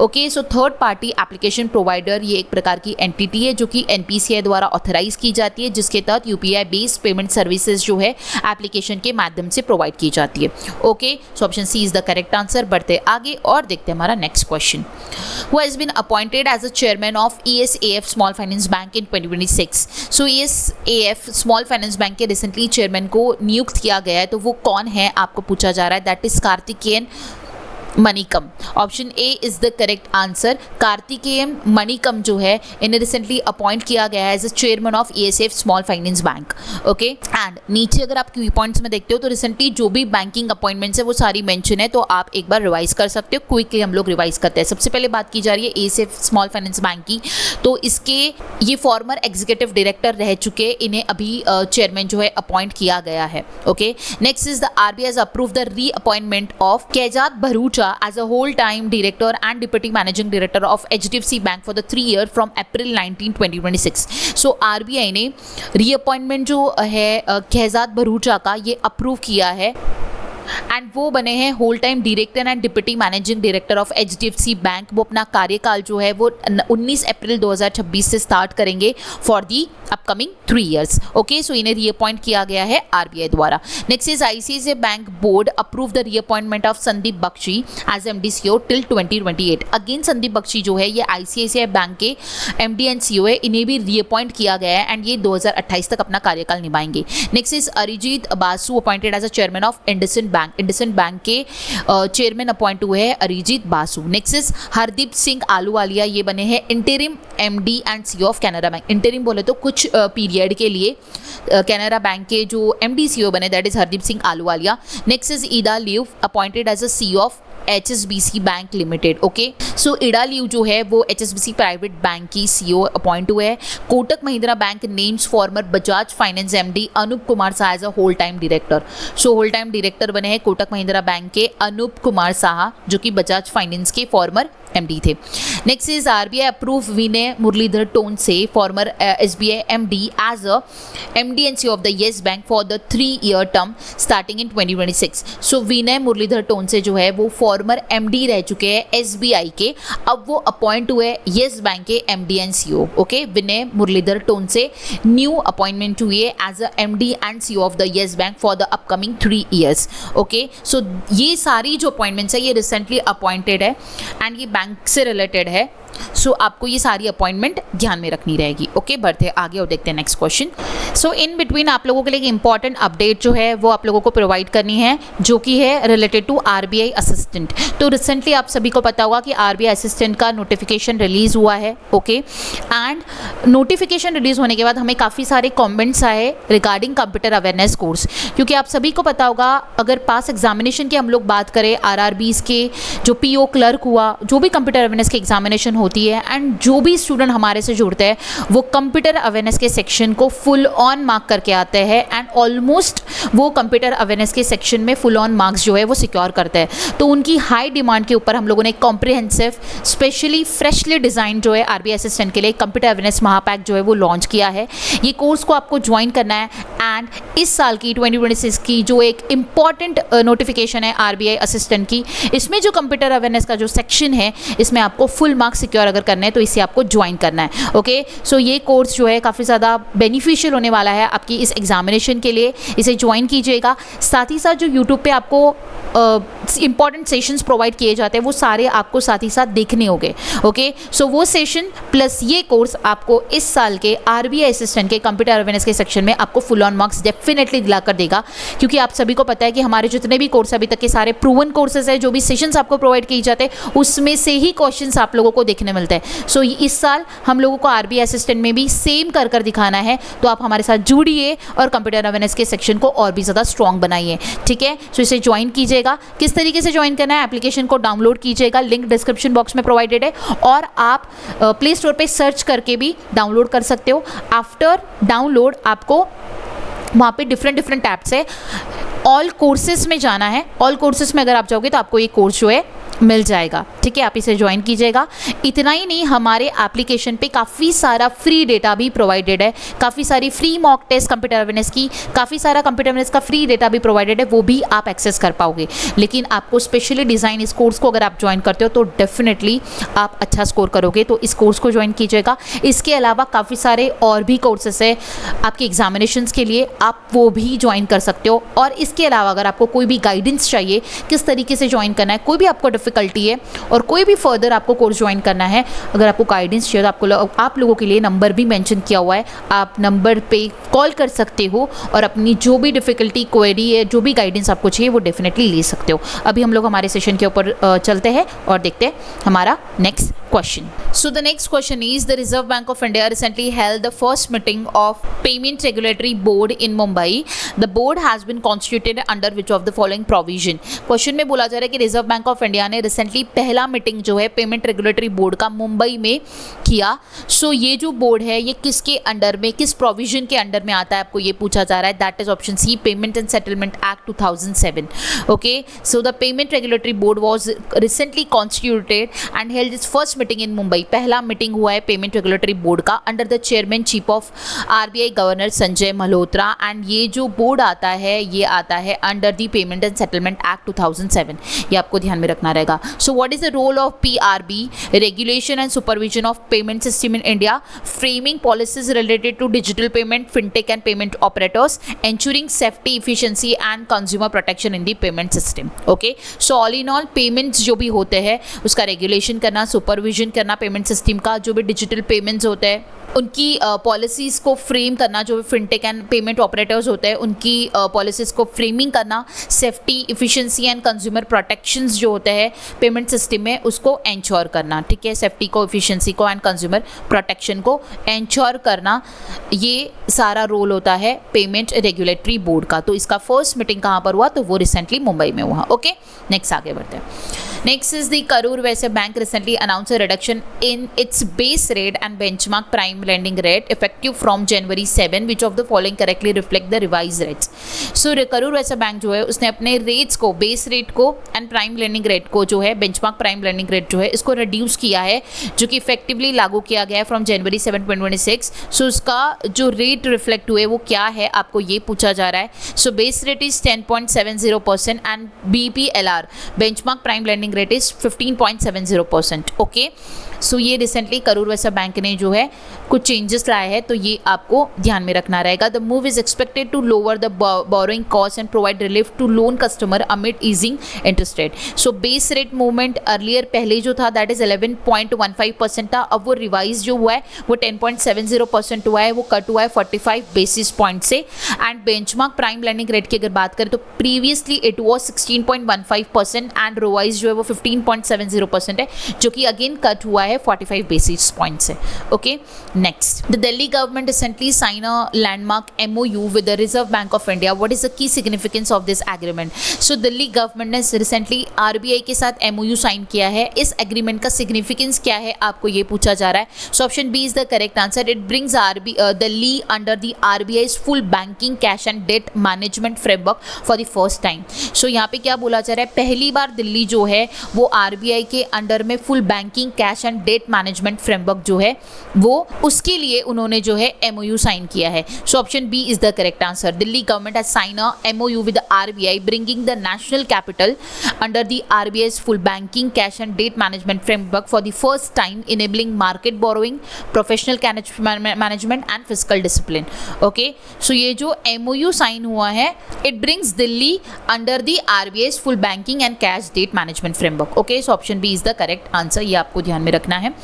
Okay, so third party application provider ये एक प्रकार की entity है जो कि NPCI द्वारा authorise की जाती है जिसके तहत UPI based payment services जो है एप्लीकेशन के माध्यम से प्रोवाइड की जाती है। Okay, so option C is the correct answer. बढ़ते आगे और देखते हैं हमारा next question. Who has been appointed as a chairman of ESAF Small Finance Bank in 2026? So ESAF small finance bank के रिसेंटली चेयरमैन को नियुक्त किया गया है, तो वो कौन है आपको पूछा जा रहा है। That is Karthikeyan Manickam. Option A is the correct answer. Karthikeyan Manickam जो है इन्हें रिसेंटली अपॉइंट किया गया है as a chairman of ESAF small finance bank. Okay, and नीचे अगर आप की पॉइंट्स में देखते हो तो रिसेंटली जो भी बैंकिंग अपॉइंटमेंट्स है वो सारी मेंशन है, तो आप एक बार रिवाइज कर सकते हो। क्विकली हम लोग रिवाइज करते हैं। सबसे पहले बात की जा रही है ESAF स्मॉल फाइनेंस बैंक की, तो इसके ये फॉर्मर एग्जीक्यूटिव डायरेक्टर रह चुके, इन्हें अभी चेयरमैन जो है अपॉइंट किया गया है। Okay, next is the RBI has approved the reappointment of Kejat Bharucha as a whole-time director and deputy managing director of HDFC Bank for the 3 year from April 19, 2026. So RBI ने reappointment जो है केजात भरूचा का ये approve किया है and वो बने हैं whole time director and deputy managing director of HDFC bank. वो अपना कार्यकाल जो है वो 19 अप्रैल 2026 से स्टार्ट करेंगे for the upcoming 3 years। Okay, so इन्हें रीअपॉइंट किया गया है RBI द्वारा। Next is ICICI bank board approve the reappointment of Sandeep Bakhshi as MD CEO till 2028। Again Sandeep Bakhshi जो है ये ICICI बैंक के MD एंड CEO है, इन्हें भी रीअपॉइंट किया गया है एंड ये 2028 तक अपना कार्यकाल निभाएंगे। Next is Arijit Basu appointed as a chairman of IndusInd bank के चेयरमैन अपॉइंट हुए हैं अरिजीत बासु। नेक्स्ट इज हरदीप सिंह आलूवालिया, ये बने हैं interim MD and CEO of Canara bank. Interim बोले तो कुछ पीरियड के लिए कैनरा बैंक के जो MD CEO बने that is Hardeep Singh Ahluwalia. Next is Ida Liu appointed as a CEO of HSBC bank limited. Okay, so Ida Liu जो है वो HSBC प्राइवेट बैंक की CEO अपॉइंट हुए हैं। Kotak Mahindra bank names former Bajaj finance MD Anup Kumar Saha as a whole time director. So whole time director बने हैं Kotak Mahindra bank के अनूप कुमार साहा जो कि बजाज फाइनेंस के फॉर्मर MD थे। Next is RBI approve Vinay Muralidhar Tonse former SBI MD as a MD and CEO of the Yes Bank for the 3-year term starting in 2026। So Vinay Muralidhar Tonse जो है वो फॉर्मर MD रह चुके हैं SBI के, अब वो अपॉइंट हुए येस बैंक के MD and CEO। Okay, Vinay Muralidhar Tonse new appointment हुई है as a MD and CEO of the Yes Bank for the upcoming 3 years। Okay, so ये सारी जो अपॉइंटमेंट्स है ये रिसेंटली अपॉइंटेड है एंड ये बैंक से रिलेटेड है। सो आपको ये सारी अपॉइंटमेंट ध्यान में रखनी रहेगी। ओके, बढ़ते आगे और देखते हैं next question. So in between आप लोगों के लिए एक इंपॉर्टेंट अपडेट जो है वो आप लोगों को प्रोवाइड करनी है, जो कि है रिलेटेड टू RBI असिस्टेंट। तो रिसेंटली आप सभी को पता होगा कि RBI असिस्टेंट का नोटिफिकेशन रिलीज हुआ है। ओके, एंड नोटिफिकेशन रिलीज होने के बाद हमें काफ़ी सारे कॉमेंट्स आए रिगार्डिंग कंप्यूटर अवेयरनेस कोर्स, क्योंकि आप सभी को पता होगा अगर पास एग्जामिनेशन की हम लोग बात करें, RRBs के जो PO क्लर्क हुआ, जो भी कंप्यूटर अवेयरनेस की एग्जामिनेशन होती है एंड जो भी स्टूडेंट हमारे से जुड़ते हैं वो कंप्यूटर अवेयरनेस के सेक्शन को फुल ऑन मार्क करके आते हैं एंड ऑलमोस्ट वो कंप्यूटर अवेयरनेस के सेक्शन में फुल ऑन मार्क्स जो है वो सिक्योर करते हैं। तो उनकी हाई डिमांड के ऊपर हम लोगों ने कॉम्प्रिहेंसिव स्पेशली फ्रेशली डिज़ाइन जो है RBI असिस्टेंट के लिए कंप्यूटर अवेयरनेस महापैक जो है वो लॉन्च किया है। ये कोर्स को आपको ज्वाइन करना है एंड इस साल की 2026 की जो एक इम्पॉर्टेंट नोटिफिकेशन है RBI असिस्टेंट की, इसमें जो कंप्यूटर अवेयरनेस का जो सेक्शन है इसमें आपको फुल मार्क्स सिक्योर अगर करना है तो इसे आपको ज्वाइन करना है। ओके, सो ये कोर्स जो है काफ़ी ज़्यादा बेनिफिशियल होने वाला है आपकी इस एग्जामिनेशन के लिए, इसे ज्वाइन कीजिएगा। साथ ही साथ जो यूट्यूब पे आपको इंपॉर्टेंट सेशंस प्रोवाइड किए जाते हैं वो सारे आपको साथ ही साथ देखने होंगे। ओके, सो वो सेशन प्लस ये कोर्स आपको इस साल के RBI असिस्टेंट के कंप्यूटर अवेयरनेस के सेक्शन में आपको फुल ऑन मार्क्स डेफिनेटली दिलाकर देगा, क्योंकि आप सभी को पता है कि हमारे जितने भी कोर्स अभी तक के सारे प्रूवन कोर्सेज है, जो भी सेशंस आपको प्रोवाइड किए जाते हैं उसमें से ही क्वेश्चंस आप लोगों को देखने मिलते हैं। सो इस साल हम लोगों को RBI असिस्टेंट में भी सेम कर दिखाना है, तो आप हमारे साथ जुड़िए और कंप्यूटर अवेयरनेस के सेक्शन को और भी ज़्यादा स्ट्रॉन्ग बनाइए। ठीक है, सो इसे ज्वाइन कीजिएगा। किस तरीके से ज्वाइन करना है, एप्लीकेशन को डाउनलोड कीजिएगा, लिंक डिस्क्रिप्शन बॉक्स में प्रोवाइडेड है, और आप प्ले स्टोर पे सर्च करके भी डाउनलोड कर सकते हो। आफ्टर डाउनलोड आपको वहाँ पे डिफरेंट टैब्स है, ऑल कोर्सेज में जाना है। ऑल कोर्सेज में अगर आप जाओगे तो आपको ये कोर्स जो है मिल जाएगा। ठीक है, आप इसे ज्वाइन कीजिएगा। इतना ही नहीं, हमारे एप्लीकेशन पे काफ़ी सारा फ्री डेटा भी प्रोवाइडेड है, काफ़ी सारी free mock test computer awareness की, काफ़ी सारा कंप्यूटर अवेयरनेस का फ्री डेटा भी प्रोवाइडेड है, वो भी आप एक्सेस कर पाओगे। लेकिन आपको स्पेशली डिज़ाइन इस कोर्स को अगर आप ज्वाइन करते हो तो डेफिनेटली आप अच्छा स्कोर करोगे, तो इस कोर्स को ज्वाइन कीजिएगा। इसके अलावा काफ़ी सारे और भी कोर्सेस है आपके एग्जामिनेशंस के लिए, आप वो भी ज्वाइन कर सकते हो। और इसके अलावा अगर आपको कोई भी गाइडेंस चाहिए किस तरीके से ज्वाइन करना है, कोई भी आपको डिफिकल्टी है और कोई भी फर्दर आपको कोर्स ज्वाइन करना है, अगर आपको गाइडेंस चाहिए तो आप लोगों के लिए नंबर भी मेंशन किया हुआ है, आप नंबर पे कॉल कर सकते हो और अपनी जो भी डिफिकल्टी क्वेरी है, जो भी गाइडेंस आपको चाहिए वो डेफिनेटली ले सकते हो। अभी हम लोग हमारे सेशन के ऊपर चलते हैं और देखते हैं हमारा next question. So the next question is, the Reserve Bank of India recently held the first meeting of Payment Regulatory Board in Mumbai. The board has been constituted under which of the following provision? Question में बोला जा रहा है कि reserve bank of India ने recently पहला meeting जो है पेमेंट रेगुलेटरी बोर्ड का मुंबई में किया। सो ये जो बोर्ड है ये किसके अंडर में, किस प्रोविजन के अंडर में आता है, आपको ये पूछा जा रहा है। That is option C, payment and settlement act 2007. Okay, so the payment regulatory board was recently constituted and held its first meeting in Mumbai. पहला मीटिंग हुआ है पेमेंट रेगुलेटरी बोर्ड का under the chairman chief of RBI governor Sanjay Malhotra, and ये जो board आता है ये आता है under the payment and settlement act 2007। ये आपको ध्यान में रखना रहेगा। So what is the role of PRB? Regulation and supervision of payment system in India, framing policies related to digital payment, fintech and payment operators, ensuring safety, efficiency and consumer protection in the payment system. Okay, so all in all payments जो भी होते हैं उसका regulation करना, supervision करना, payment system का जो भी डिजिटल पेमेंट्स होते हैं उनकी पॉलिसीज़ को फ्रेम करना, जो भी फिनटेक एंड पेमेंट ऑपरेटर्स होते हैं उनकी पॉलिसीज़ को फ्रेमिंग करना, safety, efficiency and consumer protections जो होते हैं पेमेंट सिस्टम में उसको एंश्योर करना। ठीक है, सेफ्टी को, इफिशिएंसी को एंड कंज्यूमर प्रोटेक्शन को एंश्योर करना, ये सारा रोल होता है पेमेंट रेगुलेटरी बोर्ड का। तो इसका फर्स्ट मीटिंग कहाँ पर हुआ, तो वो रिसेंटली मुंबई में हुआ। ओके, नेक्स्ट आगे बढ़ते हैं। Next is the Karur Vysya Bank recently announced a reduction in its base rate and benchmark prime lending rate effective from January 7, which of the following correctly reflect the revised rates. So Karur Vysya Bank जो है उसने अपने rates को, base rate को and prime lending rate को जो है, benchmark prime lending rate जो है इसको रिड्यूस किया है, जो कि इफेक्टिवली लागू किया गया है फ्रॉम जनवरी 7, 2026. सो उसका जो रेट रिफ्लेक्ट हुए वो क्या है, आपको ये पूछा जा रहा है. So base rate is 10.70% and BPLR benchmark prime lending rate is 15.70%. Okay, so ये रिसेंटली करूर वैसा बैंक ने जो है कुछ चेंजेस लाए हैं, तो ये आपको ध्यान में रखना रहेगा. The move is expected to lower the borrowing cost and provide relief to loan customer amid easing interest rate. So base rate movement earlier पहले जो था दैट इज 11.15% था, अब वो रिवाइज जो हुआ है वो 10.70% हुआ है, वो कट हुआ है 45 बेसिस पॉइंट से. And benchmark prime lending rate की अगर बात करें तो previously it was 16.15% and revise जो है वो 15.70% है, जो कि अगेन कट हुआ है 45 बेसिस पॉइंट से. Okay, next, the Delhi government recently sign a landmark MOU with the reserve bank of India. What is the key significance of this agreement? So Delhi government ने रिसेंटली RBI के साथ MOU sign किया है. इस agreement का significance क्या है, आपको ये पूछा जा रहा है. So option B is the correct answer. It brings Delhi under the RBI's full banking cash and debt management framework for the first time. So यहाँ पे क्या बोला जा रहा है, पहली बार दिल्ली जो है वो RBI के अंडर में full banking cash and debt management framework जो है वो उसके लिए उन्होंने जो है MOU साइन किया है. So option B is the correct answer. Delhi government has sign a MOU with RBI bringing the national capital under the RBI's full banking cash and debt management framework for the first time, enabling market borrowing, professional management and fiscal discipline. Okay, so ये जो MOU sign हुआ है it brings Delhi under the RBI's full banking and cash debt management framework. Okay, so option B is the correct answer, ये आपको ध्यान में रखना है.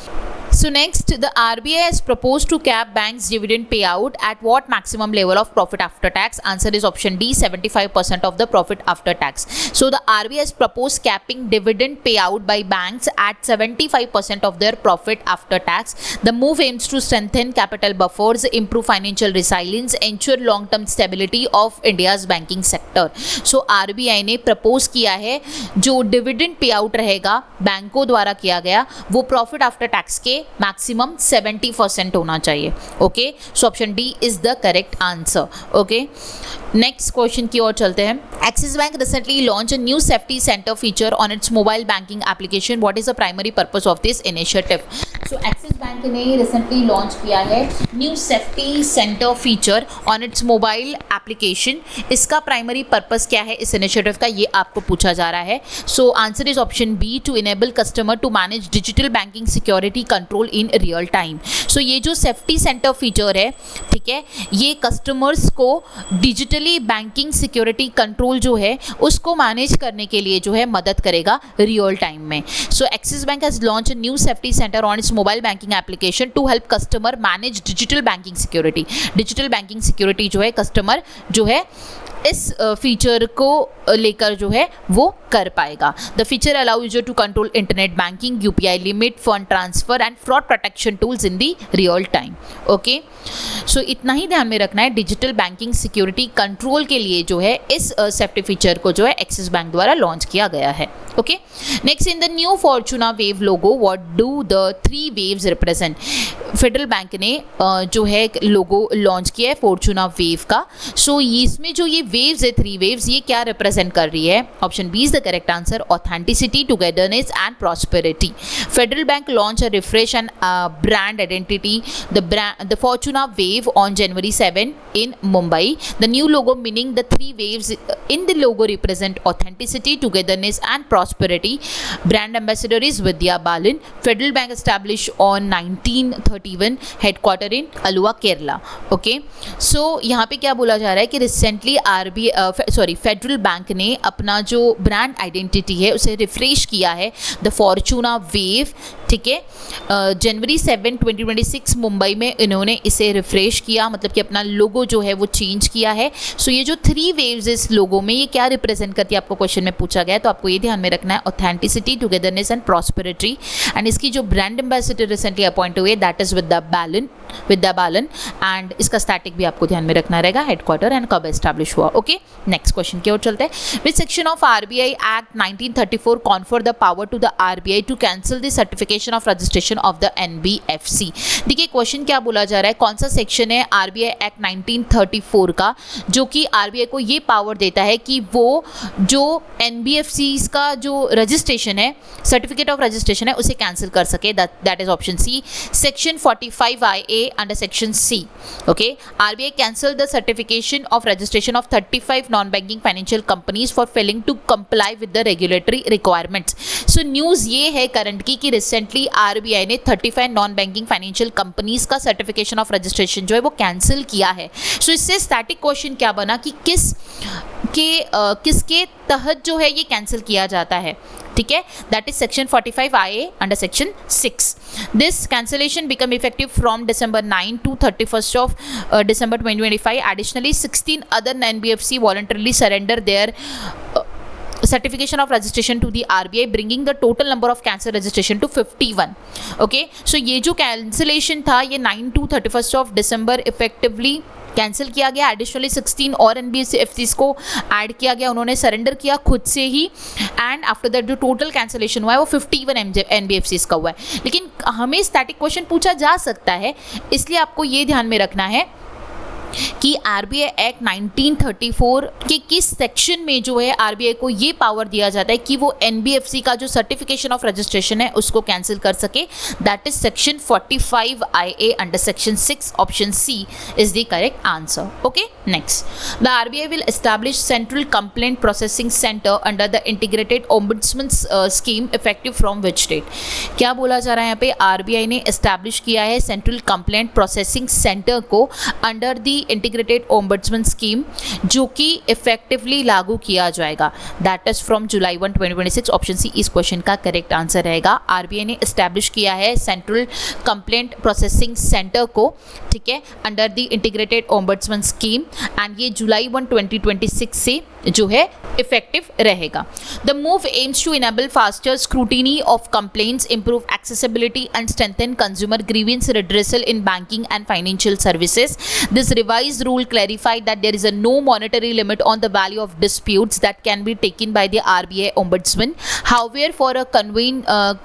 So next, the RBI has proposed to cap banks' dividend payout at what maximum level of profit after tax? Answer is option D, 75% of the profit after tax. So the RBI has proposed capping dividend payout by banks at 75% of their profit after tax. The move aims to strengthen capital buffers, improve financial resilience, ensure long-term stability of India's banking sector. So RBI ने propose किया है जो dividend payout रहेगा बैंकों द्वारा किया गया वो profit after tax के मैक्सिमम 70% होना चाहिए. Okay, so option D is the correct answer. Okay, next question की ओर चलते हैं. Axis bank recently launch a new safety centre feature on its mobile banking application. What is the primary purpose of this initiative? So Axis bank ने recently launch किया है new safety centre feature on its mobile application. इसका primary purpose क्या है इस initiative का, ये आपको पूछा जा रहा है. So answer is option B, to enable customer to manage digital banking security control in real time. So ये जो सेफ्टी सेंटर फीचर है, ठीक है, ये कस्टमर्स को डिजिटली बैंकिंग सिक्योरिटी कंट्रोल जो है उसको मैनेज करने के लिए जो है मदद करेगा रियल टाइम में. So Axis Bank has launch a new safety centre on its mobile banking application to help customer manage digital banking security. Digital banking security जो है कस्टमर जो है इस फीचर को लेकर जो है वो कर पाएगा. The feature allow user to control internet banking, UPI limit, fund transfer and fraud protection tools in the real time. Okay, so इतना ही ध्यान में रखना है. डिजिटल बैंकिंग सिक्योरिटी कंट्रोल के लिए जो है इस सेफ्टी फीचर को जो है एक्सिस बैंक द्वारा लॉन्च किया गया है. Okay, next, in the new Fortuna wave logo what do the 3 waves represent? Federal bank ने जो है लोगो लॉन्च किया है फॉर्चूना वेव का. सो इसमें जो ये वेव्स है 3 वेव्स, ये क्या रिप्रेजेंट कर रही है? Option B is the correct answer, authenticity, togetherness and prosperity. Federal bank launch a refresh and brand identity the Fortuna wave on January 7 in Mumbai. The new logo meaning the 3 waves in the logo represent authenticity, togetherness and prosperity. Brand ambassador is Vidya Balan. Federal Bank established on 1931, headquarter in Alua, Kerala. Okay, so यहाँ पे क्या बोला जा रहा है कि recently federal bank ने अपना जो ब्रांड आइडेंटिटी है उसे रिफ्रेश किया है, द फॉर्चूना वेव. ठीक है, January 7, 2026 मुंबई में इन्होंने इसे रिफ्रेश किया, मतलब कि अपना लोगो जो है वो चेंज किया है. सो ये जो 3 वेव्स इस लोगो में ये क्या रिप्रेजेंट करती है आपको क्वेश्चन में पूछा गया है, तो आपको ये ध्यान में रखना है authenticity, togetherness and prosperity. And इसकी जो ब्रांड एम्बेसडर रिसेंटली अपॉइंट हुए that is Vidya Balan. And इसका स्टैटिक भी आपको ध्यान में रखना रहेगा, हेडक्वार्टर एंड कब एस्टैब्लिश हुआ. ओके, नेक्स्ट क्वेश्चन की ओर चलते हैं। Which section of RBI act 1934 confer the power to the RBI to cancel the certification of registration of the NBFC. देखिए क्वेश्चन क्या बोला जा रहा है, कौन सा सेक्शन है आरबीआई एक्ट 1934 का जो कि आरबीआई को ये पावर देता है कि वो जो एनबीएफसी का जो रजिस्ट्रेशन है, सर्टिफिकेट ऑफ रजिस्ट्रेशन है, उसे कैंसिल कर सके। That is option C, section 45IA under section C. Okay, RBI cancel the certification of registration of 35 non-banking financial companies for failing to comply with the regulatory requirements. So news ये है current की कि recently RBI ने 35 non-banking financial companies का certification of registration जो है वो cancel किया है। सो इससे स्टैटिक क्वेश्चन क्या बना कि किसके तहत जो है ये कैंसिल किया जाता है, ठीक है, that is section 45IA under section 6। This cancellation become effective from December 9 to 31st of December 2025. Additionally, 16 other NBFC voluntarily surrender their certification of registration to the RBI, bringing the total number of cancel registration to 51. Okay, so ये जो cancellation था ये 9 to 31st of December effectively cancel किया गया। Additionally 16 और NBFCs को add किया गया, उन्होंने सरेंडर किया खुद से ही, एंड आफ्टर दैट जो टोटल कैंसिलेशन हुआ है वो 51 एनबीएफसीज का हुआ है। लेकिन हमें स्टैटिक क्वेश्चन पूछा जा सकता है, इसलिए आपको ये ध्यान में रखना है कि आरबीआई एक्ट 1934 के किस सेक्शन में जो है आरबीआई को ये पावर दिया जाता है कि वो एनबीएफसी का जो सर्टिफिकेशन ऑफ रजिस्ट्रेशन है उसको कैंसिल कर सके। That is section 45IA under section 6, option C is the correct answer. Okay, next, the RBI will establish central complaint processing centre under the integrated ombudsman scheme effective from which date. क्या बोला जा रहा है यहाँ पे, RBI ने establish किया है सेंट्रल कंप्लेंट प्रोसेसिंग सेंटर को under the integrated ombudsman scheme जो कि इफेक्टिवली लागू किया जाएगा। That is from July 1, 2026, option C इस क्वेश्चन का करेक्ट आंसर रहेगा। आरबीआई ने एस्टैब्लिश किया है सेंट्रल कंप्लेंट प्रोसेसिंग सेंटर को, ठीक है, under the integrated ombudsman scheme, and ये जुलाई 1, 2026 से जो है इफेक्टिव रहेगा। The move aims to enable faster scrutiny of complaints, improve accessibility and strengthen consumer grievance redressal in banking and financial services. This revised rule clarified that there is a no monetary limit on the value of disputes that can be taken by the RBI Ombudsman. However, for a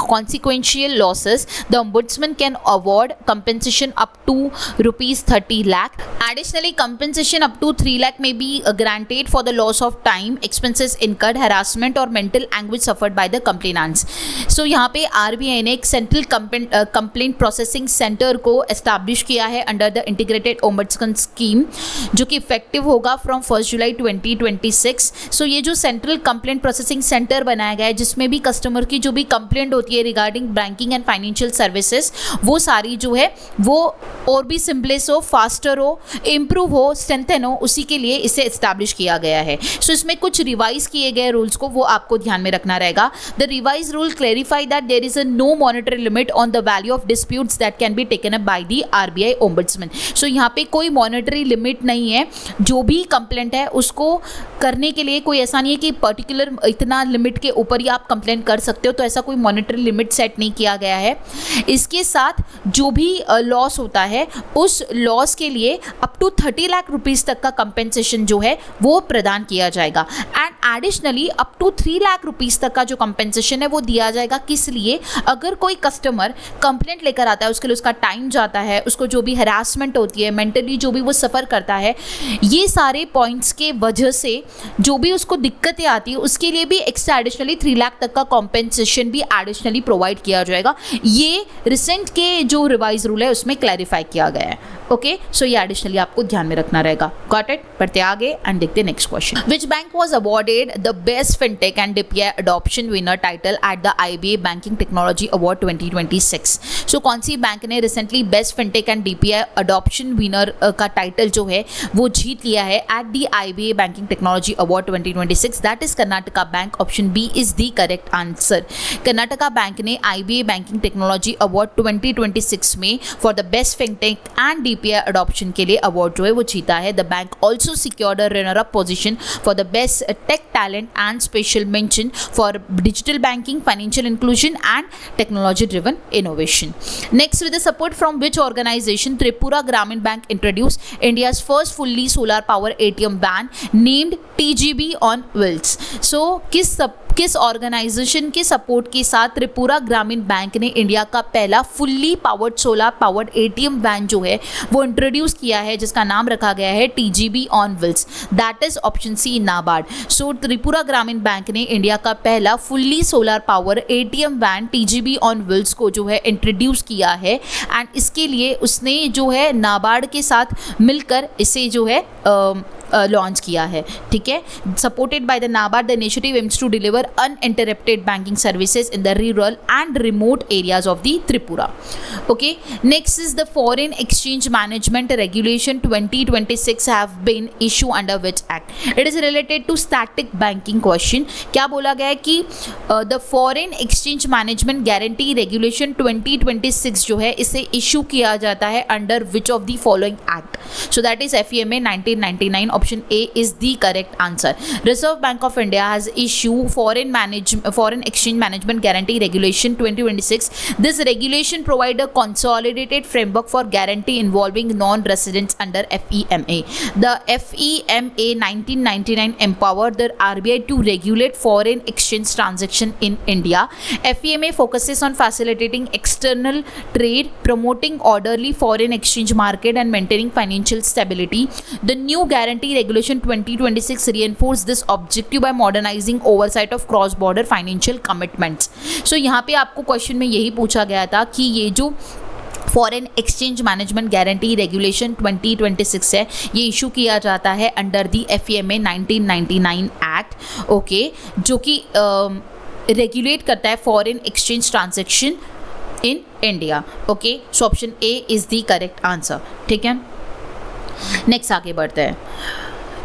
consequential losses, the Ombudsman can award compensation up to rupees 30 lakh. Additionally, compensation up to 3 lakh may be granted for the loss of time, expenses incurred, harassment or mental anguish suffered by the complainants. So यहाँ पे RBI ने एक central complaint processing centre को establish किया है under the integrated ombudsman scheme जो कि effective होगा फ्रॉम 1 जुलाई 2026। सो ये जो सेंट्रल कंप्लेंट प्रोसेसिंग सेंटर बनाया गया है जिसमें भी कस्टमर की जो भी कंप्लेंट होती है regarding banking and financial services वो सारी जो है वो और भी सिंपलेस हो, फास्टर हो, इम्प्रूव हो, स्ट्रेंथन हो, उसी के लिए इसे एस्टैब्लिश किया गया है। सो इसमें कुछ रिवाइज किए गए रूल्स को वो आपको ध्यान में रखना रहेगा। The revise rule clarify that there is a no monetary limit on the value of disputes that can be taken up by the RBI ombudsman. So यहाँ पे कोई मॉनेटरी लिमिट नहीं है, जो भी कंप्लेंट है उसको करने के लिए कोई ऐसा नहीं है कि पर्टिकुलर इतना लिमिट के ऊपर ही आप कंप्लेंट कर सकते हो, तो ऐसा कोई मॉनेटरी लिमिट सेट नहीं किया गया है। इसके साथ जो भी लॉस होता है उस लॉस के लिए अप टू 30 लाख रुपीस तक का कंपेंसेशन जो है वो प्रदान किया जाएगा, and additionally up to 3 lakh rupees तक का जो कंपेंसेशन है वो दिया जाएगा। किस लिए, अगर कोई कस्टमर कंप्लेंट लेकर आता है उसके लिए उसका टाइम जाता है, उसको जो भी हरासमेंट होती है, मेंटली जो भी वो सफ़र करता है, ये सारे पॉइंट्स के वजह से जो भी उसको दिक्कतें आती है उसके लिए भी एक्स्ट्रा एडिशनली 3 लाख तक का कॉम्पेंसेशन भी एडिशनली प्रोवाइड किया जाएगा। ये रिसेंट के जो रिवाइज रूल है उसमें क्लैरिफाई किया गया है। ओके, सो ये एडिशनली आपको ध्यान में रखना रहेगा। Got it? बढ़ते आगे एंड देखते next question. Which bank was awarded the best fintech and DPI adoption winner title at the IBA banking technology award 2026? So कौन सी बैंक ने recently best fintech and DPI adoption winner का title जो है वो जीत लिया है at the IBA banking technology award 2026? That is Karnataka bank, option B is the correct answer. Karnataka bank ने आईबीए बैंकिंग टेक्नोलॉजी अवार्ड 2026 में for the best fintech and DPI adoption के लिए अवार्ड जो है वो जीता है। The bank also secured a runner up position for the best tech talent and special mention for digital banking, financial inclusion and technology driven innovation. Next, with the support from which organization Tripura Gramin Bank introduced India's first fully solar power ATM van named TGB on wheels. So किस organisation के support के साथ Tripura Gramin bank ने India का पहला fully powered solar powered ATM van जो है वो इंट्रोड्यूस किया है, जिसका नाम रखा गया है TGB on wheels, that is option C NABARD. So Tripura Gramin bank ने इंडिया का पहला fully solar power ATM van TGB on wheels को जो है इंट्रोड्यूस किया है एंड इसके लिए उसने जो है नाबार्ड के साथ मिलकर इसे जो है लॉन्च किया है. ठीक है, supported by the NABARD the initiative aims to deliver uninterrupted banking services in the rural and remote areas of the Tripura. Okay, next is the foreign exchange management regulation 2026 have been issue under which act. It is related to static banking question. क्या बोला गया है कि the foreign exchange management guarantee regulation 2026 जो है इसे issue किया जाता है under which of the following act. So that is FEMA 1999. Option A is the correct answer. Reserve Bank of India has issued Foreign Exchange Management Guarantee Regulation 2026. This regulation provides a consolidated framework for guarantee involving non-residents under FEMA. The FEMA 1999 empowered the RBI to regulate foreign exchange transaction in India. FEMA focuses on facilitating external trade, promoting orderly foreign exchange market and maintaining financial stability. The new guarantee regulation 2026 reinforce this objective by modernizing oversight of cross border financial commitments. So यहाँ पे आपको question में यही पूछा गया था कि ये जो foreign exchange management guarantee regulation 2026 है ये इशू किया जाता है under the FEMA 1999 act. Okay, जो कि रेगुलेट करता है foreign exchange transaction in India. Okay, so option A is the correct answer. ठीक है, नेक्स्ट आगे बढ़ते हैं.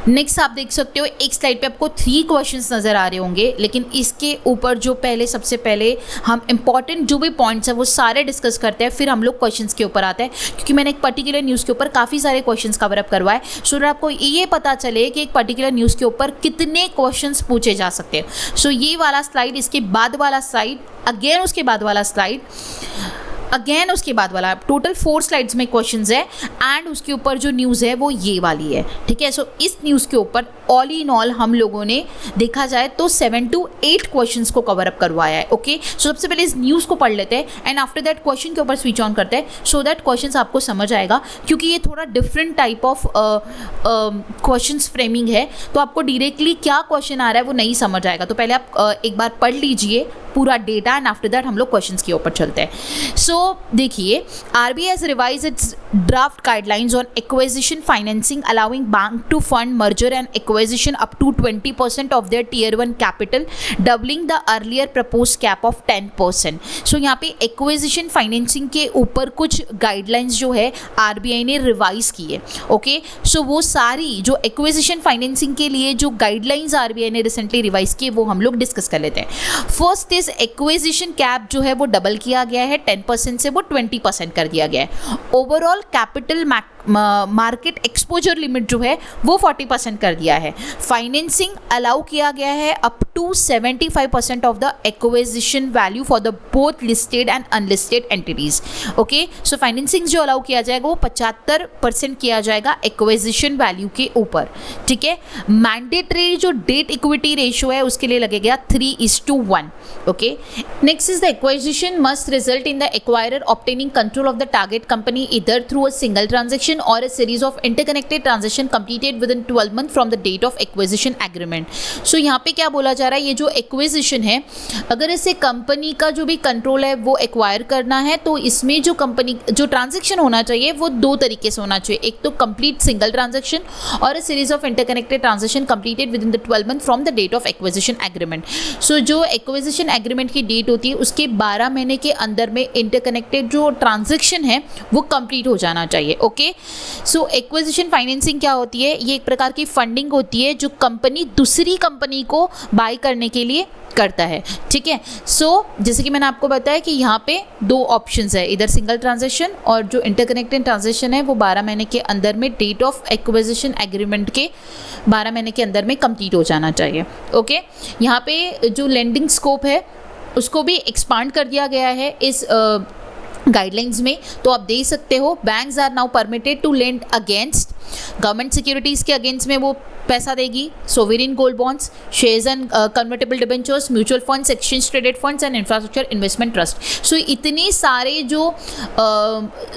नेक्स्ट आप देख सकते हो एक स्लाइड पे आपको 3 क्वेश्चंस नज़र आ रहे होंगे, लेकिन इसके ऊपर जो सबसे पहले हम इंपॉर्टेंट जो भी पॉइंट्स हैं वो सारे डिस्कस करते हैं, फिर हम लोग क्वेश्चंस के ऊपर आते हैं, क्योंकि मैंने एक पर्टिकुलर न्यूज़ के ऊपर काफ़ी सारे क्वेश्चंस कवर अप करवाए. सो आपको ये पता चले कि एक पर्टिकुलर न्यूज़ के ऊपर कितने क्वेश्चंस पूछे जा सकते हैं. सो ये वाला स्लाइड, इसके बाद वाला स्लाइड, अगेन उसके बाद वाला स्लाइड, अगेन उसके बाद वाला, टोटल 4 स्लाइड्स में क्वेश्चंस है एंड उसके ऊपर जो न्यूज़ है वो ये वाली है. ठीक है, सो इस न्यूज़ के ऊपर ऑल इन ऑल हम लोगों ने देखा जाए तो 7 to 8 क्वेश्चंस को कवर अप करवाया है. ओके, सो सबसे पहले इस न्यूज़ को पढ़ लेते हैं एंड आफ्टर दैट क्वेश्चन के ऊपर स्विच ऑन करते हैं सो दैट क्वेश्चंस आपको समझ आएगा, क्योंकि ये थोड़ा different type of questions framing है, तो आपको डायरेक्टली क्या क्वेश्चन आ रहा है वो नहीं समझ आएगा. तो पहले आप एक बार पढ़ लीजिए पूरा डेटा एंड आफ्टर दैट हम लोग क्वेश्चंस के ऊपर चलते हैं. सो देखिए, RBI has revised its draft guidelines on acquisition financing, allowing bank to fund merger and acquisition up to 20% of their tier 1 capital, doubling the earlier proposed cap of 10%. सो यहाँ पे acquisition financing के ऊपर कुछ गाइडलाइंस जो है RBI ने revise की है. ओके, सो वो सारी जो एक्विजिशन फाइनेंसिंग के लिए जो गाइडलाइंस RBI ने रिसेंटली रिवाइज किए वो हम लोग डिस्कस कर लेते हैं. फर्स्ट इज एक्विजिशन कैप जो है वो डबल किया गया है, 10% से वो 20% कर दिया गया है. Overall capital market exposure limit जो है वो 40% कर दिया है. फाइनेंसिंग अलाउ किया गया है up to 75% of the acquisition value for the both listed and unlisted entities. Okay, so financing जो अलाउ किया जाएगा वो 75% किया जाएगा एक्विजिशन वैल्यू के ऊपर. ठीक है, मैंडेटरी जो डेट इक्विटी रेशियो है उसके लिए लगेगा 3:1. Okay, next is the acquisition must result in the acquirer obtaining control of the target company either through a single transaction or a series of interconnected transaction completed within 12 months from the date of acquisition agreement. So यहाँ पे क्या बोला जा रहा है, ये जो acquisition है अगर इसे कंपनी का जो भी कंट्रोल है वो एक्वायर करना है तो इसमें जो कंपनी जो ट्रांजेक्शन होना चाहिए वो 2 तरीके से होना चाहिए. एक तो कंप्लीट सिंगल ट्रांजेक्शन और a series of interconnected transaction completed within the 12 month from the date of acquisition agreement. So जो एक्विजिशन एग्रीमेंट की डेट होती है उसके 12 महीने के अंदर में इंटरकनेक्टेड जो ट्रांजेक्शन है वो कंप्लीट हो जाना चाहिए. ओके, सो एक्विजिशन फाइनेंसिंग क्या होती है? ये एक प्रकार की फंडिंग होती है जो कंपनी दूसरी कंपनी को बाय करने के लिए करता है, ठीक है। सो जैसे कि मैंने आपको बताया कि यहाँ पे दो ऑप्शंस है, इधर सिंगल ट्रांजैक्शन और जो इंटरकनेक्टेड ट्रांजैक्शन है वो 12 महीने के अंदर में डेट ऑफ एक्विजिशन एग्रीमेंट के 12 महीने के अंदर में कंप्लीट हो जाना चाहिए। ओके, यहाँ पे जो लेंडिंग स्कोप है उसको भी एक्सपांड कर दिया गया है इस गाइडलाइंस में। तो आप देख सकते हो, banks are now permitted to lend against government securities के अगेंस्ट में वो पैसा देगी, sovereign gold bonds, shares and convertible debentures, mutual funds, exchange traded funds and infrastructure investment trust. So इतने सारे जो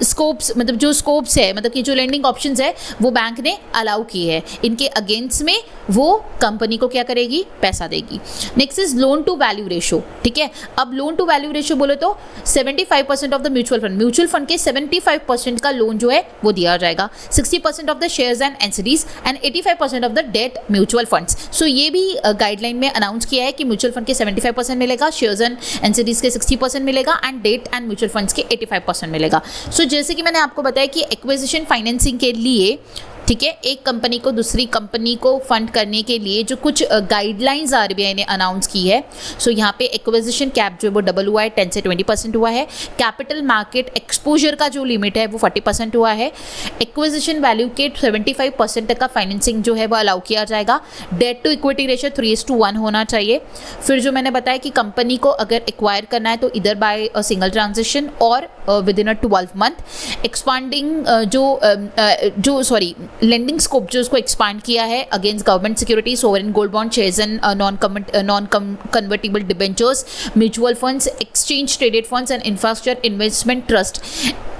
स्कोप्स मतलब जो स्कोप्स है मतलब कि जो लेंडिंग ऑप्शंस है वो बैंक ने अलाउ की है, इनके अगेंस्ट में वो कंपनी को क्या करेगी? पैसा देगी। Next is loan to value ratio, ठीक है। अब लोन टू वैल्यू रेशो बोले तो 75% ऑफ द म्यूचुअल फंड के 75% का लोन जो है वो दिया जाएगा, 60% of the shares and NCDs and 85% of the debt mutual funds. So ये भी गाइडलाइन में अनाउंस किया है कि म्यूचुअल फंड के 75% मिलेगा, शेयर्स एंड एनसीडीज के 60% मिलेगा and debt and mutual funds के 85% मिलेगा। सो जैसे कि मैंने आपको बताया कि एक्विजिशन फाइनेंसिंग के लिए, ठीक है, एक कंपनी को दूसरी कंपनी को फंड करने के लिए जो कुछ गाइडलाइंस आरबीआई ने अनाउंस की है। सो यहाँ पे एक्विजिशन कैप जो है वो डबल हुआ है, 10 से 20% हुआ है। कैपिटल मार्केट एक्सपोजर का जो लिमिट है वो 40% हुआ है। एक्विजिशन वैल्यू के 75% तक का फाइनेंसिंग जो है वो अलाउ किया जाएगा। डेट टू इक्विटी रेशियो 3:1 होना चाहिए। फिर जो मैंने बताया कि कंपनी को अगर एक्वायर करना है तो इधर बाय अ सिंगल ट्रांजेक्शन और within a 12 month. Expanding lending scope जो उसको एक्सपांड किया है against government security, sovereign gold bond, shares and non convertible debentures, mutual funds, exchange traded funds and infrastructure investment trust,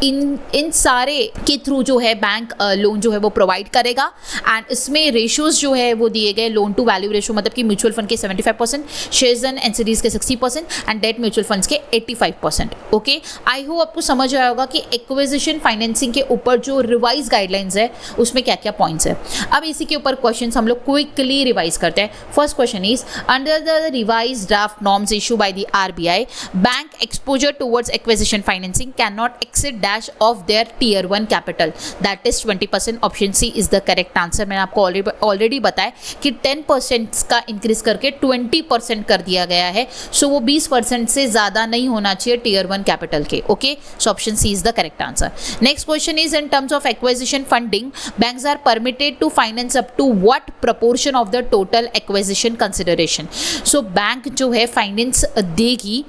इन सारे के through जो है बैंक लोन जो है वो प्रोवाइड करेगा। एंड इसमें रेशियोज जो है वो दिए गए, लोन टू वैल्यू रेशियो मतलब कि म्यूचुअल फंड के 75%, शेयर्स एंड एनसीडीज के 60% एंड डेट म्यूचुअल फंड्स के 85%। ओके, आई होप आपको समझ आया होगा कि एक्विजिशन फाइनेंसिंग के ऊपर जो रिवाइज गाइडलाइंस है उसमें क्या क्या पॉइंट्स है। अब इसी के ऊपर क्वेश्चंस हम लोग क्विकली रिवाइज करते हैं। First question is, under the revise draft norms issue by the RBI, bank exposure towards acquisition financing can not exceed dash of their tier 1 capital, that is 20%। Option C is the correct answer. मैंने आपको already बताया कि 10% का increase करके 20% कर दिया गया है। सो वो 20% से ज्यादा नहीं होना चाहिए टियर 1 कैपिटल के। Okay, so option C is the correct answer. Next question is, in terms of acquisition funding, banks are permitted to finance up to what proportion of the total acquisition consideration? So bank जो है finance देगी,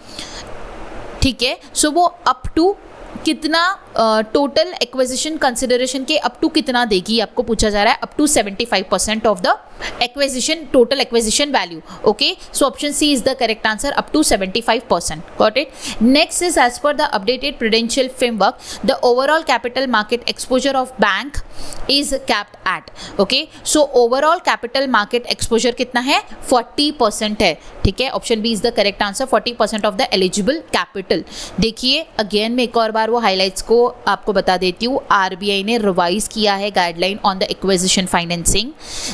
ठीक है। So वो up to कितना total acquisition consideration के up to कितना देगी, आपको पूछा जा रहा है। Up to 75% of the acquisition total acquisition value. Okay, so option C is the correct answer, up to 75%। Got it. Next is, as per the updated prudential framework the overall capital market exposure of bank is capped at. Okay, so overall capital market exposure कितना है? 40% है, ठीक है। Option B is the correct answer, 40% of the eligible capital. देखिए again मैं एक और बार वो हाइलाइट्स को आपको बता देती हूँ। आरबीआई ने रिवाइज किया है guideline on the acquisition financing,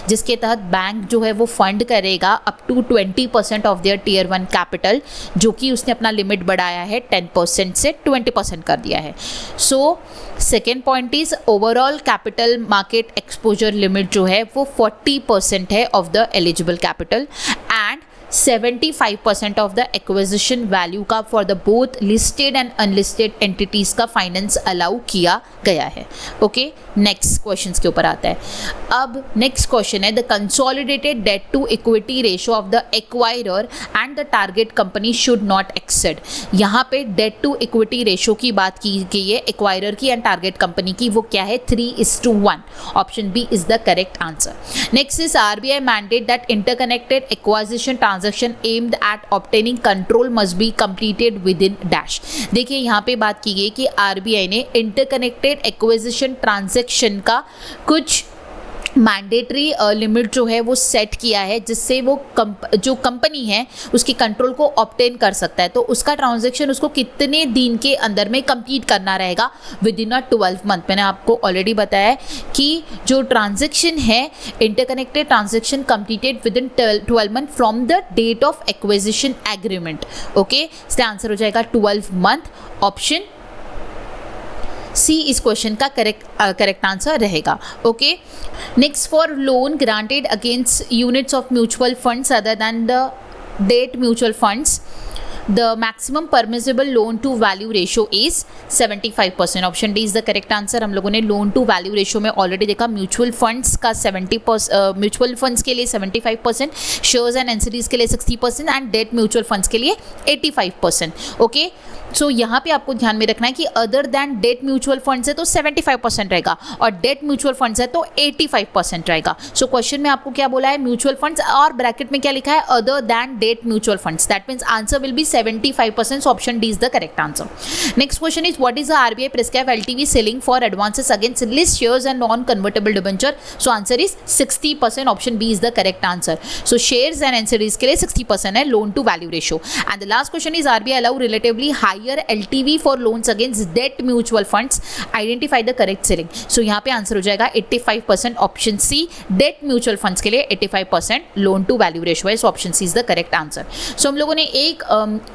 जिसके तहत बैंक जो है वो फंड करेगा up to 20% of their tier 1 capital, जो कि उसने अपना लिमिट बढ़ाया है 10% से 20% कर दिया है। So second point is, overall capital market exposure limit जो है वो 40% है of the eligible capital and 75% of the acquisition value का for the both listed and unlisted entities का फाइनेंस अलाउ किया गया है। ओके, नेक्स्ट क्वेश्चन के ऊपर आता है। अब नेक्स्ट क्वेश्चन है, the consolidated debt to equity ratio of the acquirer and the target company should not exceed. यहाँ पे डेट टू इक्विटी रेशियो की बात की गई है, एक्वायरर की एंड टारगेट कंपनी की, वो क्या है? 3:1। Option B is the correct answer. Next is, RBI mandate that interconnected acquisition transaction aimed at obtaining control must be completed within dash। देखिए यहाँ पे बात की गई कि आरबीआई ने इंटरकनेक्टेड एक्विजिशन ट्रांजैक्शन का कुछ मैंडेटरी लिमिट जो है वो सेट किया है, जिससे वो जो कंपनी है उसकी कंट्रोल को ऑब्टेन कर सकता है। तो उसका ट्रांजैक्शन उसको कितने दिन के अंदर में कंप्लीट करना रहेगा? Within a 12 month. मैंने आपको ऑलरेडी बताया कि जो ट्रांजैक्शन है interconnected transaction completed within 12 month from the date of acquisition agreement. Okay, इसका आंसर हो जाएगा 12 मंथ। ऑप्शन सी इस क्वेश्चन का करेक्ट आंसर रहेगा। Okay, next, for loan granted against units of mutual funds other than the debt mutual funds, the maximum permissible loan to value ratio is 75%. Option D is the correct answer. हम लोगों ने loan to value ratio में already देखा, mutual funds का 70%, mutual funds के लिए 75%, shares and NCDs के लिए 60% एंड डेट म्यूचुअल फंड्स के लिए 85%। ओके, सो यहाँ पे आपको ध्यान में रखना है कि other than date mutual funds है तो 75% रहेगा और डेट म्यूचुअल फंड्स है तो 85% रहेगा। सो क्वेश्चन में आपको क्या बोला है, म्यूचुअल फंड्स और ब्रैकेट में क्या लिखा है, other than date mutual funds, that means answer will be 75%. So option D is the correct answer. Next question is, what is the RBI prescribed LTV ceiling for advances against list shares and non-convertible debenture? So answer is 60%. Option B is the correct answer. So shares and NCDs के लिए 60% है loan to value ratio. And the last question is, RBI allow relatively higher LTV for loans against debt mutual funds. Identify the correct ceiling. So यहाँ पे answer हो जाएगा 85%. Option C, debt mutual funds के लिए 85% loan to value ratio है. So option C is the correct answer. So हम लोगों ने एक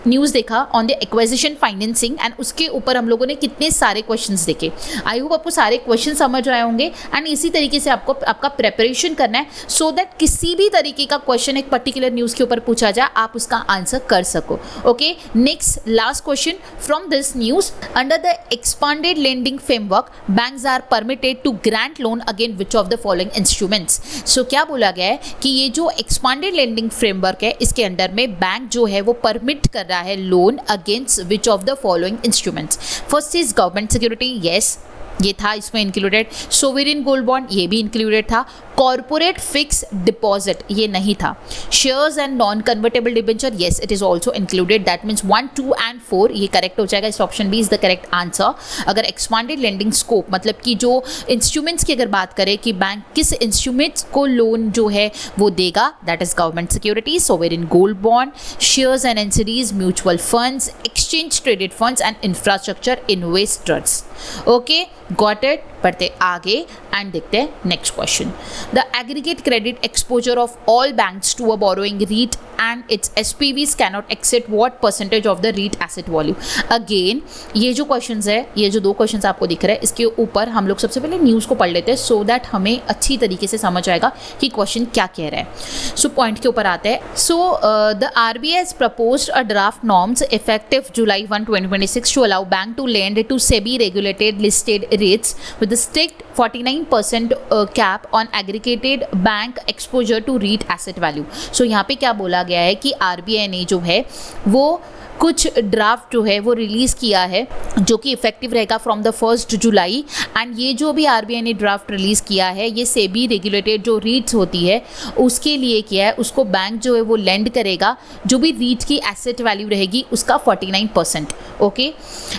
न्यूज़ देखा on the acquisition financing and उसके ऊपर हम लोगों ने कितने सारे क्वेश्चंस देखे। आई होप आपको सारे क्वेश्चन समझ आए होंगे एंड इसी तरीके से आपको आपका प्रिपरेशन करना है सो दैट किसी भी तरीके का क्वेश्चन एक पर्टिकुलर न्यूज़ के ऊपर पूछा जाए आप उसका आंसर कर सको। Okay, next last question from this news, under the expanded lending framework banks are permitted to grant loan again which of the following instruments. So क्या बोला गया है कि ये जो एक्सपांडेड लेंडिंग फ्रेमवर्क है इसके अंडर में बैंक जो है वो परमिट कर रहा है loan against which of the following instruments. First is government security, yes ये था इसमें इंक्लूडेड, सोवरेन गोल्ड बॉन्ड ये भी इंक्लूडेड था, कॉर्पोरेट फिक्स डिपॉजिट ये नहीं था, shares and non convertible debenture yes it is also included, that means 1, 2 and 4 ये करेक्ट हो जाएगा। इस option B is the correct answer. अगर एक्सपांडेड लेंडिंग स्कोप मतलब कि जो इंस्ट्रूमेंट्स की अगर बात करें कि बैंक किस इंस्ट्रूमेंट्स को लोन जो है वो देगा, that is government security, sovereign gold bond, shares and NCDs, mutual funds, exchange traded funds and infrastructure investors. Okay, got it. बढ़ते आगे एंड देखते हैं next question. The aggregate credit exposure of all banks to a borrowing REIT and its SPVs cannot exceed what percentage of the REIT asset value. Again ये जो questions है, ये जो दो क्वेश्चंस आपको दिख रहे हैं इसके ऊपर हम लोग सबसे पहले न्यूज़ को पढ़ लेते हैं सो दैट हमें अच्छी तरीके से समझ आएगा कि क्वेश्चन क्या कह रहा है। सो पॉइंट के ऊपर आते हैं। So the RBI has proposed a draft norms effective July 1, 2026 to allow bank to lend to SEBI regulated listed rates with the strict 49% cap on aggregated bank exposure to REIT asset value. So यहाँ पे क्या बोला गया है कि RBI ने जो है वो कुछ ड्राफ्ट जो है वो रिलीज़ किया है जो कि इफेक्टिव रहेगा फ्रॉम द 1 जुलाई एंड ये जो भी RBI ने ड्राफ्ट रिलीज़ किया है ये सेबी रेगुलेटेड जो रीट्स होती है उसके लिए किया है। उसको बैंक जो है वो लेंड करेगा, जो भी रीट की एसेट वैल्यू रहेगी उसका 49%। ओके,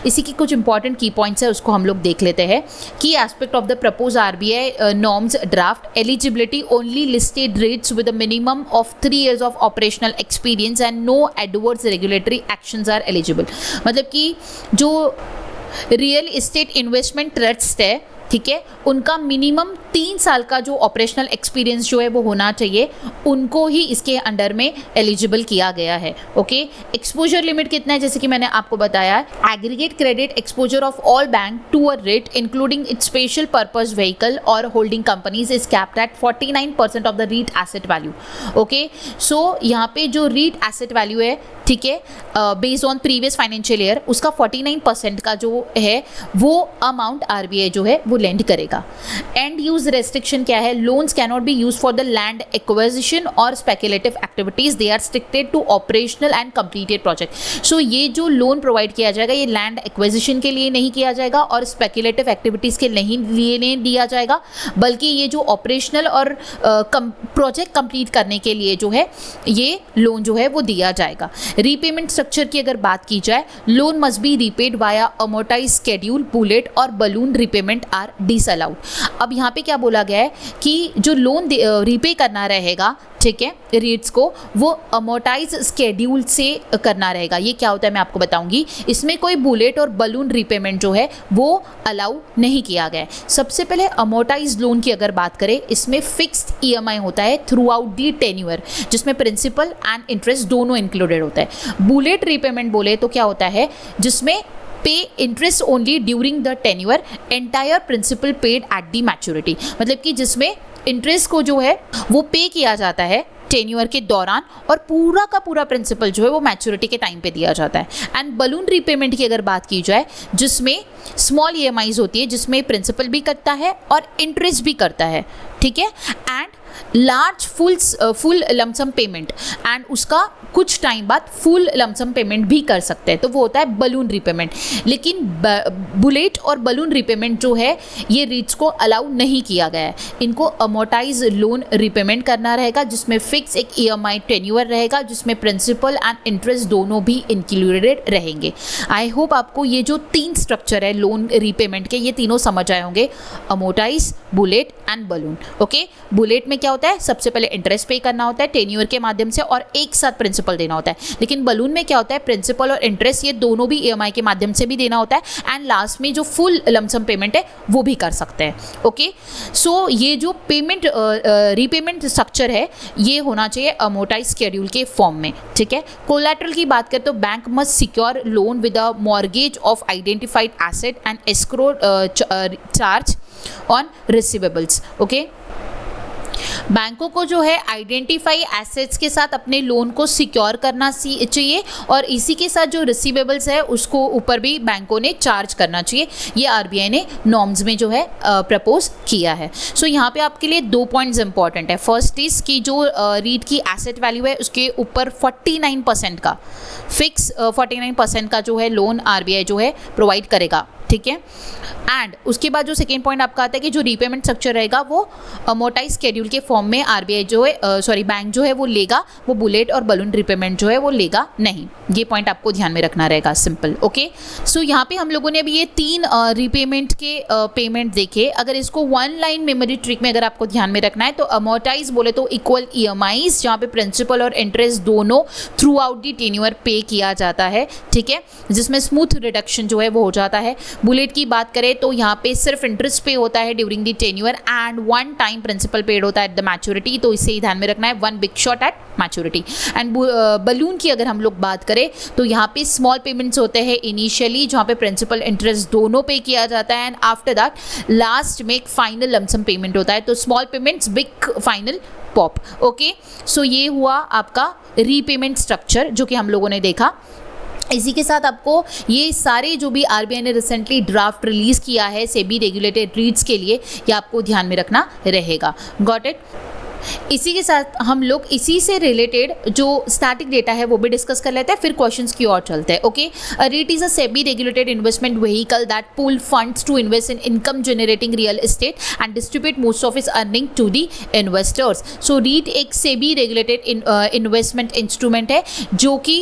इसी की कुछ इंपॉर्टेंट की पॉइंट्स है उसको हम लोग देख लेते हैं। Key aspect of the propose RBI norms draft, eligibility only listed rates with a minimum of 3 years of operational experience and no adverse regulatory actions are eligible. मतलब कि जो रियल एस्टेट इन्वेस्टमेंट ट्रस्ट है, ठीक है, उनका minimum 3 साल का जो ऑपरेशनल एक्सपीरियंस जो है वो होना चाहिए, उनको ही इसके अंडर में एलिजिबल किया गया है। ओके, एक्सपोजर लिमिट कितना है जैसे कि मैंने आपको बताया है, aggregate credit exposure of all bank to a REIT including its special purpose vehicle और holding companies is capped at 49% of the REIT asset value. Okay, so यहाँ पे जो रीट एसेट वैल्यू है, ठीक है, based on previous financial year, उसका 49% का जो है वो अमाउंट RBI जो है वो लेंड करेगा। एंड यूज रेस्ट्रिक्शन क्या है, loans cannot be use for the land acquisition और speculative activities, they are restricted to operational and completed project. So ये जो लोन प्रोवाइड किया जाएगा ये लैंड एक्विजिशन के लिए नहीं किया जाएगा और स्पेकुलेटिव एक्टिविटीज के लिए नहीं दिया जाएगा, बल्कि ये जो ऑपरेशनल और प्रोजेक्ट कंप्लीट करने के लिए जो है ये लोन जो है वो दिया जाएगा। रीपेमेंट स्ट्रक्चर की अगर बात की जाए, loan must be repaid via amortise schedule, bullet और बलून रीपेमेंट आर डिसअलाउड। अब यहाँ पे क्या बोला गया है कि जो लोन रीपे करना रहेगा, ठीक है, रेट्स को वो अमोर्टाइज स्केड्यूल से करना रहेगा। ये क्या होता है मैं आपको बताऊंगी। इसमें कोई बुलेट और बलून रीपेमेंट जो है वो अलाउ नहीं किया गया है। सबसे पहले अमोर्टाइज लोन की अगर बात करें, इसमें फिक्स्ड EMI होता है थ्रू आउट दी टेन्यूअर, जिसमें प्रिंसिपल एंड इंटरेस्ट दोनों इंक्लूडेड होता है। बुलेट रीपेमेंट बोले तो क्या होता है, जिसमें pay interest only during the tenure, entire principal paid at the maturity, मतलब कि जिसमें इंटरेस्ट को जो है वो पे किया जाता है टेन्योर के दौरान और पूरा का पूरा प्रिंसिपल जो है वो मैच्योरिटी के टाइम पे दिया जाता है। एंड बलून रीपेमेंट की अगर बात की जाए, जिसमें स्मॉल ईएमआईज होती है, जिसमें प्रिंसिपल भी कटता है और इंटरेस्ट भी करता है, ठीक है, and large full lump sum payment, and उसका कुछ टाइम बाद फुल लमसम पेमेंट भी कर सकते हैं, तो वो होता है बलून रीपेमेंट। लेकिन बुलेट और बलून रीपेमेंट जो है ये रीट्स को अलाउ नहीं किया गया है। इनको अमोर्टाइज लोन रीपेमेंट करना रहेगा, जिसमें फिक्स एक ईएमआई टेन्योर रहेगा, जिसमें प्रिंसिपल एंड इंटरेस्ट दोनों भी इंक्लूडेड रहेंगे। आई होप आपको ये जो 3 स्ट्रक्चर है लोन रीपेमेंट के, ये तीनों समझ आए होंगे, amortise, bullet and balloon. Okay, bullet में क्या होता है, सबसे पहले इंटरेस्ट पे करना होता है टेन्योर के माध्यम से और एक साथ प्रिंसिपल देना होता है। लेकिन बलून में क्या होता है, प्रिंसिपल और इंटरेस्ट ये दोनों भी ईएमआई के माध्यम से भी देना होता है, एंड लास्ट में जो फुल लमसम पेमेंट है वो भी कर सकते हैं। ओके, सो ये जो पेमेंट रीपेमेंट स्ट्रक्चर है ये होना चाहिए अमोर्टाइज शेड्यूल के फॉर्म में, ठीक है। कोलैटरल की बात करें तो bank must secure loan with a mortgage of identified asset and escrow charge on receivables. Okay, बैंकों को जो है आइडेंटिफाई एसेट्स के साथ अपने लोन को सिक्योर करना चाहिए और इसी के साथ जो रिसीवेबल्स है उसको ऊपर भी बैंकों ने चार्ज करना चाहिए। ये आरबीआई ने नॉर्म्स में जो है प्रपोज किया है। सो यहाँ पे आपके लिए 2 पॉइंट्स इंपॉर्टेंट है। फर्स्ट इज कि जो रीट की एसेट वैल्यू है उसके ऊपर 49% का फिक्स 49% का जो है लोन आरबीआई जो है प्रोवाइड करेगा, ठीक है। एंड उसके बाद जो सेकेंड पॉइंट आपका आता है कि जो रीपेमेंट स्ट्रक्चर रहेगा वो अमोर्टाइज शेड्यूल के फॉर्म में आरबीआई जो है बैंक जो है वो लेगा, वो बुलेट और बलून रीपेमेंट जो है वो लेगा नहीं। ये पॉइंट आपको ध्यान में रखना रहेगा, सिंपल। ओके, सो यहाँ पे हम लोगों ने अभी ये 3 रीपेमेंट के पेमेंट देखे। अगर इसको 1 लाइन मेमोरी ट्रिक में अगर आपको ध्यान में रखना है तो अमोर्टाइज बोले तो इक्वल ईएमआईज, जहाँ पे प्रिंसिपल और इंटरेस्ट दोनों थ्रू आउट दी टेन्योर पे किया जाता है, ठीक है, जिसमें स्मूथ रिडक्शन जो है वो हो जाता है। बुलेट की बात करें तो यहाँ पे सिर्फ इंटरेस्ट पे होता है during the tenure and 1 time principal paid होता है एट द मैच्योरिटी, तो इसे ही ध्यान में रखना है, 1 big shot at maturity. And balloon की अगर हम लोग बात करें तो यहाँ पे स्मॉल पेमेंट्स होते हैं इनिशियली, जहाँ पे प्रिंसिपल इंटरेस्ट दोनों पे किया जाता है एंड आफ्टर दैट लास्ट में एक फाइनल लमसम पेमेंट होता है, तो small payments big final pop. Okay, so ये हुआ आपका रीपेमेंट स्ट्रक्चर जो कि हम लोगों ने देखा। इसी के साथ आपको ये सारे जो भी आरबीआई ने रिसेंटली ड्राफ्ट रिलीज़ किया है सेबी रेगुलेटेड रीट्स के लिए, ये आपको ध्यान में रखना रहेगा। Got it. इसी के साथ हम लोग इसी से रिलेटेड जो स्टैटिक डेटा है वो भी डिस्कस कर लेते हैं, फिर क्वेश्चंस की ओर चलते हैं। Okay, REIT is a SEBI regulated investment vehicle that pool funds to invest in income generating real estate and distribute most of its earning to the investors. So REIT एक SEBI regulated investment instrument है जो कि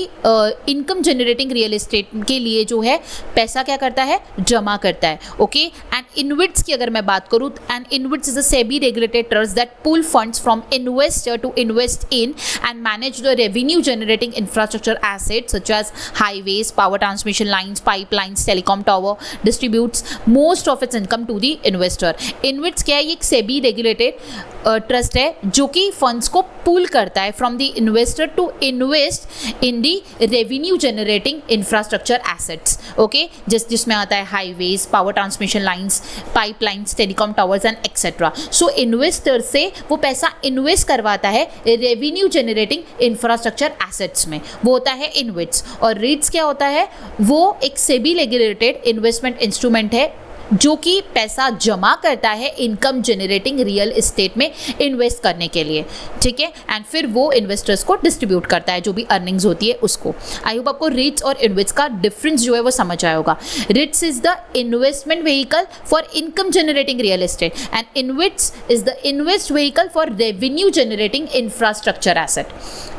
income generating real estate के लिए जो है पैसा क्या करता है, जमा करता है। ओके, एंड इनविट्स की अगर मैं बात करूँ, and InvITs is a SEBI regulated trust that pool funds from investor to invest in and manage the revenue generating infrastructure assets such as highways, power transmission lines, pipelines, telecom tower, distributes most of its income to the investor। InvITs क्या है, ये एक SEBI regulated trust है जो कि funds को pool करता है from the investor to invest in the revenue generating infrastructure assets. Okay, जिसमें आता है highways, power transmission lines, pipelines, telecom towers and etcetera. So investor से वो पैसा इन्वेस्ट करवाता है रेवेन्यू जनरेटिंग इंफ्रास्ट्रक्चर एसेट्स में, वो होता है इनविट्स। और रीट्स क्या होता है, वो एक सेबी रेगुलेटेड इन्वेस्टमेंट इंस्ट्रूमेंट है जो कि पैसा जमा करता है इनकम जनरेटिंग रियल एस्टेट में इन्वेस्ट करने के लिए, ठीक है, एंड फिर वो इन्वेस्टर्स को डिस्ट्रीब्यूट करता है जो भी अर्निंग्स होती है उसको। आई होप आपको रिट्स और इनविट्स का डिफरेंस जो है वो समझ आया होगा। REITs is the investment vehicle for income generating real estate and InvITs is the invest vehicle for revenue generating infrastructure asset.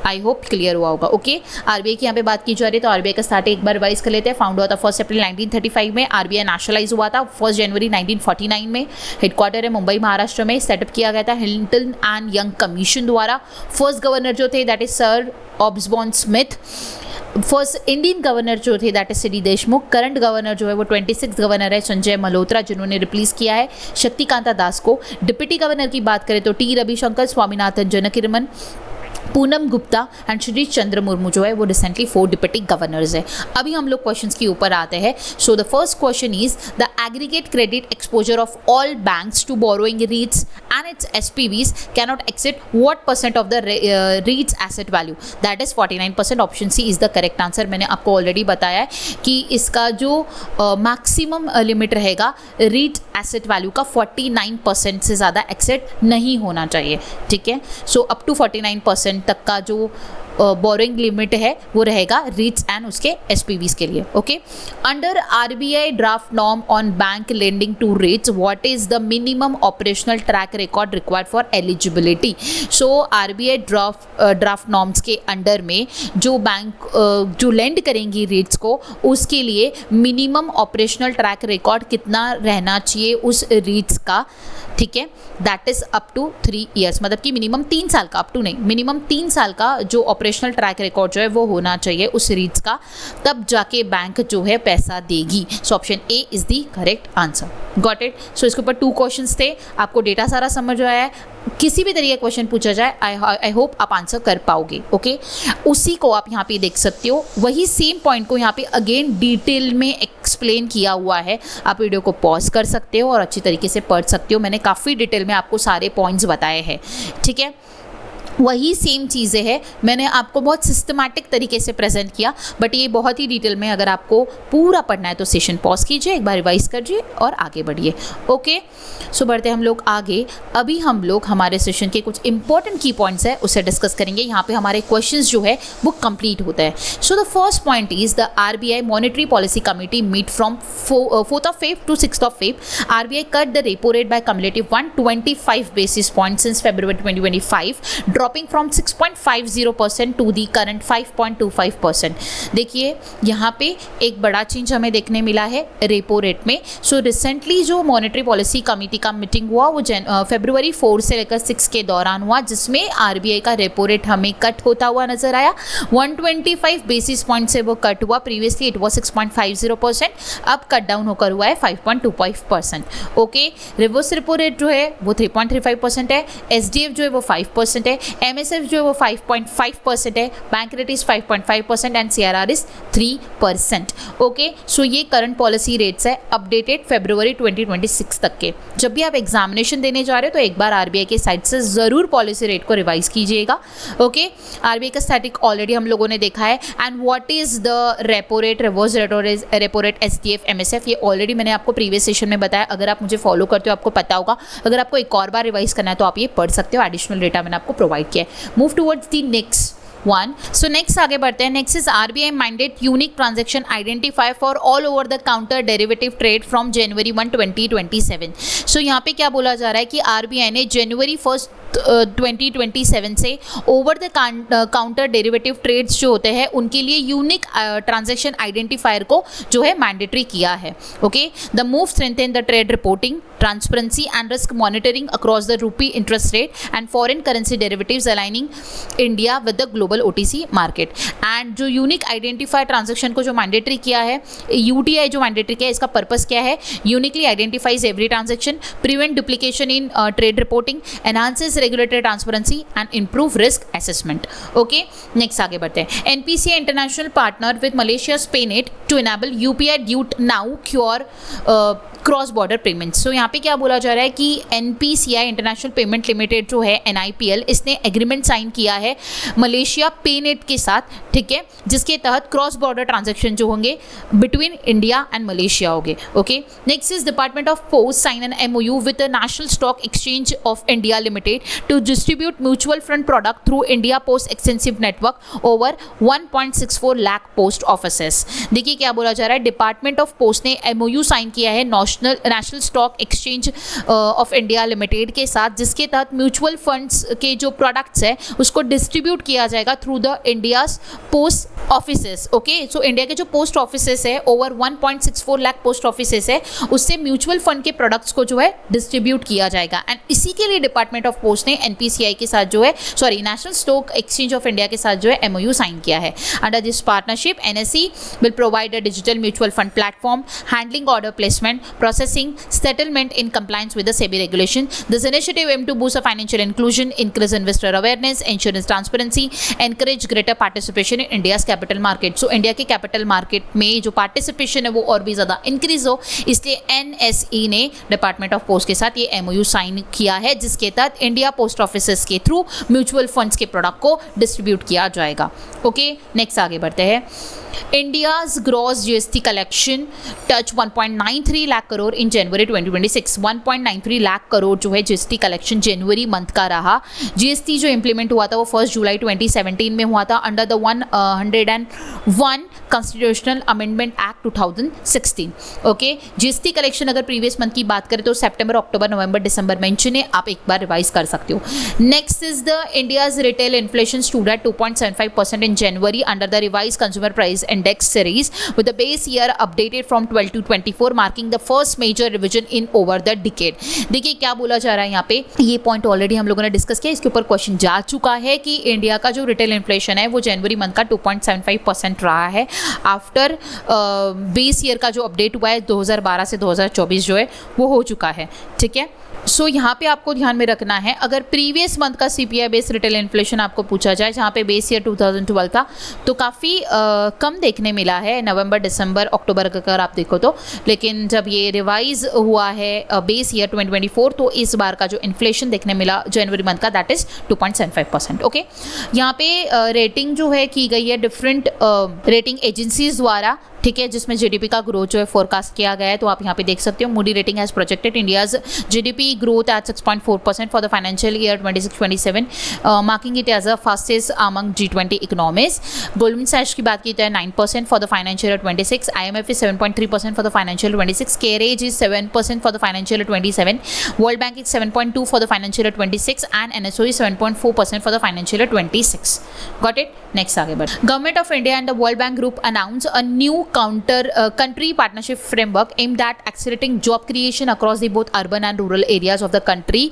I hope clear हुआ होगा। ओके, आरबीआई की यहाँ पे बात की जा रही है तो आरबीआई का स्टार्ट एक बार रिवाइज कर लेते हैं। फाउंड हुआ था 1 अप्रैल 1935 में, आरबीआई नेशनलाइज हुआ था 1 जनवरी 1949 में, हेडक्वार्टर है मुंबई महाराष्ट्र में, सेटअप किया गया था हिल्टन एंड यंग कमीशन द्वारा। फर्स्ट गवर्नर जो थे that is sir Osborne Smith. First Indian governor जो थे that is C D Deshmukh. Current governor जो है वो 26 गवर्नर है संजय मल्होत्रा जिन्होंने रिप्लेस किया है शक्तिकांता दास को। डिप्टी गवर्नर की बात करें तो टी रविशंकर, स्वामीनाथन जनकिरमन, पूनम गुप्ता एंड श्री चंद्र मुर्मू जो है वो रिसेंटली 4 डिप्टी गवर्नर्स है। अभी हम लोग क्वेश्चंस के ऊपर आते हैं। So the first question is the aggregate credit exposure of all banks to borrowing REITs and its SPVs cannot exceed what percent of the REITs asset value, that is 49%। Option C is the correct answer. मैंने आपको already बताया है कि इसका जो maximum limit रहेगा REET asset value का 49% से ज़्यादा एक्सेड नहीं होना चाहिए, ठीक है। सो अप टू 49% तक का जो बोरोइंग लिमिट है वो रहेगा रीट्स एंड उसके एसपीवीज के लिए, okay. Under RBI draft norm on bank lending to REITs what is the minimum operational track record required for eligibility. So RBI draft norms के अंडर में जो बैंक जो लेंड करेंगी रीट्स को उसके लिए मिनिमम ऑपरेशनल ट्रैक रिकॉर्ड कितना रहना चाहिए उस रीट्स का, ठीक है, that is up to 3 years, मतलब कि मिनिमम 3 साल का, अप टू नहीं, मिनिमम 3 साल का जो ऑपरेशनल ट्रैक रिकॉर्ड जो है वो होना चाहिए उस रीट्स का, तब जाके बैंक जो है पैसा देगी। So option A is the correct answer. Got it. So इसके ऊपर 2 क्वेश्चंस थे, आपको डेटा सारा समझ आया है। किसी भी तरीके का क्वेश्चन पूछा जाए आई होप आप आंसर कर पाओगे, ओके। उसी को आप यहाँ पे देख सकते हो, वही सेम पॉइंट को यहाँ पे अगेन डिटेल में एक्सप्लेन किया हुआ है। आप वीडियो को पॉज कर सकते हो और अच्छी तरीके से पढ़ सकते हो। मैंने काफ़ी डिटेल में आपको सारे पॉइंट्स बताए हैं, ठीक है। वही सेम चीज़ें हैं, मैंने आपको बहुत सिस्टमैटिक तरीके से प्रेजेंट किया, बट ये बहुत ही डिटेल में अगर आपको पूरा पढ़ना है तो सेशन पॉज कीजिए, एक बार रिवाइज करिए और आगे बढ़िए, ओके। सो बढ़ते हम लोग आगे। अभी हम लोग हमारे सेशन के कुछ इंपॉर्टेंट की पॉइंट्स है उसे डिस्कस करेंगे। यहाँ पे हमारे क्वेश्चंस जो है वो कंप्लीट होता है। So the first point is the RBI monetary policy committee meet from 4th of Feb to 6th of Feb. RBI cut the repo rate by cumulative 125 basis points since February 2025, dropping from 6.50% to the current 5.25%. देखिए यहाँ पे एक बड़ा change हमें देखने मिला है repo rate में। सो रिसेंटली जो मॉनेटरी पॉलिसी कमेटी का मीटिंग हुआ वो फरवरी 4 से लेकर 6 के दौरान हुआ, जिसमें आरबीआई का रेपो रेट हमें कट होता हुआ नजर आया। 125 बेसिस पॉइंट से वो कट हुआ। प्रीवियसली इट वाज 6.50%, अब कट डाउन होकर हुआ है 5.25%, ओके। रिवर्स रेपो रेट जो है वो 3.35% है। एसडीएफ जो है वो 5% है। एमएसएफ जो है वो 5.5% है। Bank rate is 5.5% and CRR is 3%, okay. So ये करंट पॉलिसी रेट्स है अपडेटेड फरवरी 2026 तक के। जब भी आप एग्जामिनेशन देने जा रहे हो तो एक बार आरबीआई के साइड से ज़रूर पॉलिसी रेट को रिवाइज कीजिएगा, ओके। आरबीआई का स्टैटिक ऑलरेडी हम लोगों ने देखा है। And what is the repo rate, reverse repo rate, SDF, MSF, ये ऑलरेडी मैंने आपको प्रीवियस सेशन में बताया। अगर आप मुझे फॉलो करते हो आपको पता होगा। अगर आपको एक और बार रिवाइज करना है तो आप ये पढ़ सकते हो, एडिशनल डेटा मैंने आपको प्रोवाइड किया है। Move towards the next one. So next आगे बढ़ते हैं। Next is RBI mandate unique transaction identifier for all over the counter derivative trade from January 1, 2027. So यहाँ पे क्या बोला जा रहा है कि RBI ने January 1 2027 से over the counter derivative trades जो होते हैं उनके लिए यूनिक ट्रांजैक्शन आइडेंटिफायर को जो है मैंडेटरी किया है, okay. The move strengthen the trade reporting, transparency and risk monitoring across the rupee interest rate and foreign currency derivatives, aligning India with the global OTC market. And जो unique identifier transaction को जो mandatory किया है, UTI जो mandatory किया है, इसका purpose क्या है? Uniquely identifies every transaction, prevent duplication in trade reporting, enhances regulatory transparency and improve risk assessment, okay. Next आगे बढ़ते हैं। एनपीसीआई इंटरनेशनल पार्टनर विद मलेशिया's PayNet to enable UPI Due Now secure cross border payments. So यहाँ पे क्या बोला जा रहा है कि एनपीसीआई इंटरनेशनल पेमेंट लिमिटेड जो है NIPL, इसने एग्रीमेंट साइन किया है मलेशिया पेनेट के साथ, ठीक है, जिसके तहत क्रॉस बॉर्डर ट्रांजैक्शन जो होंगे बिटवीन इंडिया एंड मलेशिया होंगे, okay. Next is department of post sign an MOU with the national stock exchange of India limited to distribute mutual fund product through India post extensive network over 1.64 lakh post offices. देखिए क्या बोला जा रहा है, department of post ने MOU sign किया है national stock exchange of India limited के साथ, जिसके तहत म्यूचुअल फंड्स के जो प्रोडक्ट्स है उसको डिस्ट्रीब्यूट किया जाएगा through the India's post offices, okay. So India के जो पोस्ट ऑफिसेस है, ओवर 1.64 लाख पोस्ट ऑफिसेस है, उससे म्यूचुअल फंड के प्रोडक्ट्स को जो है डिस्ट्रीब्यूट किया जाएगा। एंड इसी के लिए डिपार्टमेंट ऑफ पोस्ट ने एनपीसीआई के साथ जो है, sorry, national stock exchange of India के साथ जो है MOU साइन किया है। Under this partnership NSE will provide provide a digital mutual fund platform, handling order placement, processing, settlement in compliance with the SEBI regulation. This initiative aims to boost financial inclusion, increase investor awareness, ensure transparency, encourage greater participation in India's capital market. So India के capital market में जो participation है वो और भी ज़्यादा increase हो, इसलिए NSE ने डिपार्टमेंट ऑफ पोस्ट के साथ ये MOU साइन किया है, जिसके तहत इंडिया पोस्ट ऑफिसेस के थ्रू म्यूचुअल फंड्स के प्रोडक्ट को डिस्ट्रीब्यूट किया जाएगा। ओके, नेक्स्ट आगे बढ़ते हैं। India's gross GST collection touch 1.93 lakh crore in January 2026। 1.93 lakh crore जो है GST कलेक्शन जनवरी मंथ का रहा। GST जो इम्प्लीमेंट हुआ था वो 1 जुलाई 2017 में हुआ था under the 101 constitutional amendment act 2016। Okay, GST collection अगर प्रीवियस मंथ की बात करें तो सितंबर, अक्टूबर, नवंबर, दिसंबर मेंशन है, आप एक बार रिवाइज कर सकते हो। Next is the India's retail inflation stood at 2.75% in January under the revised consumer price index series with the base year updated from 12 to 24, marking the first major revision in over the decade। देखिए क्या बोला जा रहा है यहाँ पे, ये point already हम लोगों ने डिस्कस किया, इसके ऊपर क्वेश्चन जा चुका है कि इंडिया का जो रिटेल इन्फ्लेशन है वो जनवरी मंथ का 2.75% रहा है आफ्टर बेस ईयर का जो अपडेट हुआ है 2012 से 2024 जो है वो हो चुका है। ठीक है, सो यहाँ पे आपको ध्यान में रखना है, अगर प्रीवियस मंथ का CPI बेस रिटेल इन्फ्लेशन आपको पूछा जाए जहाँ पे बेस ईयर 2012 था तो काफ़ी कम देखने मिला है नवंबर, दिसंबर, अक्टूबर का अगर आप देखो तो, लेकिन जब ये रिवाइज हुआ है बेस ईयर 2024 तो इस बार का जो इन्फ्लेशन देखने मिला जनवरी मंथ का दैट इज़ 2.75%। ओके, यहाँ पे रेटिंग जो है की गई है डिफरेंट रेटिंग एजेंसीज द्वारा, ठीक है, जिसमें GDP का ग्रोथ जो है फोरकास्ट किया गया है, तो आप यहाँ पे देख सकते हो Moody rating has projected India's GDP growth at 6.4% for the financial year 26-27, marking it as the fastest among G20 economies। Goldman Sachs की बात की तो 9% for the financial year 26, IMF is 7.3% for the financial year 26, CARE is 7% for the financial year 27, World Bank is 7.2 for the financial year 26 and NSO is 7.4% for the financial year 26। Got it? Next आगे बढ़। Government of India and the World Bank Group announced a new country partnership framework aimed at accelerating job creation across the both urban and rural areas of the country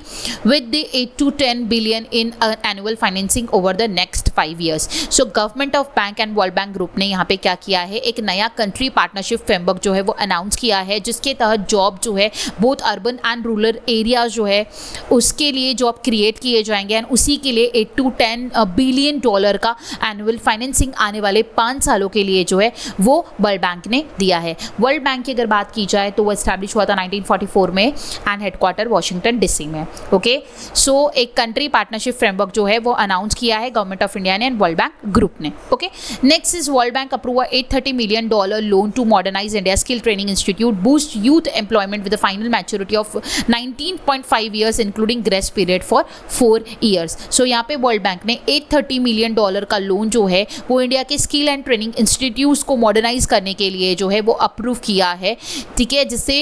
with the 8 to 10 billion in annual financing over the next 5 years। So government of bank and World Bank Group ने यहाँ पे क्या किया है, एक नया country partnership framework जो है वो अनाउंस किया है, जिसके तहत जॉब जो है both urban and rural areas जो है उसके लिए जॉब क्रिएट किए जाएंगे एंड उसी के लिए 8 to 10 बिलियन डॉलर का एनुअल फाइनेंसिंग आने वाले 5 सालों के लिए जो है वो वर्ल्ड बैंक ने दिया है। वर्ल्ड बैंक की अगर बात की जाए तो वो एस्टैब्लिश हुआ था 1944 में एंड हेडक्वार्टर वाशिंगटन DC में। ओके, सो एक कंट्री पार्टनरशिप फ्रेमवर्क जो है वो अनाउंस किया है गवर्नमेंट ऑफ इंडिया ने एंड वर्ल्ड बैंक ग्रुप ने। Okay, next is world bank approve $830 million loan to modernise India skill training institute, boost youth employment with the final maturity of 19.5 years including grace period for 4 years। So यहाँ पे world bank ने $830 million का loan जो है वो India के skill and training institutes को modernise करने के लिए जो है वो अप्रूव किया है, ठीक है, जिससे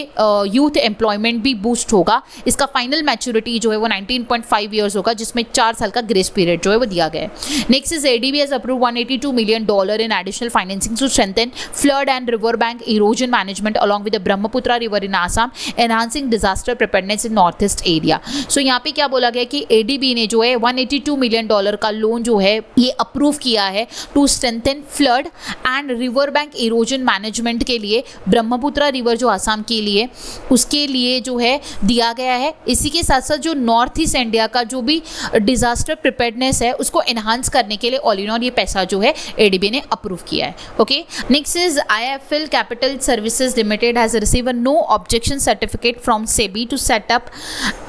यूथ एम्प्लॉयमेंट भी बूस्ट होगा। इसका फाइनल मैच्योरिटी जो है वो 19.5 years होगा, जिसमें 4 साल का ग्रेस पीरियड जो है वो दिया गया है। Next is ADB has approve $182 million in additional financing to strengthen flood and river bank erosion management along with the Brahmaputra river in Assam, enhancing disaster preparedness in north east area. So यहाँ पे क्या बोला गया कि ADB ने जो है $182 million का लोन जो है ये अप्रूव किया है to strengthen flood and river bank erosion management के लिए, ब्रह्मपुत्र रिवर जो आसाम के लिए उसके लिए जो है दिया गया है। इसी के साथ साथ जो नॉर्थ ईस्ट इंडिया का जो भी डिजास्टर प्रिपेयर्डनेस है उसको एनहांस करने के लिए ऑल इन ऑल ये पैसा जो है ADB ने अप्रूव किया है। Okay, next is IIFL capital services limited has receive a no objection certificate from SEBI to set up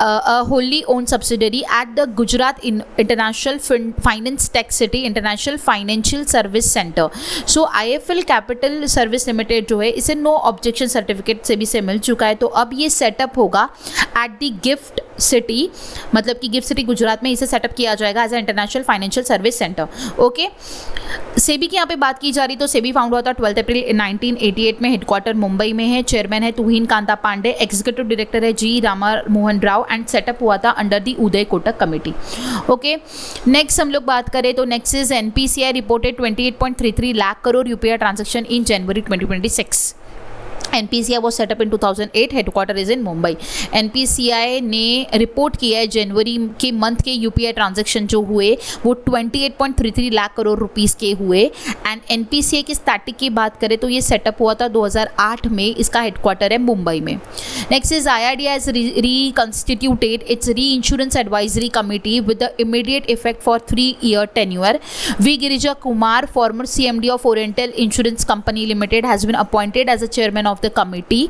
a wholly owned subsidiary at the Gujarat International Finance Tech City International Financial Service Center। So IIFL capital service limited जो है इसे no objection certificate SEBI से मिल चुका है, तो अब ये सेटअप होगा एट द गिफ्ट सिटी, मतलब कि गिफ्ट सिटी गुजरात में इसे सेटअप किया जाएगा as a international financial service centre. Okay, SEBI की यहाँ पे बात की जा रही तो SEBI फाउंड हुआ था 12 अप्रैल 1988 में, हेडक्वार्टर मुंबई में है, चेयरमैन है तुहिन कांता पांडे, एग्जीक्यूटिव डायरेक्टर है G Rama Mohan Rao and setup हुआ था under the Uday Kotak committee. Okay, next हम लोग बात करें तो next is NPCI reported 28.33 lakh crore UPI transaction in January 2026। NPCI was set up in 2008, headquarter is in Mumbai. NPCI ने रिपोर्ट किया है जनवरी के मंथ के UPI ट्रांजैक्शन जो हुए वो 28.33 लाख करोड़ रुपीस के हुए। एंड NPCI की स्टैटिक की बात करें तो ये सेटअप हुआ था 2008 में, इसका हेडक्वार्टर है मुंबई में। Next is IRDAI has reconstituted its reinsurance advisory committee with the immediate effect for 3-year tenure. V. Girija Kumar, former CMD of Oriental Insurance Company Limited, has been appointed as a chairman of the committee.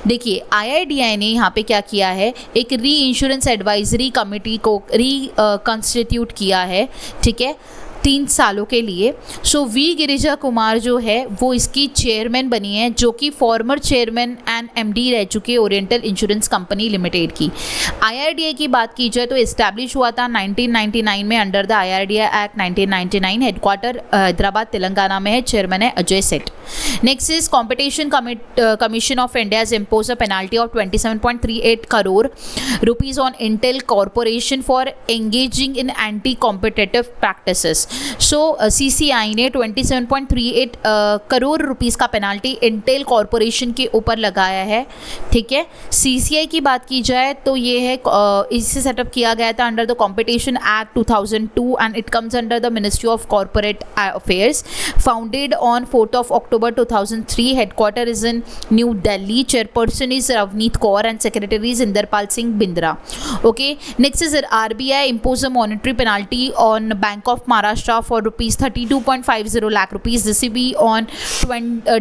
देखिए IRDAI ने यहाँ पे क्या किया है, एक री insurance advisory committee को कंस्टिट्यूट किया है, ठीक है, 3 सालों के लिए। सो वी गिरिजा कुमार जो है वो इसकी चेयरमैन बनी है, जो कि फॉर्मर चेयरमैन एंड MD रह चुके ओरिएंटल इंश्योरेंस कंपनी लिमिटेड की। IRDAI की बात की जाए तो इस्टेब्लिश हुआ था 1999 में under the IRDAI act 1999। Headquarter Hyderabad Telangana में है, चेयरमैन है अजय सेठ। Next is competition commission of India has impose a penalty of 27.38 crore rupees on Intel corporation for engaging in anti competitive practices. So CCI ने 27.38 करोड़ रुपीस का penalty Intel corporation के ऊपर लगाया है, ठीक है। CCI की बात की जाए तो ये है इससे सेटअप किया गया था under the competition act 2002 and it comes under the ministry of corporate affairs. Founded on 4th of October 2003, headquarter is in New Delhi. Chairperson is Ravneet Kaur and secretary is Inderpal Singh Bindra. Okay, next is RBI imposed a monetary penalty on Bank of Maharashtra for rupees 32.50 lakh rupees. DCB on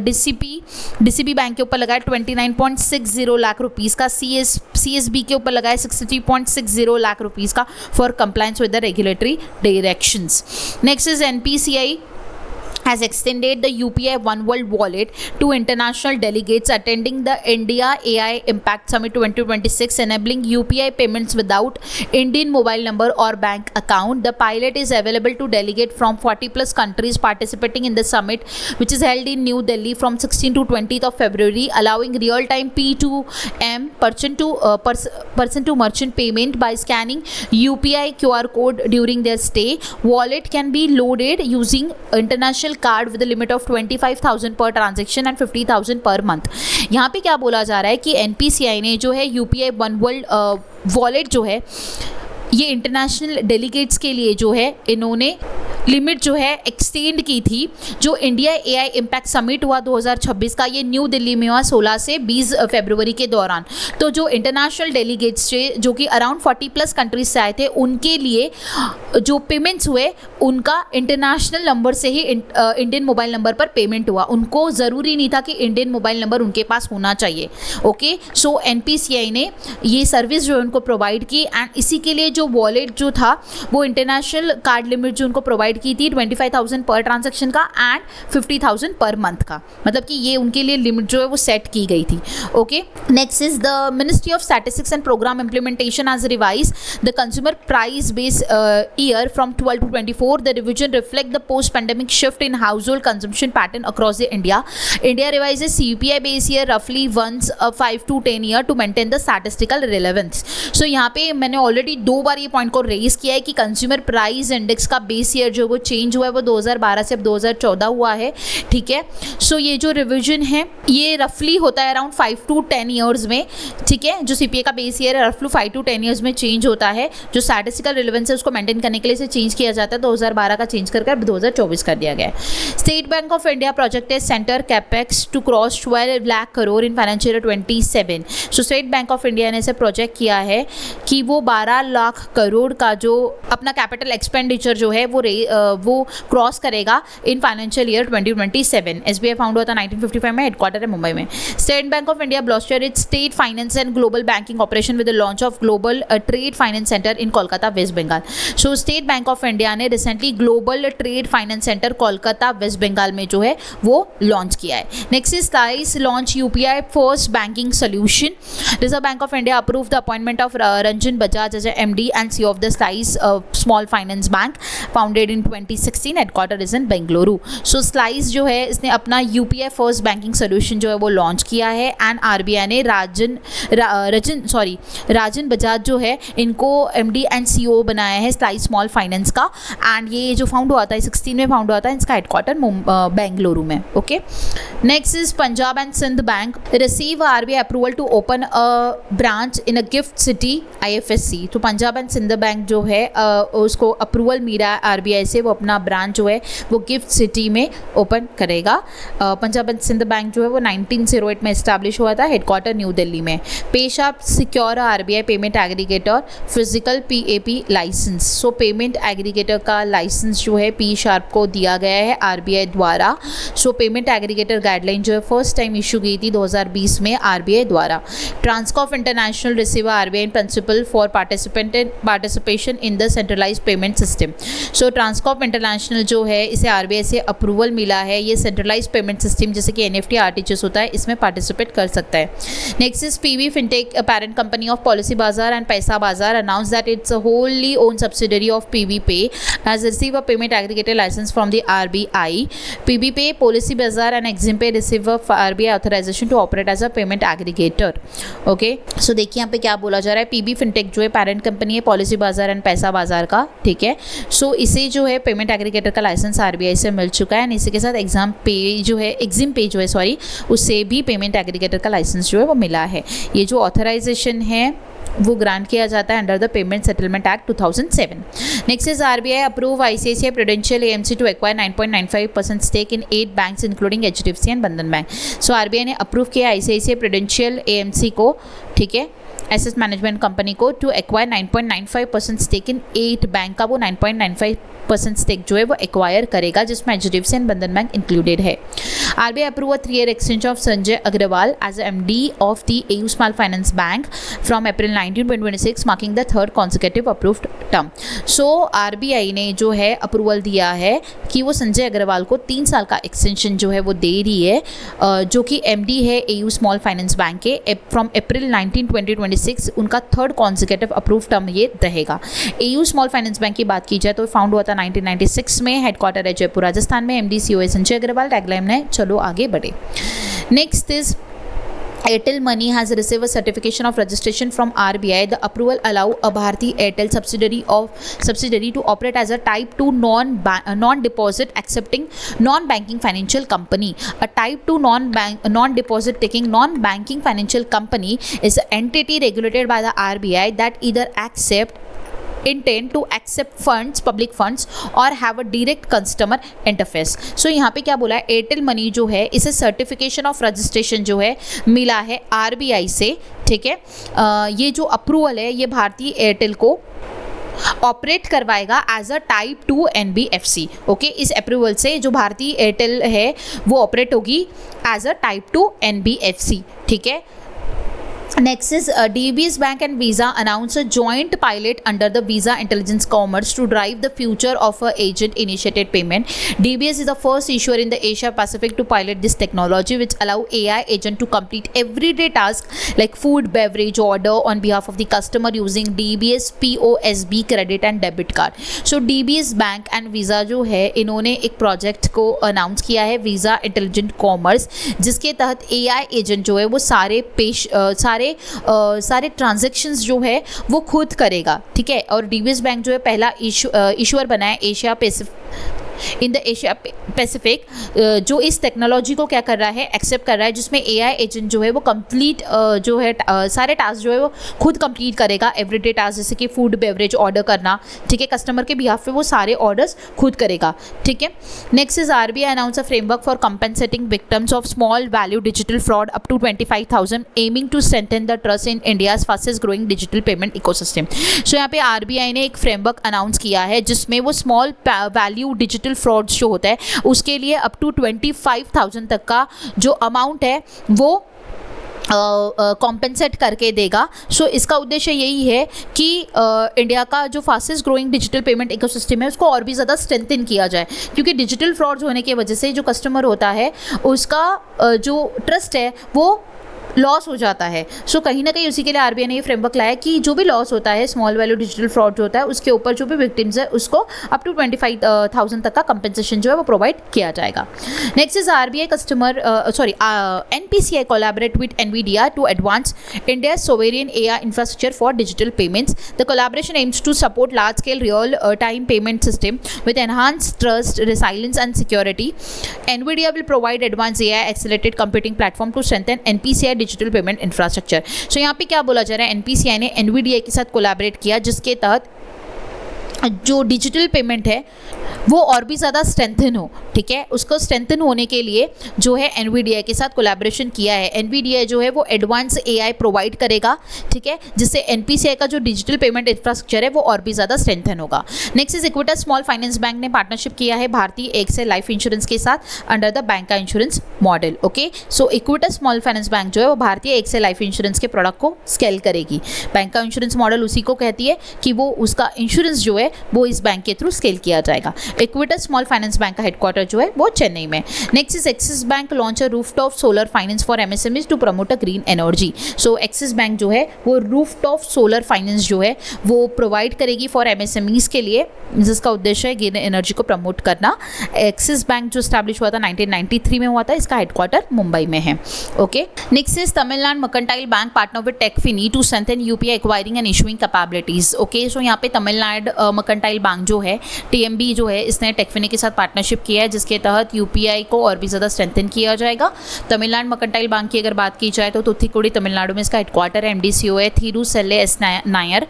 DCB bank के ऊपर लगाया 29.60 lakh rupees का। CSB के ऊपर लगाया 63.60 lakh rupees का for compliance with the regulatory directions. Next is NPCI has extended the UPI One World wallet to international delegates attending the India AI Impact Summit 2026, enabling UPI payments without Indian mobile number or bank account. The pilot is available to delegate from 40 plus countries participating in the summit, which is held in New Delhi from 16 to 20th of February, allowing real-time P2M person to merchant payment by scanning UPI QR code during their stay. Wallet can be loaded using international card with limit of 25,000 per transaction and 50,000 per month. यहाँ पे क्या बोला जा रहा है कि NPCI ने जो है UPI वन वर्ल्ड वॉलेट जो है ये इंटरनेशनल डेलीगेट्स के लिए जो है इन्होंने लिमिट जो है एक्सटेंड की थी। जो इंडिया AI इम्पैक्ट समिट हुआ 2026 का, ये न्यू दिल्ली में हुआ 16 से 20 फरवरी के दौरान। तो जो इंटरनेशनल डेलीगेट्स थे जो कि अराउंड 40 प्लस कंट्रीज से आए थे, उनके लिए जो पेमेंट्स हुए उनका इंटरनेशनल नंबर से ही इंडियन मोबाइल नंबर पर पेमेंट हुआ। उनको ज़रूरी नहीं था कि इंडियन मोबाइल नंबर उनके पास होना चाहिए। ओके, सो NPCI ने ये सर्विस जो है उनको प्रोवाइड की एंड इसी के लिए जो वॉलेट जो था वो इंटरनेशनल कार्ड लिमिट जो उनको प्रोवाइड की थी 25,000 पर ट्रांजैक्शन का एंड 50,000 पर मंथ का, मतलब कि ये उनके लिए लिमिट जो है वो सेट की गई थी। Okay, next is the ministry of statistics and programme implementation has revise the consumer price base year from 12 to 24. The revision reflect the post pandemic shift in household consumption pattern across the India. India revises CPI base year roughly once 5 to 10 year to maintain the statistical relevance. So यहाँ पे मैंने already 2 बार ये point को raise किया है कि consumer price index का base year जो वो चेंज हुआ है वो 2012 से अब 2014 हुआ है, ठीक है। सो ये जो रिविजन है ये रफली होता है अराउंड 5 to 10 ईयर्स में, ठीक है। जो CPI का बेस ईयर है रफली 5 to 10 ईयर्स में चेंज होता है। जो स्टैटिस्टिकल रिलेवेंस है उसको मेंटेन करने के लिए इसे चेंज किया जाता है। 2012 का चेंज करके अब 2024 कर दिया गया है। State bank of India project है centre capex to cross 12 lakh crore in financial year 27। So State bank of India ने इसे प्रोजेक्ट किया है कि वो 12 लाख करोड़ का जो अपना कैपिटल एक्सपेंडिचर जो है वो क्रॉस करेगा in financial year 2027। SBI found हुआ था 1955 में, हेडक्वार्टर है मुंबई में। State bank of India bolster its state finance and global banking operation with the launch of global trade finance centre in Kolkata West Bengal. So State bank of India ने recently global trade finance centre Kolkata West Bengal में जो है वो launch किया है। Next is Slice launch UPI first banking solution. Reserve bank of India approve the appointment of Ranjan Bajaj as MD MD and CEO of the Slice Small Finance Bank, founded in 2016, headquarter is in Bengaluru. So slice जो है इसने अपना UPI first banking solution जो है वो launch किया है and RBI ने राजन बजाज जो है इनको MD एंड CEO बनाया है स्लाइस स्मॉल फाइनेंस का. एंड ये जो फाउंड हुआ था 2016 में फाउंड हुआ था, इसका हेडक्वार्टर बेंगलुरु में. Okay, next is Punjab and Sindh bank receive RBI approval to open a branch in a GIFT City IFSC. तो पंजाब एंड सिंध बैंक जो है उसको अप्रूवल मिला है RBI से, वो अपना ब्रांच जो है वो गिफ्ट सिटी में ओपन करेगा. पंजाब एंड सिंध बैंक जो है वो 1908 में इस्टेब्लिश हुआ था, हेडक्वार्टर न्यू दिल्ली में. पेशाब secure RBI payment aggregator physical PAP licence. So payment aggregator का लाइसेंस जो है P Sharp को दिया गया है RBI द्वारा. सो पेमेंट एग्रीगेटर गाइडलाइन जो है फर्स्ट टाइम इशू की थी 2020 में RBI द्वारा. Transcorp International receive RBI in principle for participation in the centralised payment system. So Transcorp International जो है इसे RBI से अप्रूवल मिला है, ये सेंट्रलाइज्ड पेमेंट सिस्टम जैसे कि NEFT RTGS होता है इसमें पार्टिसिपेट कर सकता है. Next is PB Fintech, parent company of policy बाजार एंड पैसा बाजार, announce that it's a wholly owned subsidiary of PB Pay has received a payment aggregator license from the RBI. PB Pay, Policy Bazaar and Exim Pay receive a RBI authorization to operate as a payment aggregator. Okay, so देखिए यहाँ पे क्या बोला जा रहा है. PB Fintech जो है पेरेंट कंपनी है पॉलिसी बाजार एंड पैसा बाजार का, ठीक है. सो इसे जो है पेमेंट एग्रीगेटर का लाइसेंस RBI से मिल चुका है एंड इसी के साथ एक्जिम पे जो है उससे भी पेमेंट एग्रीगेटर का लाइसेंस जो है वो मिला है. ये जो ऑथराइजेशन है वो ग्रांट किया जाता है under the payment settlement act 2007. Next is RBI approve ICICI Prudential AMC to acquire 9.95% stake in 8 banks including HDFC and Bandhan bank. So RBI ने अप्रूव किया ICICI Prudential AMC को, ठीक है, एसेट मैनेजमेंट कंपनी को, to acquire 9.95% stake in 8 bank का वो 9.95% stake जो है वो एक्वायर करेगा जिसमें HDFC and Bandhan bank included है. RBI approve 3-year extension of Sanjay Agrawal as MD of the AU Small Finance Bank from April 19, 2026, marking the third consecutive approved term. So RBI ने जो है approval दिया है कि वो संजय अग्रवाल को 3 साल का एक्सटेंशन जो है वो दे रही है, जो कि MD है AU स्मॉल फाइनेंस बैंक के. फ्रॉम April 19, 2026 उनका थर्ड कॉन्सिक्यूटिव अप्रूव टर्म ये रहेगा. AU स्मॉल फाइनेंस बैंक की बात की जाए तो फाउंड हुआ था 1996 में, हेडक्वार्टर है जयपुर राजस्थान में. MD CEO है संजय अग्रवाल. टैगलाइन है चलो आगे बढ़े. Next is Airtel Money has received a certification of registration from RBI. The approval allow a Bharti Airtel subsidiary to operate as a Type 2 non-deposit accepting non-banking financial company. A Type 2 non-deposit taking non-banking financial company is an entity regulated by the RBI that either intend to accept funds, public funds और have a direct customer interface. So यहाँ पे क्या बोला है, Airtel money जो है इसे certification of registration जो है मिला है RBI से, ठीक है. ये जो अप्रूवल है ये भारतीय एयरटेल को ऑपरेट करवाएगा एज अ टाइप 2 NBFC. ओके, इस अप्रूवल से जो भारतीय एयरटेल है वो ऑपरेट होगी एज अ टाइप 2 NBFC, ठीक है. Next is DBS Bank and Visa announce a joint pilot under the Visa Intelligence Commerce to drive the future of a agent-initiated payment. DBS is the first issuer in the Asia Pacific to pilot this technology, which allow AI agent to complete everyday tasks like food, beverage order on behalf of the customer using DBS POSB credit and debit card. So DBS Bank and Visa जो है इन्होंने एक project को announce किया है Visa Intelligent Commerce, जिसके तहत AI agent जो है वो सारे ट्रांजैक्शंस जो है वो खुद करेगा, ठीक है. और DBS बैंक जो है पहला इशूअर बना है एशिया पैसिफिक जो इस टेक्नोलॉजी को क्या कर रहा है, एक्सेप्ट कर रहा है, जिसमें AI एजेंट जो है वो कंप्लीट जो है सारे टास्क जो है वो खुद कंप्लीट करेगा. एवरीडे टास्क जैसे कि फूड बेवरेज ऑर्डर करना, ठीक है, कस्टमर के बिहाफ पे वो सारे ऑर्डर्स खुद करेगा, ठीक है. Next is RBI announce a framework for compensating victims of small value digital fraud up to 25,000 aiming to strengthen the trust in India's fastest growing digital payment ecosystem. So यहाँ पे RBI ने एक framework announce किया है जिसमें वो small value digital frauds जो होता है उसके लिए अप टू 25,000 तक का जो अमाउंट है वो कॉम्पेंसेट करके देगा. सो इसका उद्देश्य यही है कि इंडिया का जो fastest growing digital payment ecosystem है उसको और भी ज़्यादा स्ट्रेंथन किया जाए, क्योंकि डिजिटल फ्रॉड्स होने की वजह से जो कस्टमर होता है उसका जो ट्रस्ट है वो लॉस हो जाता है। सो कहीं ना कहीं उसी के लिए आरबीआई ने ये फ्रेमवर्क लाया कि जो भी लॉस होता है स्मॉल वैल्यू डिजिटल फ्रॉड जो होता है उसके ऊपर जो भी विक्टिम्स है उसको अप टू 25,000 तक का कंपनसेशन जो है वो प्रोवाइड किया जाएगा। Next is RBI NPCI collaborate with Nvidia to advance India sovereign AI infrastructure for digital payments. The collaboration aims to support large scale real time payment system with enhanced trust, resilience and security. NVIDIA will provide advanced AI accelerated computing platform to strengthen NPCI digital payment infrastructure. So यहाँ पे क्या बोला जा रहा है, NPCI ने NVIDIA के साथ कोलैबोरेट किया जिसके तहत जो डिजिटल पेमेंट है वो और भी ज़्यादा स्ट्रेंथन हो। ठीक है, उसको स्ट्रेंथन होने के लिए जो है एनवीडिया के साथ कोलैबोरेशन किया है। एनवीडिया जो है वो एडवांस एआई प्रोवाइड करेगा, ठीक है, जिससे एनपीसीआई का जो डिजिटल पेमेंट इंफ्रास्ट्रक्चर है वो और भी ज़्यादा स्ट्रेंथन होगा। Next is Equitas small finance bank ने पार्टनरशिप किया है भारतीय एक्सेल लाइफ इंश्योरेंस के साथ अंडर द बैंक का इंश्योरेंस मॉडल। ओके, सो इक्विटस स्मॉल फाइनेंस बैंक जो है वो भारतीय एक्सेल लाइफ इंश्योरेंस के प्रोडक्ट को स्केल करेगी। बैंक का इंश्योरेंस मॉडल उसी को कहती है कि वो उसका इंश्योरेंस जो है वो इस बैंक के थ्रू स्केल किया जाएगा। इक्विटस स्मॉल फाइनेंस बैंक का हेडक्वार्टर जो है वो चेन्नई में। Next is Axis bank launch a rooftop solar finance for MSMEs to promote a green energy. So Axis bank जो है वो रूफटॉप सोलर फाइनेंस जो है वो प्रोवाइड करेगी फॉर एमएसएमईज के लिए, जिसका उद्देश्य है ग्रीन एनर्जी को प्रमोट करना। एक्सिस बैंक जो स्टैब्लिश हुआ था 1993 में हुआ था, इसका हेडक्वार्टर मुंबई में है। Okay, next is Tamilnad Mercantile Bank partner with Techfini to strengthen UPI acquiring and issuing capabilities. Okay, so यहाँ पे तमिलनाडु मर्केंटाइल बैंक जो है टीएमबी जो है इसने टेकफिनी के साथ पार्टनरशिप किया है जिसके तहत यूपीआई को और भी ज़्यादा स्ट्रेंथन किया जाएगा। तमिलनाडु मर्केंटाइल बैंक की अगर बात की जाए तो तुथिकुड़ी तमिलनाडु में इसका हेडक्वार्टर है। एमडीसीओ है थिरुसेल्ले एस नायर।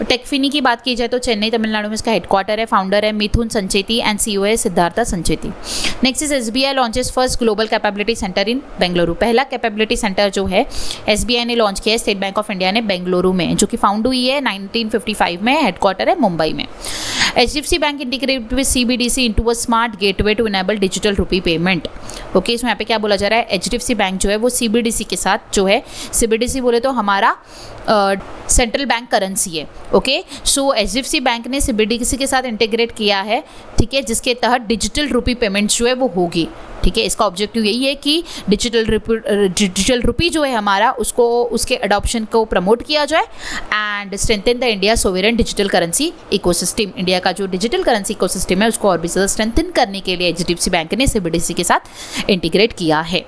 टेकफिनी की बात की जाए तो चेन्नई तमिलनाडु में इसका हेडक्वार्टर है। फाउंडर है मिथुन संचेती एंड सीईओ है Siddhartha Sancheti. Next is SBI launches first global capability centre in Bengaluru. पहला कैपेबिलिटी सेंटर जो है एसबीआई ने लॉन्च किया है स्टेट बैंक ऑफ इंडिया ने बेंगलुरु में, जो कि फाउंड हुई है 1955 में, हेडक्वार्टर है मुंबई में। HDFC Bank integrated with CBDC into a smart gateway to enable digital rupee payment. Okay, इसमें यहाँ पे क्या बोला जा रहा है, HDFC बैंक जो है वो CBDC के साथ जो है, CBDC बोले तो हमारा सेंट्रल बैंक करेंसी है। ओके, सो HDFC बैंक ने CBDC के साथ इंटीग्रेट किया है, ठीक है, जिसके तहत डिजिटल रुपी पेमेंट्स जो है वो होगी। ठीक है, इसका ऑब्जेक्टिव यही है कि डिजिटल रुपी जो है हमारा उसको उसके अडॉप्शन को प्रमोट किया जाए and strengthen the India sovereign digital currency ecosystem. India का जो डिजिटल करेंसी इकोसिस्टम है उसको और भी ज़्यादा स्ट्रेंथन करने के लिए HDFC बैंक ने CBDC के साथ इंटीग्रेट किया है।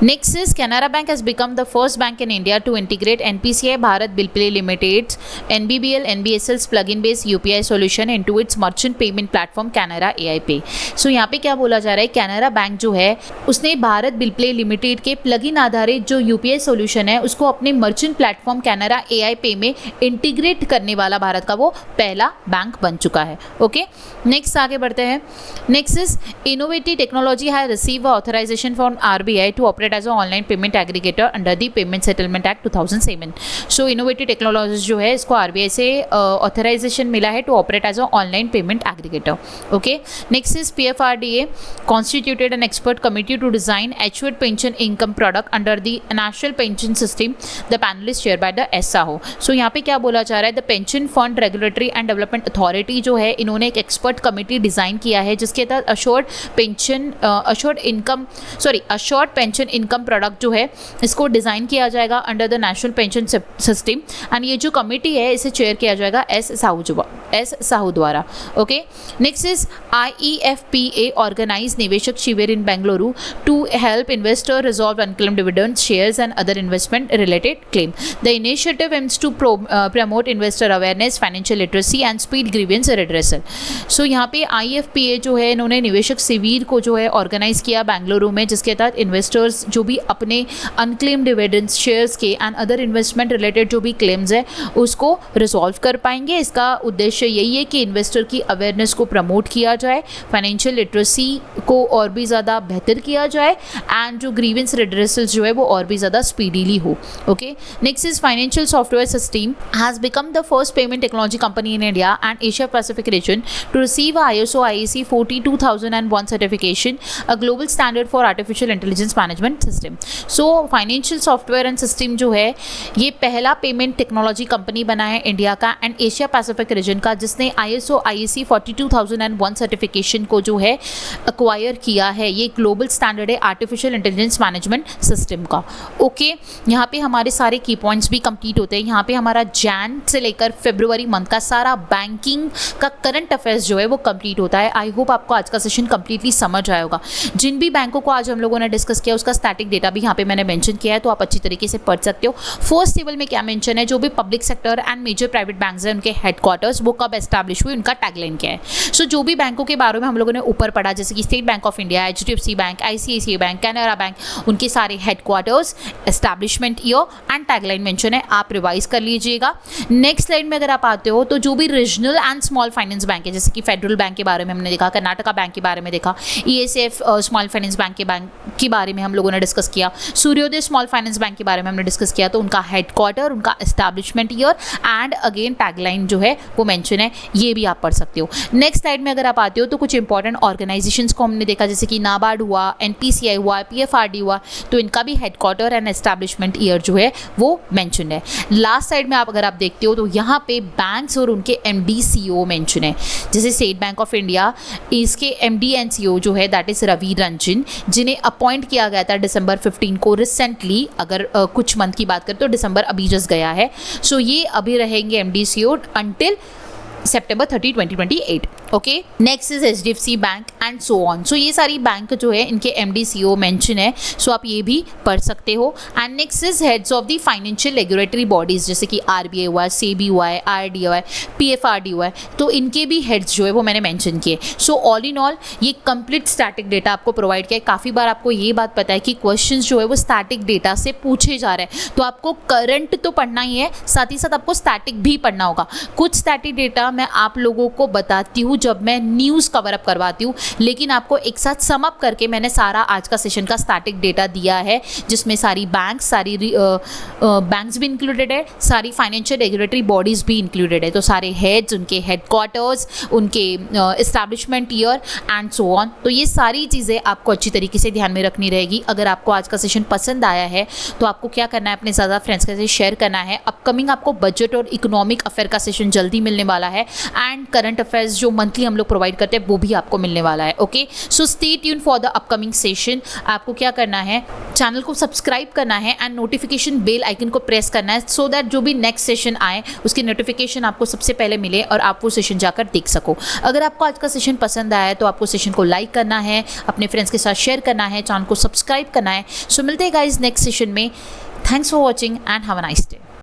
Next is Canara bank has become the first bank in India to integrate NPCI Bharat bill pay limited NBBL NBSL's plug-in based UPI solution into its merchant payment platform Canara AI Pay। सो यहाँ पे क्या बोला जा रहा है, कैनरा बैंक जो है उसने भारत बिल पे लिमिटेड के प्लग-इन आधारित जो यूपीआई सॉल्यूशन है उसको अपने मर्चेंट प्लेटफॉर्म कैनरा AI पे में इंटीग्रेट करने वाला भारत का वो पहला बैंक बन चुका है। ओके, नेक्स्ट आगे बढ़ते हैं। Next is innovative technology has receive authorisation from RBI to operate as a online payment aggregator under the payment settlement act 2007। So innovative technology जो है इसको आरबीआई से ऑथराइजेशन मिला है to operate as a online payment aggregator. Okay, next is PFRDA constituted an expert committee to design assured pension income product under the national pension system. The panel is chaired by the SAO। सो यहाँ पे क्या बोला जा रहा है, the pension fund regulatory and development authority जो है इन्होंने एक एक्सपर्ट कमेटी डिज़ाइन किया है जिसके तहत अश्योर्ड पेंशन इनकम प्रोडक्ट जो है इसको डिज़ाइन किया जाएगा under the national pension system and ये जो कमेटी है इसे चेयर किया जाएगा एस साहू द्वारा। Okay, next is IEFPA organise निवेशक शिविर in Bengaluru to help investor resolve unclaimed dividends, shares and other investment related claim. The initiative aims to promote investor awareness, financial literacy and speed grievance redressal. So यहाँ पे IFPA जो है इन्होंने निवेशक शिविर को जो है ऑर्गेनाइज किया बेंगलुरु में, जिसके तहत इन्वेस्टर्स जो भी अपने अनक्लेम्ड डिविडेंड्स, शेयर्स के एंड अदर इन्वेस्टमेंट रिलेटेड जो भी क्लेम्स है उसको रिजॉल्व कर पाएंगे। इसका उद्देश्य यही है कि इन्वेस्टर की अवेयरनेस को प्रमोट किया जाए, फाइनेंशियल लिटरेसी को और भी ज़्यादा बेहतर किया जाए एंड जो ग्रीवेंस रिड्रेसल जो है वो और भी ज़्यादा स्पीडीली हो। Okay, next is financial software system has become the first payment technology company in India and Asia Pacific region to receive ISO IEC 42001 certification, a global standard for artificial intelligence management system. So financial software and system जो है ये पहला payment technology company बना है India का and Asia Pacific reason का, जिसने ISO IEC 42001 certification को जो है एक्वायर किया है। ये ग्लोबल स्टैंडर्ड है आर्टिफिशियल इंटेलिजेंस मैनेजमेंट सिस्टम का। ओके, यहाँ पे हमारे सारे की पॉइंट्स भी कंप्लीट होते हैं। यहाँ पे हमारा जैन से लेकर फरवरी मंथ का सारा बैंकिंग का करंट अफेयर्स जो है वो कंप्लीट होता है। आई होप आपको आज का सेशन कंप्लीटली समझ आया होगा। जिन भी बैंकों को आज हम लोगों ने डिस्कस किया उसका स्टैटिक डेटा भी यहाँ पे मैंने मेंशन किया है, तो आप अच्छी तरीके से पढ़ सकते हो। फर्स्ट टेबल में क्या मेंशन है, जो भी public sector and major private banks हैं उनके हेडक्वार्टर्स वो कब एस्टैब्लिश हुए, उनका टैगलाइन क्या है। सो जो भी बैंकों के बारे में हम लोगों ने ऊपर पढ़ा, जैसे कि state bank of India, HDFC bank, ICICI bank, Canara bank, उनके सारे headquarters, establishment year and tagline mention है, आप रिवाइज कर लीजिएगा। नेक्स्ट स्लाइड में अगर आप आते हो तो जो भी regional and small finance bank है, जैसे कि फेडरल बैंक के बारे में हमने देखा, कर्नाटका बैंक के बारे में देखा, ESF स्मॉल फाइनेंस बैंक के बारे में हम लोगों ने डिस्कस किया, सूर्योदय स्मॉल फाइनेंस बैंक के बारे में हमने डिस्कस किया, तो उनका हेडक्वार्टर, उनका establishment year and again tagline जो है वो मेंशन है, ये भी आप पढ़ सकते हो। नेक्स्ट स्लाइड में अगर आप आते हो तो कुछ इंपॉर्टेंट ऑर्गेनाइजेशंस को हमने देखा, जैसे कि नाबार्ड हुआ, NPCI हुआ, PFRD हुआ, तो इनका भी हेडक्वार्टर एंड एस्टैब्लिशमेंट ईयर जो है वो मेंशन है। लास्ट साइड में अगर आप देखते हो तो यहाँ पे बैंक्स और उनके MD CEO मेंशन है। जैसे स्टेट बैंक ऑफ इंडिया, इसके MD एंड CEO जो है दैट इज रवि रंजन, जिन्हें अपॉइंट किया गया था December 15 को रिसेंटली। अगर कुछ मंथ की बात करें तो दिसंबर अभी जस्ट गया है। सो ये अभी रहेंगे MD CEO until September 30, 2028। Okay, next is HDFC bank and so on. So ये सारी बैंक जो है इनके MD CEO मेंशन है, सो आप ये भी पढ़ सकते हो। And next is heads of the financial regulatory bodies, जैसे कि RBI हुआ है, SEBI हुआ है, IRDA हुआ है, PFRD हुआ है, तो इनके भी हेड्स जो है वो मैंने मेंशन किए। सो ऑल इन ऑल ये कंप्लीट स्टैटिक डेटा आपको प्रोवाइड किया है। काफ़ी बार आपको ये बात पता है कि क्वेश्चन जो है वो स्टैटिक डेटा से पूछे जा रहे हैं, तो आपको करंट तो पढ़ना ही है, साथ ही साथ आपको स्टैटिक भी पढ़ना होगा। कुछ स्टैटिक डेटा मैं आप लोगों को बताती हूँ जब मैं न्यूज़ कवर अप करवाती हूँ, लेकिन आपको एक साथ सम अप करके मैंने सारा आज का सेशन का स्टैटिक डेटा दिया है, जिसमें सारी बैंक्स, सारी बैंक्स भी इंक्लूडेड है, सारी फाइनेंशियल रेगुलेटरी बॉडीज़ भी इंक्लूडेड है, तो सारे हेड्स, उनके हेडक्वार्टर्स, उनके establishment year and so on. तो ये सारी चीज़ें आपको अच्छी तरीके से ध्यान में रखनी रहेगी। अगर आपको आज का सेशन पसंद आया है तो आपको क्या करना है, अपने ज़्यादा फ्रेंड्स के साथ शेयर करना है। अपकमिंग आपको बजट और इकोनॉमिक अफेयर का सेशन जल्दी मिलने वाला है एंड करंट अफेयर्स जो मंथली हम लोग प्रोवाइड करते हैं वो भी आपको मिलने वाला है। Okay, so stay tune for the upcoming session. आपको क्या करना है, चैनल को सब्सक्राइब करना है एंड नोटिफिकेशन बेल आइकन को प्रेस करना है, सो दैट जो भी नेक्स्ट सेशन आए उसकी नोटिफिकेशन आपको सबसे पहले मिले और आप वो सेशन जाकर देख सको। अगर आपको आज का सेशन पसंद आया है तो आपको सेशन को लाइक करना है, अपने फ्रेंड्स के साथ शेयर करना है, चैनल को सब्सक्राइब करना है। सो मिलते हैं गाइस नेक्स्ट सेशन में। Thanks for watching and have a nice day.